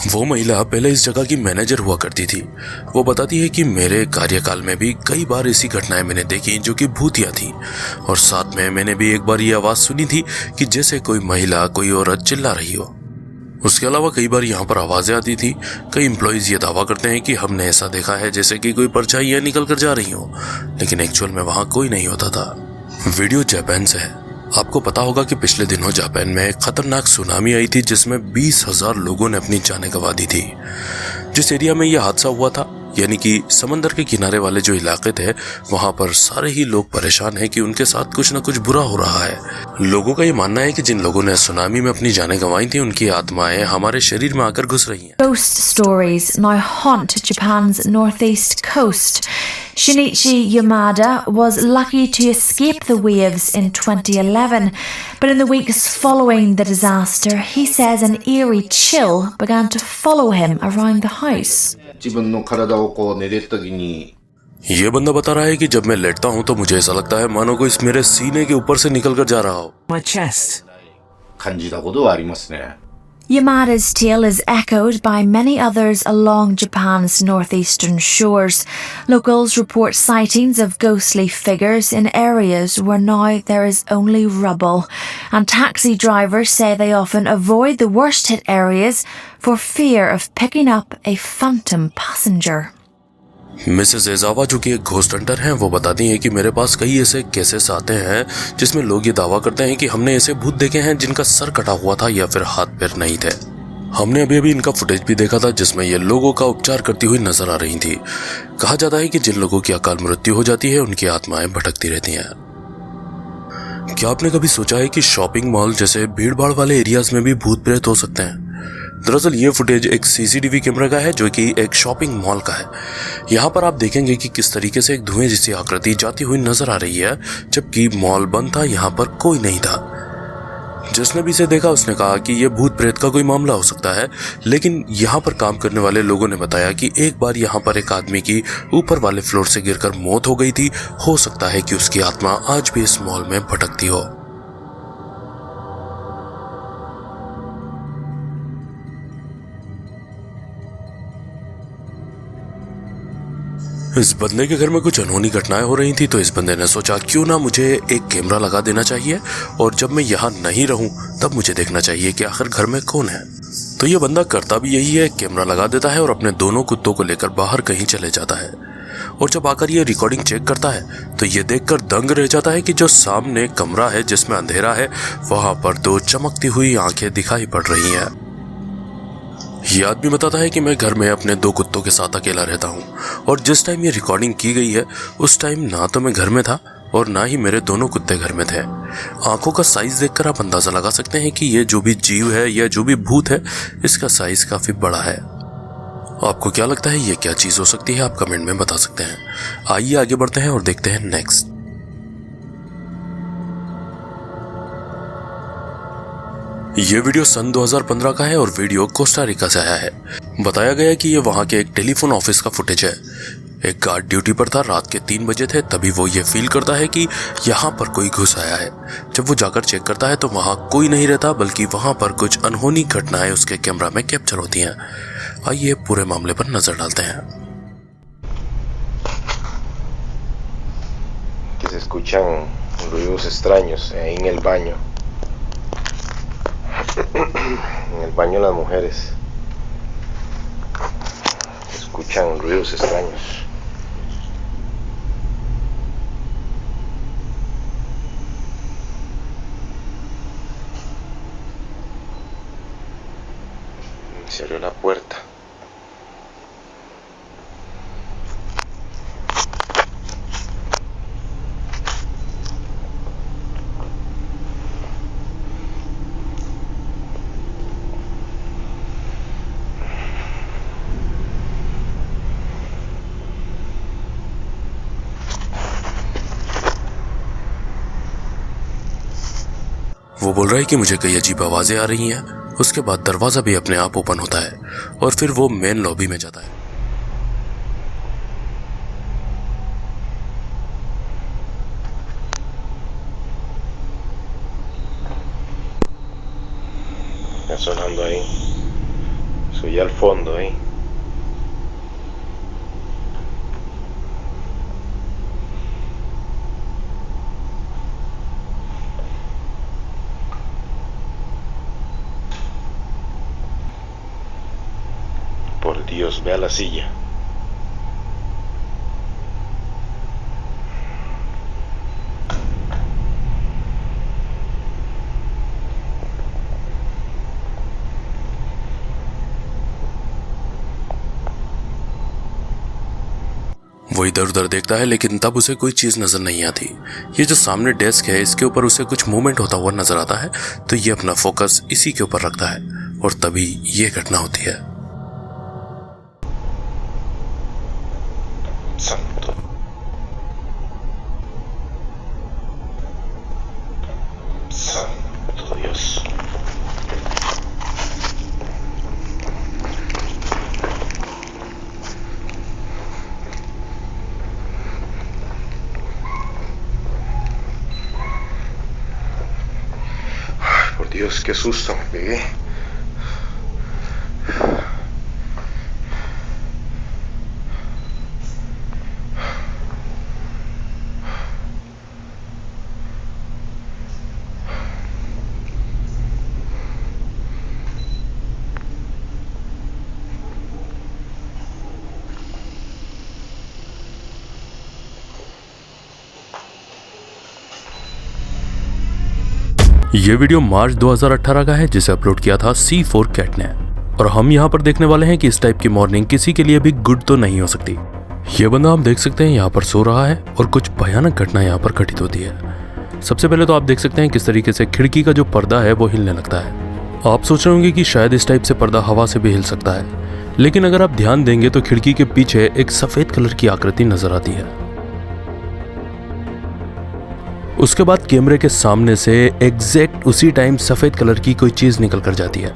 वो महिला पहले इस जगह की मैनेजर हुआ करती थी। वो बताती है कि मेरे कार्यकाल में भी कई बार ऐसी घटनाएं मैंने देखी जो कि भूतिया थी, और साथ में मैंने भी एक बार ये आवाज सुनी थी कि जैसे कोई महिला कोई औरत चिल्ला रही हो। उसके अलावा कई बार यहाँ पर आवाजें आती थी। कई एम्प्लॉइज ये दावा करते हैं कि हमने ऐसा देखा है जैसे कि कोई परछाइयां निकल कर जा रही हो, लेकिन एक्चुअल में वहां कोई नहीं होता था। वीडियो जापान से है। आपको पता होगा कि पिछले दिनों जापान में एक खतरनाक सुनामी आई थी जिसमें 20,000 लोगों ने अपनी जानें गंवा दी थी। जिस एरिया में यह हादसा हुआ था यानी कि समंदर के किनारे वाले जो इलाके थे वहां पर सारे ही लोग परेशान हैं कि उनके साथ कुछ न कुछ बुरा हो रहा है। लोगों का ये मानना है कि जिन लोगों ने सुनामी में अपनी जानें गंवाई थी उनकी आत्माएं हमारे शरीर में आकर घुस रही हैं। Ghost stories now haunt Japan's northeast coast. Shinichi Yamada was lucky to escape the waves in 2011, but in the weeks following the disaster, he says an eerie chill began to follow him around the house. 自分の体をこう寝てる時に ये बंदा बता रहा है कि जब मैं लेटता हूँ तो मुझे ऐसा लगता है मानो कोई मेरे सीने के ऊपर से निकल कर जा रहा हो। My chest 感じたことはありますね。 Yamada's tale is echoed by many others along Japan's northeastern shores. Locals report sightings of ghostly figures in areas where now there is only rubble, and taxi drivers say they often avoid the worst hit areas for fear of picking up a phantom passenger. Mrs Ezawa जो कि एक ghost Hunter हैं वो बताती हैं कि मेरे पास कई ऐसे केसेस आते हैं जिसमें लोग ये दावा करते हैं कि हमने ऐसे भूत देखे हैं जिनका सर कटा हुआ था या फिर हाथ पैर नहीं थे। हमने अभी इनका फुटेज भी देखा था जिसमें ये लोगों का उपचार करती हुई नजर आ रही थी। कहा जाता है कि जिन लोगों की अकाल मृत्यु हो जाती है उनकी आत्माएं भटकती रहती हैं। क्या आपने कभी सोचा है कि शॉपिंग मॉल जैसे भीड़ भाड़ वाले एरियाज में भी भूत प्रेत हो सकते हैं? दरअसल ये फुटेज एक सीसीटीवी कैमरा का है जो कि एक शॉपिंग मॉल का है। यहाँ पर आप देखेंगे कि किस तरीके से एक धुएं जैसी आकृति जाती हुई नजर आ रही है, जबकि मॉल बंद था, यहाँ पर कोई नहीं था। जिसने भी इसे देखा उसने कहा कि यह भूत प्रेत का कोई मामला हो सकता है, लेकिन यहाँ पर काम करने वाले लोगों ने बताया कि एक बार यहाँ पर एक आदमी की ऊपर वाले फ्लोर से गिरकर मौत हो गई थी। हो सकता है कि उसकी आत्मा आज भी इस मॉल में भटकती हो। इस बंदे के घर में कुछ अनहोनी घटनाएं हो रही थी, तो इस बंदे ने सोचा क्यों ना मुझे एक कैमरा लगा देना चाहिए और जब मैं यहाँ नहीं रहूं तब मुझे देखना चाहिए कि आखिर घर में कौन है। तो ये बंदा करता भी यही है, कैमरा लगा देता है और अपने दोनों कुत्तों को लेकर बाहर कहीं चले जाता है। और जब आकर ये रिकॉर्डिंग चेक करता है तो ये देखकर दंग रह जाता है कि जो सामने कमरा है जिसमें अंधेरा है वहां पर दो चमकती हुई आंखें दिखाई पड़ रही हैं। ये आदमी बताता है कि मैं घर में अपने दो कुत्तों के साथ अकेला रहता हूँ और जिस टाइम ये रिकॉर्डिंग की गई है उस टाइम ना तो मैं घर में था और ना ही मेरे दोनों कुत्ते घर में थे। आंखों का साइज देखकर आप अंदाजा लगा सकते हैं कि ये जो भी जीव है या जो भी भूत है इसका साइज काफी बड़ा है। आपको क्या लगता है ये क्या चीज हो सकती है? आप कमेंट में बता सकते हैं। आइए आगे बढ़ते हैं और देखते हैं नेक्स्ट। ये वीडियो सन 2015 का है और वीडियो कोस्टा रिका से आया है। बताया गया कि ये वहां के एक टेलीफोन ऑफिस का फुटेज है। एक गार्ड ड्यूटी पर था, रात के 3 बजे थे, तभी वो ये फील करता है कि यहाँ पर कोई घुस आया है। जब वो जाकर चेक करता है तो वहां कोई नहीं रहता, बल्कि वहां पर कुछ अनहोनी घटनाएं उसके कैमरा में कैप्चर होती हैं। आइए पूरे मामले पर नजर डालते हैं। Que se escuchan ruidos extraños ahí en el baño. En el baño las mujeres escuchan ruidos extraños. Se abrió la puerta. वो बोल रहा है कि मुझे कई अजीब आवाजें आ रही हैं। उसके बाद दरवाजा भी अपने आप ओपन होता है और फिर वो मेन लॉबी में जाता है। Está sonando ahí. Soy al fondo ahí. Por Dios, ve a la silla. वो इधर उधर देखता है लेकिन तब उसे कोई चीज नजर नहीं आती। ये जो सामने डेस्क है इसके ऊपर उसे कुछ मूवमेंट होता हुआ नजर आता है, तो ये अपना फोकस इसी के ऊपर रखता है और तभी ये घटना होती है। Por Dios, qué susto me pegué. ये वीडियो मार्च 2018 का है जिसे अपलोड किया था C4 कैट ने। और हम यहाँ पर देखने वाले हैं कि इस टाइप की मॉर्निंग किसी के लिए भी गुड तो नहीं हो सकती। ये बंदा आप देख सकते हैं यहाँ पर सो रहा है और कुछ भयानक घटना यहाँ पर घटित होती है। सबसे पहले तो आप देख सकते हैं किस तरीके से खिड़की का जो पर्दा है वो हिलने लगता है। आप सोच रहे होंगे कि शायद इस टाइप से पर्दा हवा से भी हिल सकता है, लेकिन अगर आप ध्यान देंगे तो खिड़की के पीछे एक सफेद कलर की आकृति नजर आती है। उसके बाद कैमरे के सामने से एग्जैक्ट उसी टाइम सफेद कलर की कोई चीज निकल कर जाती है।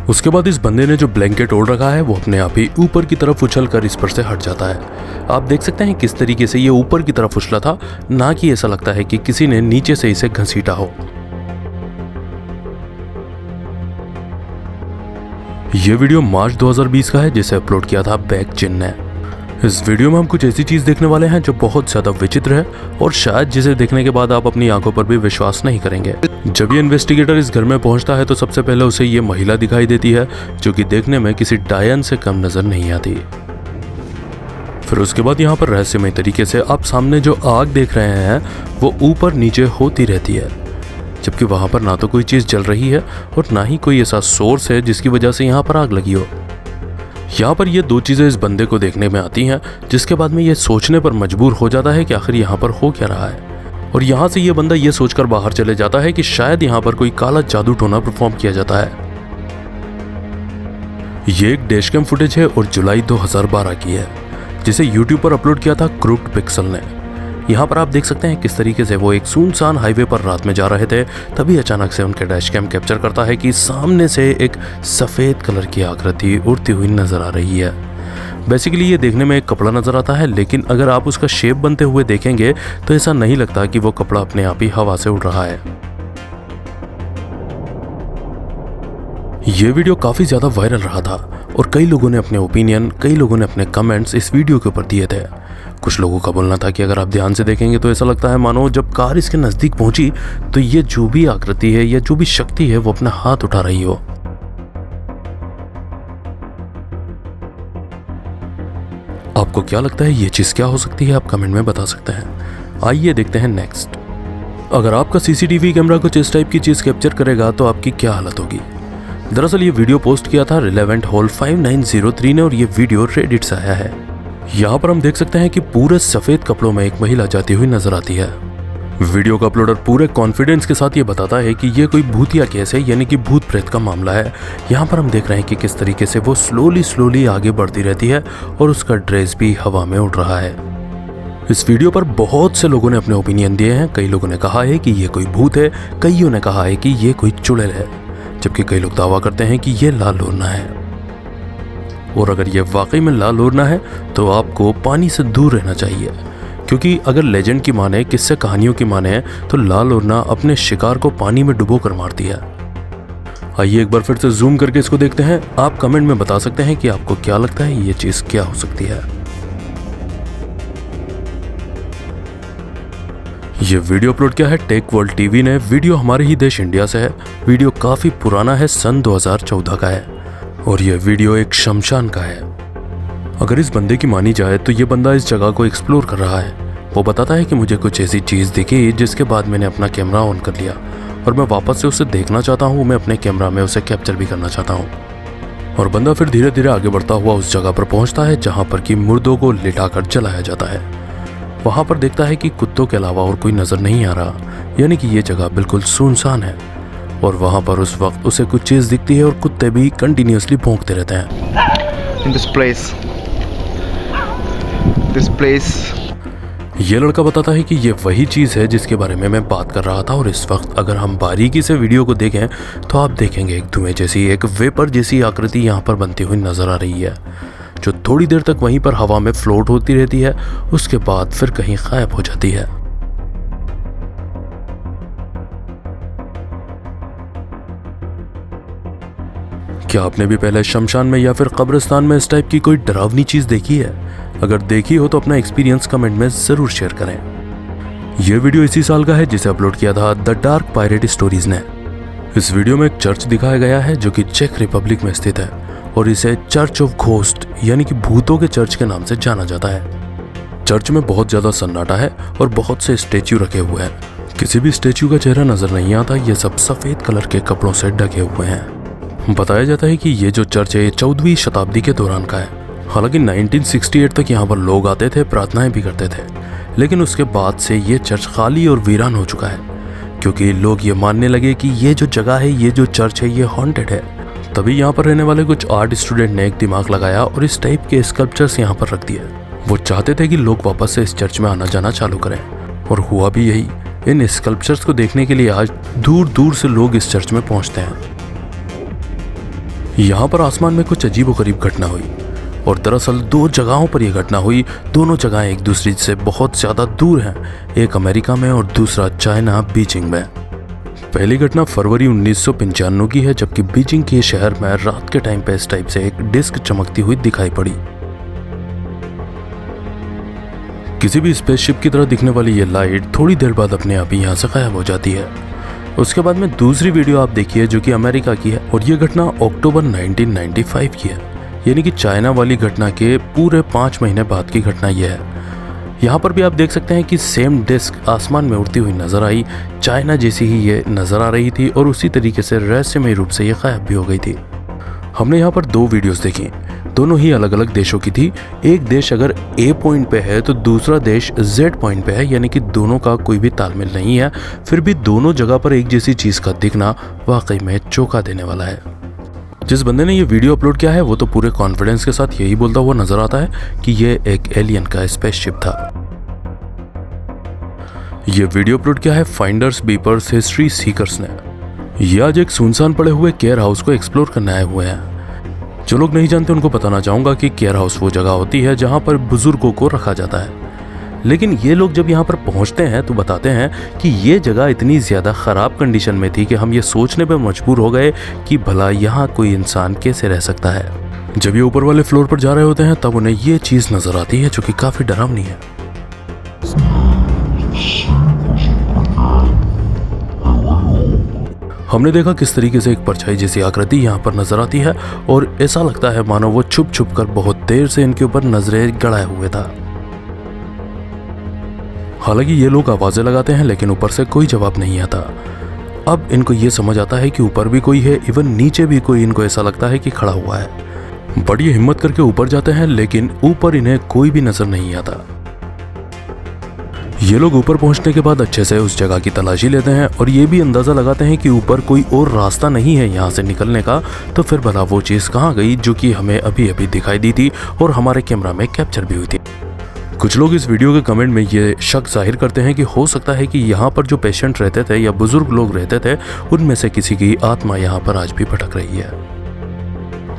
उसके बाद इस बंदे ने जो ब्लैंकेट ओढ़ रखा है वो अपने आप ही ऊपर की तरफ उछल कर इस पर से हट जाता है। आप देख सकते हैं किस तरीके से ये ऊपर की तरफ उछला था, ना कि ऐसा लगता है कि किसी ने नीचे से इसे घसीटा हो। ये वीडियो मार्च 2020 का है जिसे अपलोड किया था बैक चिन ने। इस वीडियो में हम कुछ ऐसी चीज देखने वाले हैं जो बहुत ज्यादा विचित्र है और शायद जिसे देखने के बाद आप अपनी आंखों पर भी विश्वास नहीं करेंगे। जब ये इन्वेस्टिगेटर इस घर में पहुंचता है तो सबसे पहले उसे ये महिला दिखाई देती है जो कि देखने में किसी डायन से कम नजर नहीं आती। फिर उसके बाद यहाँ पर रहस्यमय तरीके से आप सामने जो आग देख रहे हैं वो ऊपर नीचे होती रहती है, जबकि वहां पर ना तो कोई चीज जल रही है और ना ही कोई ऐसा सोर्स है जिसकी वजह से यहाँ पर आग लगी हो। यहाँ पर ये दो चीजें इस बंदे को देखने में आती हैं, जिसके बाद में ये सोचने पर मजबूर हो जाता है कि आखिर यहाँ पर हो क्या रहा है। और यहाँ से ये बंदा ये सोचकर बाहर चले जाता है कि शायद यहाँ पर कोई काला जादू टोना परफॉर्म किया जाता है। ये एक डैशकैम फुटेज है और जुलाई 2012 की है, जिसे यूट्यूब पर अपलोड किया था क्रूक्ड पिक्सल ने। यहाँ पर आप देख सकते हैं किस तरीके से वो एक सुनसान हाईवे पर रात में जा रहे थे, तभी अचानक से उनके डैशकैम कैप्चर करता है कि सामने से एक सफ़ेद कलर की आकृति उड़ती हुई नजर आ रही है। बेसिकली ये देखने में एक कपड़ा नजर आता है, लेकिन अगर आप उसका शेप बनते हुए देखेंगे तो ऐसा नहीं लगता कि वो कपड़ा अपने आप ही हवा से उड़ रहा है। ये वीडियो काफ़ी ज़्यादा वायरल रहा था और कई लोगों ने अपने ओपिनियन, कई लोगों ने अपने कमेंट्स इस वीडियो के ऊपर दिए थे। कुछ लोगों का बोलना था कि अगर आप ध्यान से देखेंगे तो ऐसा लगता है मानो जब कार इसके नज़दीक पहुंची तो ये जो भी आकृति है या जो भी शक्ति है वो अपना हाथ उठा रही हो। आपको क्या लगता है ये चीज़ क्या हो सकती है? आप कमेंट में बता सकते हैं। आइए देखते हैं नेक्स्ट। अगर आपका सीसीटीवी कैमरा कुछ इस टाइप की चीज़ कैप्चर करेगा तो आपकी क्या हालत होगी? दरअसल ये वीडियो पोस्ट किया था रिलेवेंट होल 5903 ने और ये वीडियो रेडिट से आया है। यहाँ पर हम देख सकते हैं कि पूरे सफेद कपड़ों में एक महिला जाती हुई नजर आती है। वीडियो का अपलोडर पूरे कॉन्फिडेंस के साथ ये बताता है कि ये कोई भूतिया केस है, यानी कि भूत प्रेत का मामला है। यहाँ पर हम देख रहे हैं कि किस तरीके से वो स्लोली आगे बढ़ती रहती है और उसका ड्रेस भी हवा में उड़ रहा है। इस वीडियो पर बहुत से लोगों ने अपने ओपिनियन दिए हैं। कई लोगों ने कहा है कि ये कोई भूत है, कईयों ने कहा है कि ये कोई चुड़ैल है, जबकि कई लोग दावा करते हैं कि ये लाल ओरना है। और अगर ये वाकई में लाल ओरना है तो आपको पानी से दूर रहना चाहिए, क्योंकि अगर लेजेंड की माने, किस्से कहानियों की माने, तो लाल ओरना अपने शिकार को पानी में डुबो कर मारती है। आइए एक बार फिर से जूम करके इसको देखते हैं। आप कमेंट में बता सकते हैं कि आपको क्या लगता है ये चीज क्या हो सकती है। ये वीडियो अपलोड किया है टेक वर्ल्ड टीवी ने। वीडियो हमारे ही देश इंडिया से है। वीडियो काफी पुराना है, सन 2014 का है और यह वीडियो एक शमशान का है। अगर इस बंदे की मानी जाए तो ये बंदा इस जगह को एक्सप्लोर कर रहा है। वो बताता है कि मुझे कुछ ऐसी चीज़ दिखी जिसके बाद मैंने अपना कैमरा ऑन कर लिया और मैं वापस से उसे देखना चाहता हूँ। मैं अपने कैमरा में उसे कैप्चर भी करना चाहता हूँ। और बंदा फिर धीरे धीरे आगे बढ़ता हुआ उस जगह पर पहुंचता है जहां पर कि मुर्दों को लिटाकर जलाया जाता है। वहां पर देखता है कि कुत्तों के अलावा और कोई नजर नहीं आ रहा, यानी कि ये जगह बिल्कुल सुनसान है। और वहां पर उस वक्त उसे कुछ चीज दिखती है और कुत्ते भी कंटिन्यूअसली भौंकते रहते हैं। In this place. ये लड़का बताता है कि ये वही चीज है जिसके बारे में मैं बात कर रहा था। और इस वक्त अगर हम बारीकी से वीडियो को देखें तो आप देखेंगे एक धुएं जैसी, एक वेपर जैसी आकृति यहाँ पर बनती हुई नजर आ रही है, जो थोड़ी देर तक वहीं पर हवा में फ्लोट होती रहती है, उसके बाद फिर कहीं गायब हो जाती है। क्या आपने भी पहले शमशान में या फिर कब्रिस्तान में इस टाइप की कोई डरावनी चीज देखी है? अगर देखी हो तो अपना एक्सपीरियंस कमेंट में जरूर शेयर करें। यह वीडियो इसी साल का है जिसे अपलोड किया था द डार्क पायरेट स्टोरीज ने। इस वीडियो में एक चर्च दिखाया गया है जो कि चेक रिपब्लिक में स्थित है और इसे चर्च ऑफ घोस्ट यानी कि भूतों के चर्च के नाम से जाना जाता है। चर्च में बहुत ज्यादा सन्नाटा है और बहुत से स्टेच्यू रखे हुए हैं। किसी भी स्टेच्यू का चेहरा नजर नहीं आता, ये सब सफेद कलर के कपड़ों से ढके हुए हैं। बताया जाता है कि ये जो चर्च है 14वीं शताब्दी के दौरान का है। हालांकि 1968 तक यहाँ पर लोग आते थे, प्रार्थनाएं भी करते थे, लेकिन उसके बाद से ये चर्च खाली और वीरान हो चुका है क्योंकि लोग ये मानने लगे कि ये जो जगह है, ये जो चर्च है, ये हॉन्टेड है। तभी यहाँ पर रहने वाले कुछ आर्ट स्टूडेंट ने एक दिमाग लगाया और इस टाइप के स्कल्पचर्स यहाँ पर रख दिए। वो चाहते थे कि लोग वापस से इस चर्च में आना जाना चालू करें, और हुआ भी यही। इन स्कल्पचर्स को देखने के लिए आज दूर दूर से लोग इस चर्च में पहुंचते हैं। यहाँ पर आसमान में कुछ अजीबोगरीब घटना हुई, और दरअसल दो जगहों पर यह घटना हुई। दोनों जगह एक दूसरे से बहुत ज्यादा दूर हैं, एक अमेरिका में और दूसरा चाइना बीजिंग में। पहली घटना फरवरी 1995 की है, जबकि बीजिंग के शहर में रात के टाइम पे इस टाइप से एक डिस्क चमकती हुई दिखाई पड़ी। किसी भी स्पेसशिप की तरह दिखने वाली ये लाइट थोड़ी देर बाद अपने आप ही यहाँ से गायब हो जाती है। उसके बाद में दूसरी वीडियो आप देखिए जो कि अमेरिका की है, और ये घटना अक्टूबर 1995 की है, यानी कि चाइना वाली घटना के पूरे 5 महीने बाद की घटना यह है। यहाँ पर भी आप देख सकते हैं कि सेम डिस्क आसमान में उड़ती हुई नजर आई, चाइना जैसी ही ये नजर आ रही थी, और उसी तरीके से रहस्यमय रूप से ये गायब भी हो गई थी। हमने यहाँ पर 2 वीडियोस देखी, दोनों ही अलग अलग देशों की थी। एक देश अगर ए पॉइंट पे है तो दूसरा देश जेड पॉइंट पे है, यानी कि दोनों का कोई भी तालमेल नहीं है। फिर भी दोनों जगह पर एक जैसी चीज का दिखना वाकई में चौंका देने वाला है। जिस बंदे ने ये वीडियो अपलोड किया है वो तो पूरे कॉन्फिडेंस के साथ यही बोलता हुआ नजर आता है कि ये एक एलियन का स्पेसशिप था। ये वीडियो अपलोड किया है फाइंडर्स बीपर्स हिस्ट्री सीकर्स ने। ये आज एक सुनसान पड़े हुए केयर हाउस को एक्सप्लोर करने आए हुए हैं। जो लोग नहीं जानते उनको बताना चाहूंगा कि केयर हाउस वो जगह होती है जहां पर बुजुर्गों को रखा जाता है। लेकिन ये लोग जब यहाँ पर पहुंचते हैं तो बताते हैं कि ये जगह इतनी ज्यादा खराब कंडीशन में थी कि हम ये सोचने पर मजबूर हो गए कि भला यहाँ कोई इंसान कैसे रह सकता है। जब ये ऊपर वाले फ्लोर पर जा रहे होते हैं तब उन्हें ये चीज नजर आती है जो कि काफी डरावनी है। हमने देखा किस तरीके से एक परछाई जैसी आकृति यहाँ पर नजर आती है, और ऐसा लगता है मानो वो छुप छुप कर बहुत देर से इनके ऊपर नजरें गड़ाए हुए था। हालांकि ये लोग आवाजें लगाते हैं लेकिन ऊपर से कोई जवाब नहीं आता। अब इनको ये समझ आता है कि ऊपर भी कोई है, इवन नीचे भी कोई इनको ऐसा लगता है कि खड़ा हुआ है। बड़ी हिम्मत करके ऊपर जाते हैं लेकिन ऊपर इन्हें कोई भी नजर नहीं आता। ये लोग ऊपर पहुंचने के बाद अच्छे से उस जगह की तलाशी लेते हैं और ये भी अंदाजा लगाते हैं कि ऊपर कोई और रास्ता नहीं है यहाँ से निकलने का। तो फिर भला वो चीज कहाँ गई जो कि हमें अभी अभी दिखाई दी थी और हमारे कैमरा में कैप्चर भी हुई थी। कुछ लोग इस वीडियो के कमेंट में ये शक जाहिर करते हैं कि हो सकता है कि यहाँ पर जो पेशेंट रहते थे या बुजुर्ग लोग रहते थे उनमें से किसी की आत्मा यहाँ पर आज भी भटक रही है।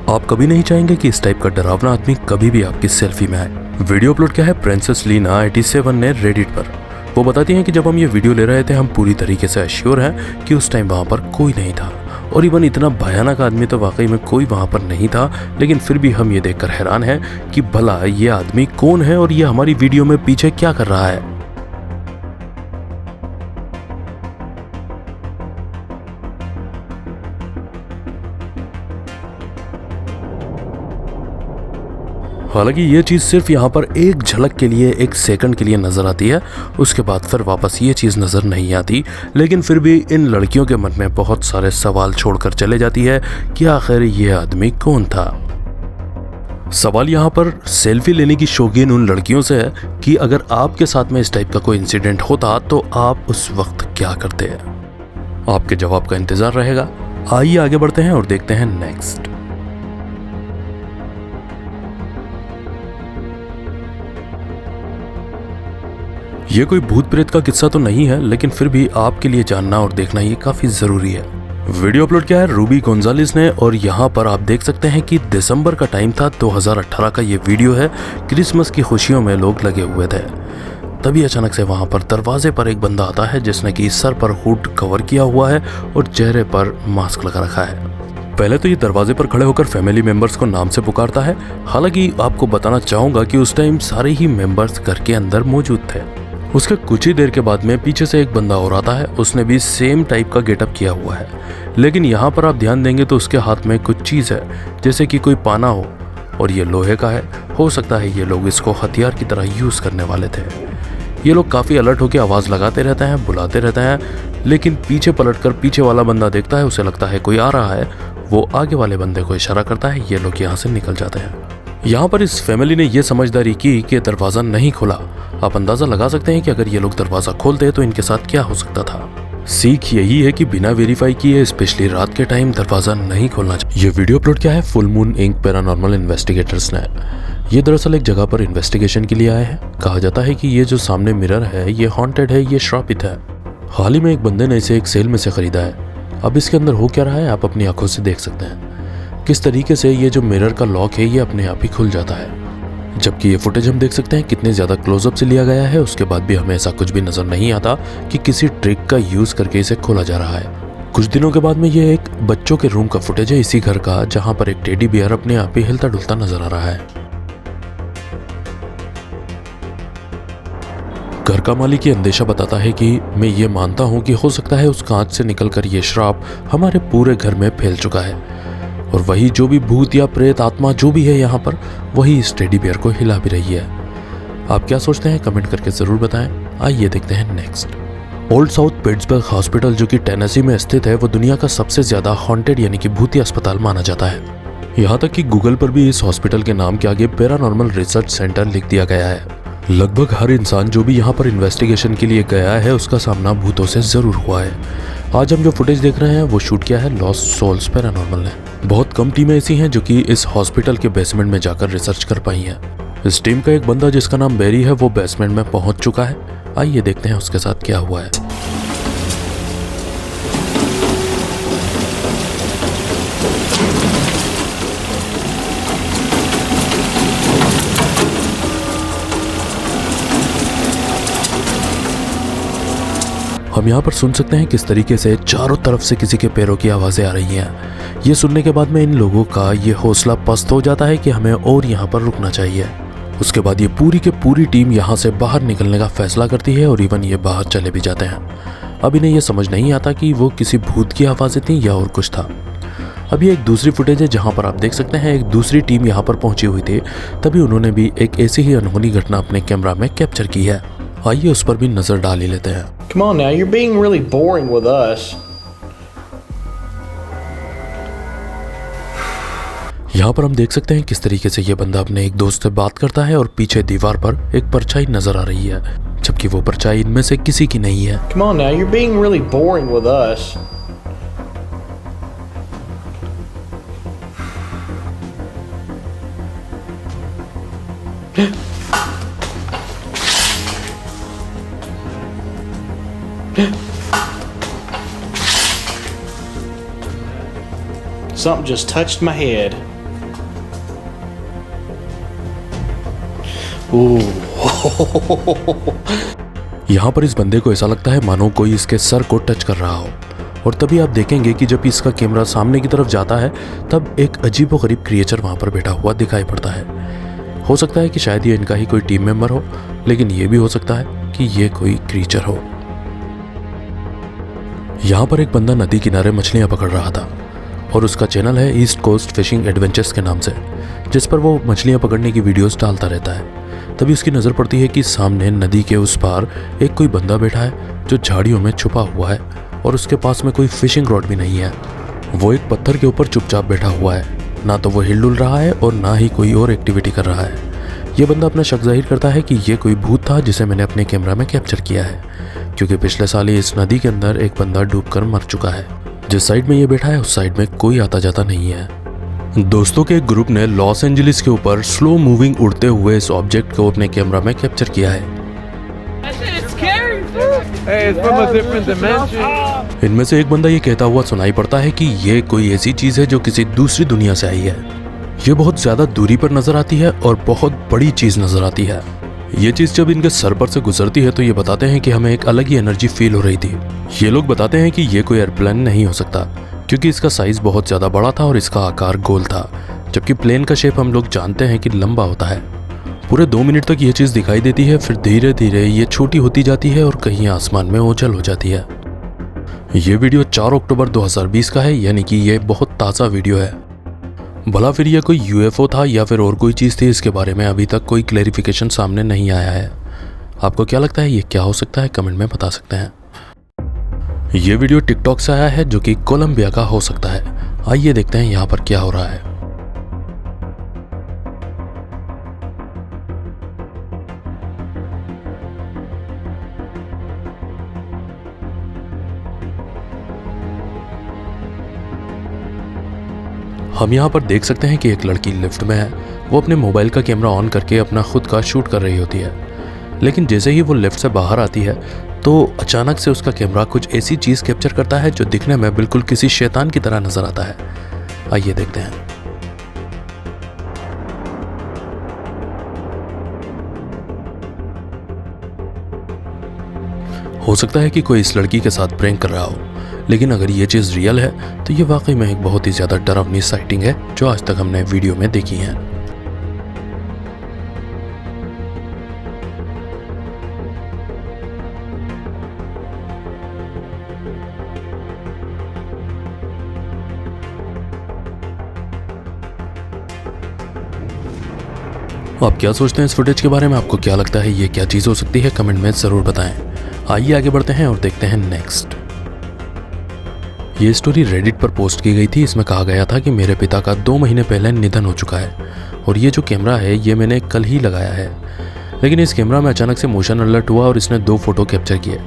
आप कभी नहीं चाहेंगे कि इस टाइप का डरावना आदमी कभी भी आपकी सेल्फी में आए। वीडियो अपलोड किया है प्रिंसेस लीना 87 ने रेडिट पर। वो बताती हैं कि जब हम ये वीडियो ले रहे थे हम पूरी तरीके से एश्योर हैं कि उस टाइम वहाँ पर कोई नहीं था, और इवन इतना भयानक आदमी तो वाकई में कोई वहाँ पर नहीं था। लेकिन फिर भी हम ये देखकर हैरान हैं कि भला ये आदमी कौन है और ये हमारी वीडियो में पीछे क्या कर रहा है। हालांकि ये चीज़ सिर्फ यहाँ पर एक झलक के लिए, एक सेकंड के लिए नज़र आती है, उसके बाद फिर वापस ये चीज़ नज़र नहीं आती। लेकिन फिर भी इन लड़कियों के मन में बहुत सारे सवाल छोड़कर चले जाती है कि आखिर ये आदमी कौन था। सवाल यहाँ पर सेल्फी लेने की शौकीन उन लड़कियों से है कि अगर आपके साथ में इस टाइप का कोई इंसिडेंट होता तो आप उस वक्त क्या करते हैं। आपके जवाब का इंतजार रहेगा। आइए आगे बढ़ते हैं और देखते हैं नेक्स्ट। ये कोई भूत प्रेत का किस्सा तो नहीं है, लेकिन फिर भी आपके लिए जानना और देखना ये काफी जरूरी है। वीडियो अपलोड किया है रूबी गोंजालेस ने और यहाँ पर आप देख सकते हैं कि दिसंबर का टाइम था, 2018 का ये वीडियो है। क्रिसमस की खुशियों में लोग लगे हुए थे। तभी अचानक से वहाँ पर दरवाजे पर एक बंदा आता है जिसने कि सर पर हुड कवर किया हुआ है और चेहरे पर मास्क लगा रखा है। पहले तो ये दरवाजे पर खड़े होकर फैमिली मेंबर्स को नाम से पुकारता है। हालांकि आपको बताना चाहूँगा कि उस टाइम सारे ही मेंबर्स घर के अंदर मौजूद थे। उसके कुछ ही देर के बाद में पीछे से एक बंदा और आता है। उसने भी सेम टाइप का गेटअप किया हुआ है, लेकिन यहाँ पर आप ध्यान देंगे तो उसके हाथ में कुछ चीज़ है जैसे कि कोई पाना हो, और ये लोहे का है। हो सकता है ये लोग इसको हथियार की तरह यूज़ करने वाले थे। ये लोग काफ़ी अलर्ट होकर आवाज़ लगाते रहते हैं, बुलाते रहते हैं, लेकिन पीछे पलटकर पीछे वाला बंदा देखता है, उसे लगता है कोई आ रहा है। वो आगे वाले बंदे को इशारा करता है, ये लोग यहाँ से निकल जाते हैं। यहाँ पर इस फैमिली ने यह समझदारी की कि दरवाज़ा नहीं खोला। आप अंदाज़ा लगा सकते हैं कि अगर ये लोग दरवाज़ा खोलते तो इनके साथ क्या हो सकता था। सीख यही है कि बिना वेरीफाई किए, स्पेशली रात के टाइम, दरवाज़ा नहीं खोलना चाहिए। ये वीडियो अपलोड किया है Full Moon Inc Paranormal Investigators ने। ये दरअसल एक जगह पर इन्वेस्टिगेशन के लिए आए हैं। कहा जाता है कि ये जो सामने मिरर है ये हॉन्टेड है, ये श्रापित है। हाल ही में एक बंदे ने इसे एक सेल में से खरीदा है। अब इसके अंदर हो क्या रहा है आप अपनी आंखों से देख सकते हैं। किस तरीके से ये जो मिरर का लॉक है ये अपने आप ही खुल जाता है। जबकि ये फुटेज हम देख सकते हैं कितने ज़्यादा क्लोजअप से लिया गया है, उसके बाद भी हमें ऐसा कुछ भी नज़र नहीं आता कि किसी ट्रिक का यूज़ करके इसे खोला जा रहा है। कुछ दिनों के बाद में ये एक बच्चों के रूम का फुटेज है इसी घर का, जहाँ पर एक टेडी बियर अपने आप ही हिलता डुलता नजर आ रहा है। घर का मालिक ये अंदेशा बताता है कि मैं ये मानता हूँ कि हो सकता है उस कांच से निकलकर ये श्राप हमारे पूरे घर में फैल चुका है, और वही जो भी भूत या प्रेत आत्मा जो भी है यहाँ पर, वही इस टेडी बियर को हिला भी रही है। आप क्या सोचते हैं कमेंट करके ज़रूर बताएं। आइए देखते हैं next. Old south Pittsburgh hospital जो कि टेनेसी में स्थित है, वो दुनिया का सबसे ज़्यादा हॉन्टेड यानी कि भूतिया अस्पताल माना जाता है। यहाँ तक कि गूगल पर भी इस हॉस्पिटल के नाम के आगे पैरानॉर्मल रिसर्च सेंटर लिख दिया गया है। लगभग हर इंसान जो भी यहाँ पर इन्वेस्टिगेशन के लिए गया है उसका सामना भूतों से ज़रूर हुआ है। आज हम जो फुटेज देख रहे हैं वो शूट किया है लॉस्ट सोल्स पैरानॉर्मल ने। बहुत कम टीमें ऐसी हैं जो कि इस हॉस्पिटल के बेसमेंट में जाकर रिसर्च कर पाई हैं। इस टीम का एक बंदा जिसका नाम बेरी है वो बेसमेंट में पहुंच चुका है। आइए देखते हैं उसके साथ क्या हुआ है। हम यहाँ पर सुन सकते हैं किस तरीके से चारों तरफ से किसी के पैरों की आवाज़ें आ रही हैं। ये सुनने के बाद में इन लोगों का ये हौसला पस्त हो जाता है कि हमें और यहाँ पर रुकना चाहिए। उसके बाद ये पूरी की पूरी टीम यहाँ से बाहर निकलने का फैसला करती है और इवन ये बाहर चले भी जाते हैं। अब इन्हें यह समझ नहीं आता कि वो किसी भूत की आवाज़ें थी या और कुछ था। अभी एक दूसरी फुटेज है जहाँ पर आप देख सकते हैं एक दूसरी टीम यहाँ पर पहुँची हुई थी, तभी उन्होंने भी एक ऐसी ही अनहोनी घटना अपने कैमरा में कैप्चर की है। आइए उस पर भी नजर डाल ही लेते हैं। Come on now, you're being really boring with us. यहाँ पर हम देख सकते हैं किस तरीके से ये बंदा अपने एक दोस्त से बात करता है और पीछे दीवार पर एक परछाई नजर आ रही है, जबकि वो परछाई इनमें से किसी की नहीं है। Come on now, you're being really boring with us. Something just touched my head. यहाँ पर इस बंदे को ऐसा लगता है मानो कोई इसके सर को टच कर रहा हो, और तभी आप देखेंगे कि जब इसका कैमरा सामने की तरफ जाता है तब एक अजीबोगरीब क्रिएचर वहाँ पर बैठा हुआ दिखाई पड़ता है। हो सकता है कि शायद ये इनका ही कोई टीम मेंबर हो, लेकिन ये भी हो सकता है कि ये कोई क्रिएचर हो। यहाँ पर एक बंदा नदी किनारे मछलियाँ पकड़ रहा था और उसका चैनल है ईस्ट कोस्ट फिशिंग एडवेंचर्स के नाम से, जिस पर वो मछलियाँ पकड़ने की वीडियोस डालता रहता है। तभी उसकी नज़र पड़ती है कि सामने नदी के उस पार एक कोई बंदा बैठा है जो झाड़ियों में छुपा हुआ है और उसके पास में कोई फिशिंग रॉड भी नहीं है। वो एक पत्थर के ऊपर चुपचाप बैठा हुआ है, ना तो वो हिल डुल रहा है और ना ही कोई और एक्टिविटी कर रहा है। ये बंदा अपना शक जाहिर करता है कि ये कोई भूत था जिसे मैंने अपने कैमरा में कैप्चर किया है, क्योंकि पिछले साल ही इस नदी के अंदर एक बंदा डूबकर मर चुका है। जिस साइड में ये बैठा है उस साइड में कोई आता जाता नहीं है। दोस्तों के एक ग्रुप ने लॉस एंजलिस के ऊपर स्लो मूविंग उड़ते हुए इस ऑब्जेक्ट को अपने कैमरा में कैप्चर किया है। इनमें से एक बंदा ये कहता हुआ सुनाई पड़ता है कि ये कोई ऐसी चीज है जो किसी दूसरी दुनिया से आई है। ये बहुत ज्यादा दूरी पर नजर आती है और बहुत बड़ी चीज नजर आती है। ये चीज जब इनके सर पर से गुजरती है तो ये बताते हैं कि हमें एक अलग ही एनर्जी फील हो रही थी। ये लोग बताते हैं कि ये कोई एयरप्लेन नहीं हो सकता, क्योंकि इसका साइज बहुत ज्यादा बड़ा था और इसका आकार गोल था, जबकि प्लेन का शेप हम लोग जानते हैं कि लंबा होता है। पूरे 2 मिनट तक ये चीज दिखाई देती है, फिर धीरे धीरे ये छोटी होती जाती है और कहीं आसमान में ओझल हो जाती है। ये वीडियो 4 अक्टूबर 2020 का है, यानी कि ये बहुत ताज़ा वीडियो है। भला फिर ये कोई यूएफओ था या फिर और कोई चीज़ थी, इसके बारे में अभी तक कोई क्लैरिफिकेशन सामने नहीं आया है। आपको क्या लगता है ये क्या हो सकता है, कमेंट में बता सकते हैं। ये वीडियो टिकटॉक से आया है जो कि कोलंबिया का हो सकता है। आइए देखते हैं यहाँ पर क्या हो रहा है। हम यहाँ पर देख सकते हैं कि एक लड़की लिफ्ट में है। वो अपने मोबाइल का कैमरा ऑन करके अपना खुद का शूट कर रही होती है, लेकिन जैसे ही वो लिफ्ट से बाहर आती है तो अचानक से उसका कैमरा कुछ ऐसी चीज़ कैप्चर करता है जो दिखने में बिल्कुल किसी शैतान की तरह नजर आता है। आइए देखते हैं। हो सकता है कि कोई इस लड़की के साथ प्रैंक कर रहा हो, लेकिन अगर ये चीज़ रियल है तो ये वाकई में एक बहुत ही ज़्यादा डरावनी साइटिंग है जो आज तक हमने वीडियो में देखी है। आप क्या सोचते हैं इस फुटेज के बारे में? आपको क्या लगता है ये क्या चीज़ हो सकती है? कमेंट में ज़रूर बताएं। आइए आगे बढ़ते हैं और देखते हैं नेक्स्ट। ये स्टोरी रेडिट पर पोस्ट की गई थी। इसमें कहा गया था कि मेरे पिता का 2 महीने पहले निधन हो चुका है और ये जो कैमरा है ये मैंने कल ही लगाया है, लेकिन इस कैमरा में अचानक से मोशन अलर्ट हुआ और इसने 2 फोटो कैप्चर किए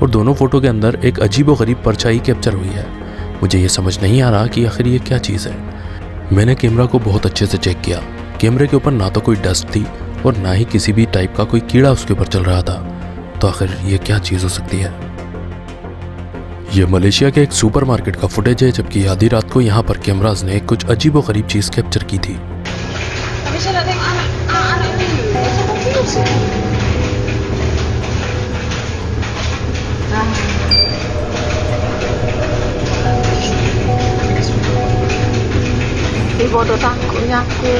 और दोनों फोटो के अंदर एक अजीबोगरीब परछाई कैप्चर हुई है। मुझे ये समझ नहीं आ रहा कि आखिर ये क्या चीज़ है। मैंने कैमरा को बहुत अच्छे से चेक किया। कैमरे के ऊपर ना तो कोई डस्ट थी और ना ही किसी भी टाइप का कोई कीड़ा उसके ऊपर चल रहा था। तो आखिर ये क्या चीज़ हो सकती है? ये मलेशिया के एक सुपरमार्केट का फुटेज है, जबकि आधी रात को यहाँ पर कैमराज ने कुछ अजीबोगरीब चीज़ कैप्चर की थी। Bodoh takutnya aku.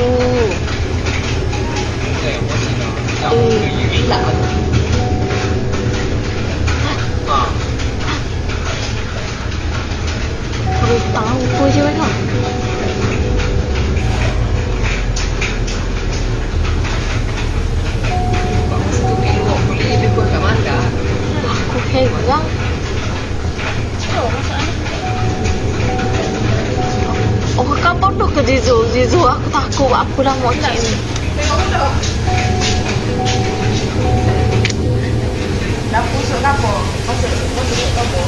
Baru tahu apa je mereka. Aku heran. Oh, kau bodoh ke Zizu? Zizu, aku takut. Aku dah mau cek ni. Dah pusuk apa? Masuk apa?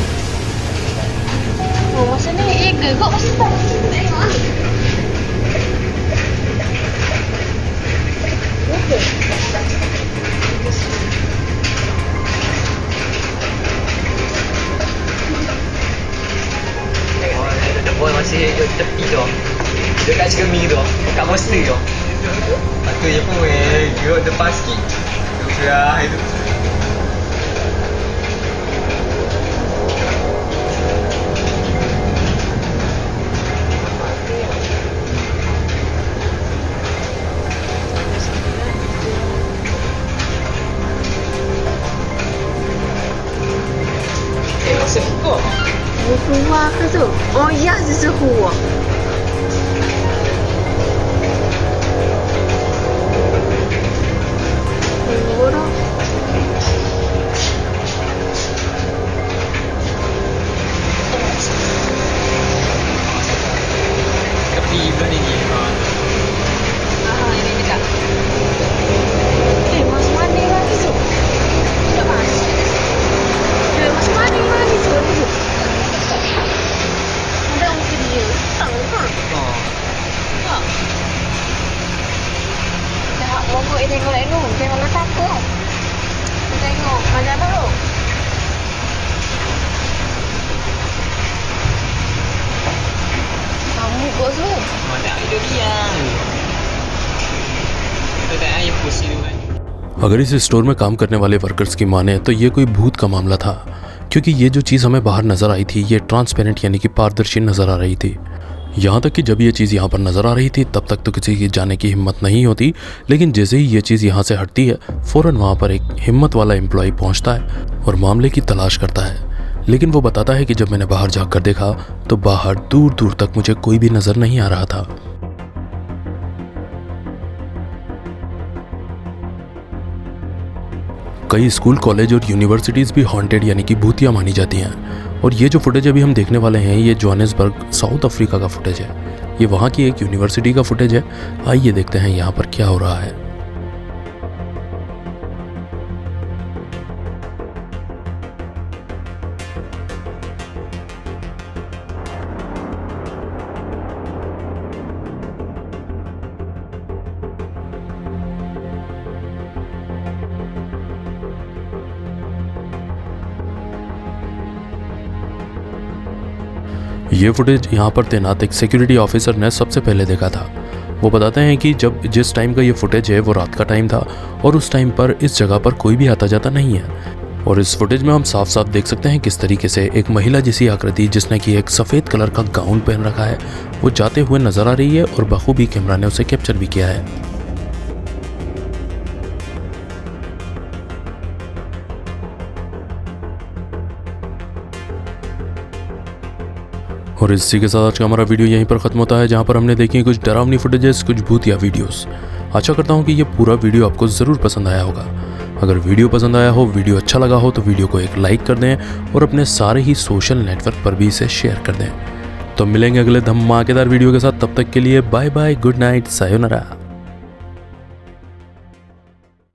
Oh, masa ni ke? Kau masa tak tengok. Okey. Boy masih duduk tepi tu. Dekat cermin tu. Kat monster tu. Patut je pun geruk depan sikit. Sudah itu. Masuk kok. Keluar ke tu? Oh ya, Zizu keluar. tengok tu. Tengok letak tu. Tengok. Macam apa tu? Kamu kok tu? Mana itu dia? Itu tak air pusing tu kan. अगर इस store में काम करने वाले workers की माने तो ये कोई भूत का मामला था, क्योंकि ये जो चीज़ हमें बाहर नज़र आई थी ये ट्रांसपेरेंट यानी कि पारदर्शी नज़र आ रही थी। यहाँ तक कि जब ये चीज़ यहाँ पर नज़र आ रही थी तब तक तो किसी की जाने की हिम्मत नहीं होती, लेकिन जैसे ही ये चीज़ यहाँ से हटती है फ़ौरन वहाँ पर एक हिम्मत वाला एम्प्लॉय पहुँचता है और मामले की तलाश करता है। लेकिन वो बताता है कि जब मैंने बाहर जाकर कर देखा तो बाहर दूर दूर तक मुझे कोई भी नज़र नहीं आ रहा था। कई स्कूल, कॉलेज और यूनिवर्सिटीज़ भी हॉन्टेड यानी कि भूतिया मानी जाती हैं। और ये जो फुटेज अभी हम देखने वाले हैं ये जोहानिसबर्ग, साउथ अफ्रीका का फुटेज है। ये वहाँ की एक यूनिवर्सिटी का फुटेज है। आइए देखते हैं यहाँ पर क्या हो रहा है। ये फुटेज यहाँ पर तैनात एक सिक्योरिटी ऑफिसर ने सबसे पहले देखा था। वो बताते हैं कि जिस टाइम का ये फुटेज है वो रात का टाइम था और उस टाइम पर इस जगह पर कोई भी आता जाता नहीं है। और इस फुटेज में हम साफ साफ देख सकते हैं किस तरीके से एक महिला जैसी आकृति जिसने कि एक सफ़ेद कलर का गाउन पहन रखा है वो जाते हुए नजर आ रही है और बखूबी कैमरा ने उसे कैप्चर भी किया है। और इसी के साथ आज का हमारा वीडियो यहीं पर ख़त्म होता है, जहां पर हमने देखी कुछ डरावनी फुटेजेस, कुछ भूतिया वीडियोस। आशा करता हूं कि ये पूरा वीडियो आपको ज़रूर पसंद आया होगा। अगर वीडियो पसंद आया हो, वीडियो अच्छा लगा हो तो वीडियो को एक लाइक कर दें और अपने सारे ही सोशल नेटवर्क पर भी इसे शेयर कर दें। तो मिलेंगे अगले धमाकेदार वीडियो के साथ, तब तक के लिए bye bye, good night, sayonara.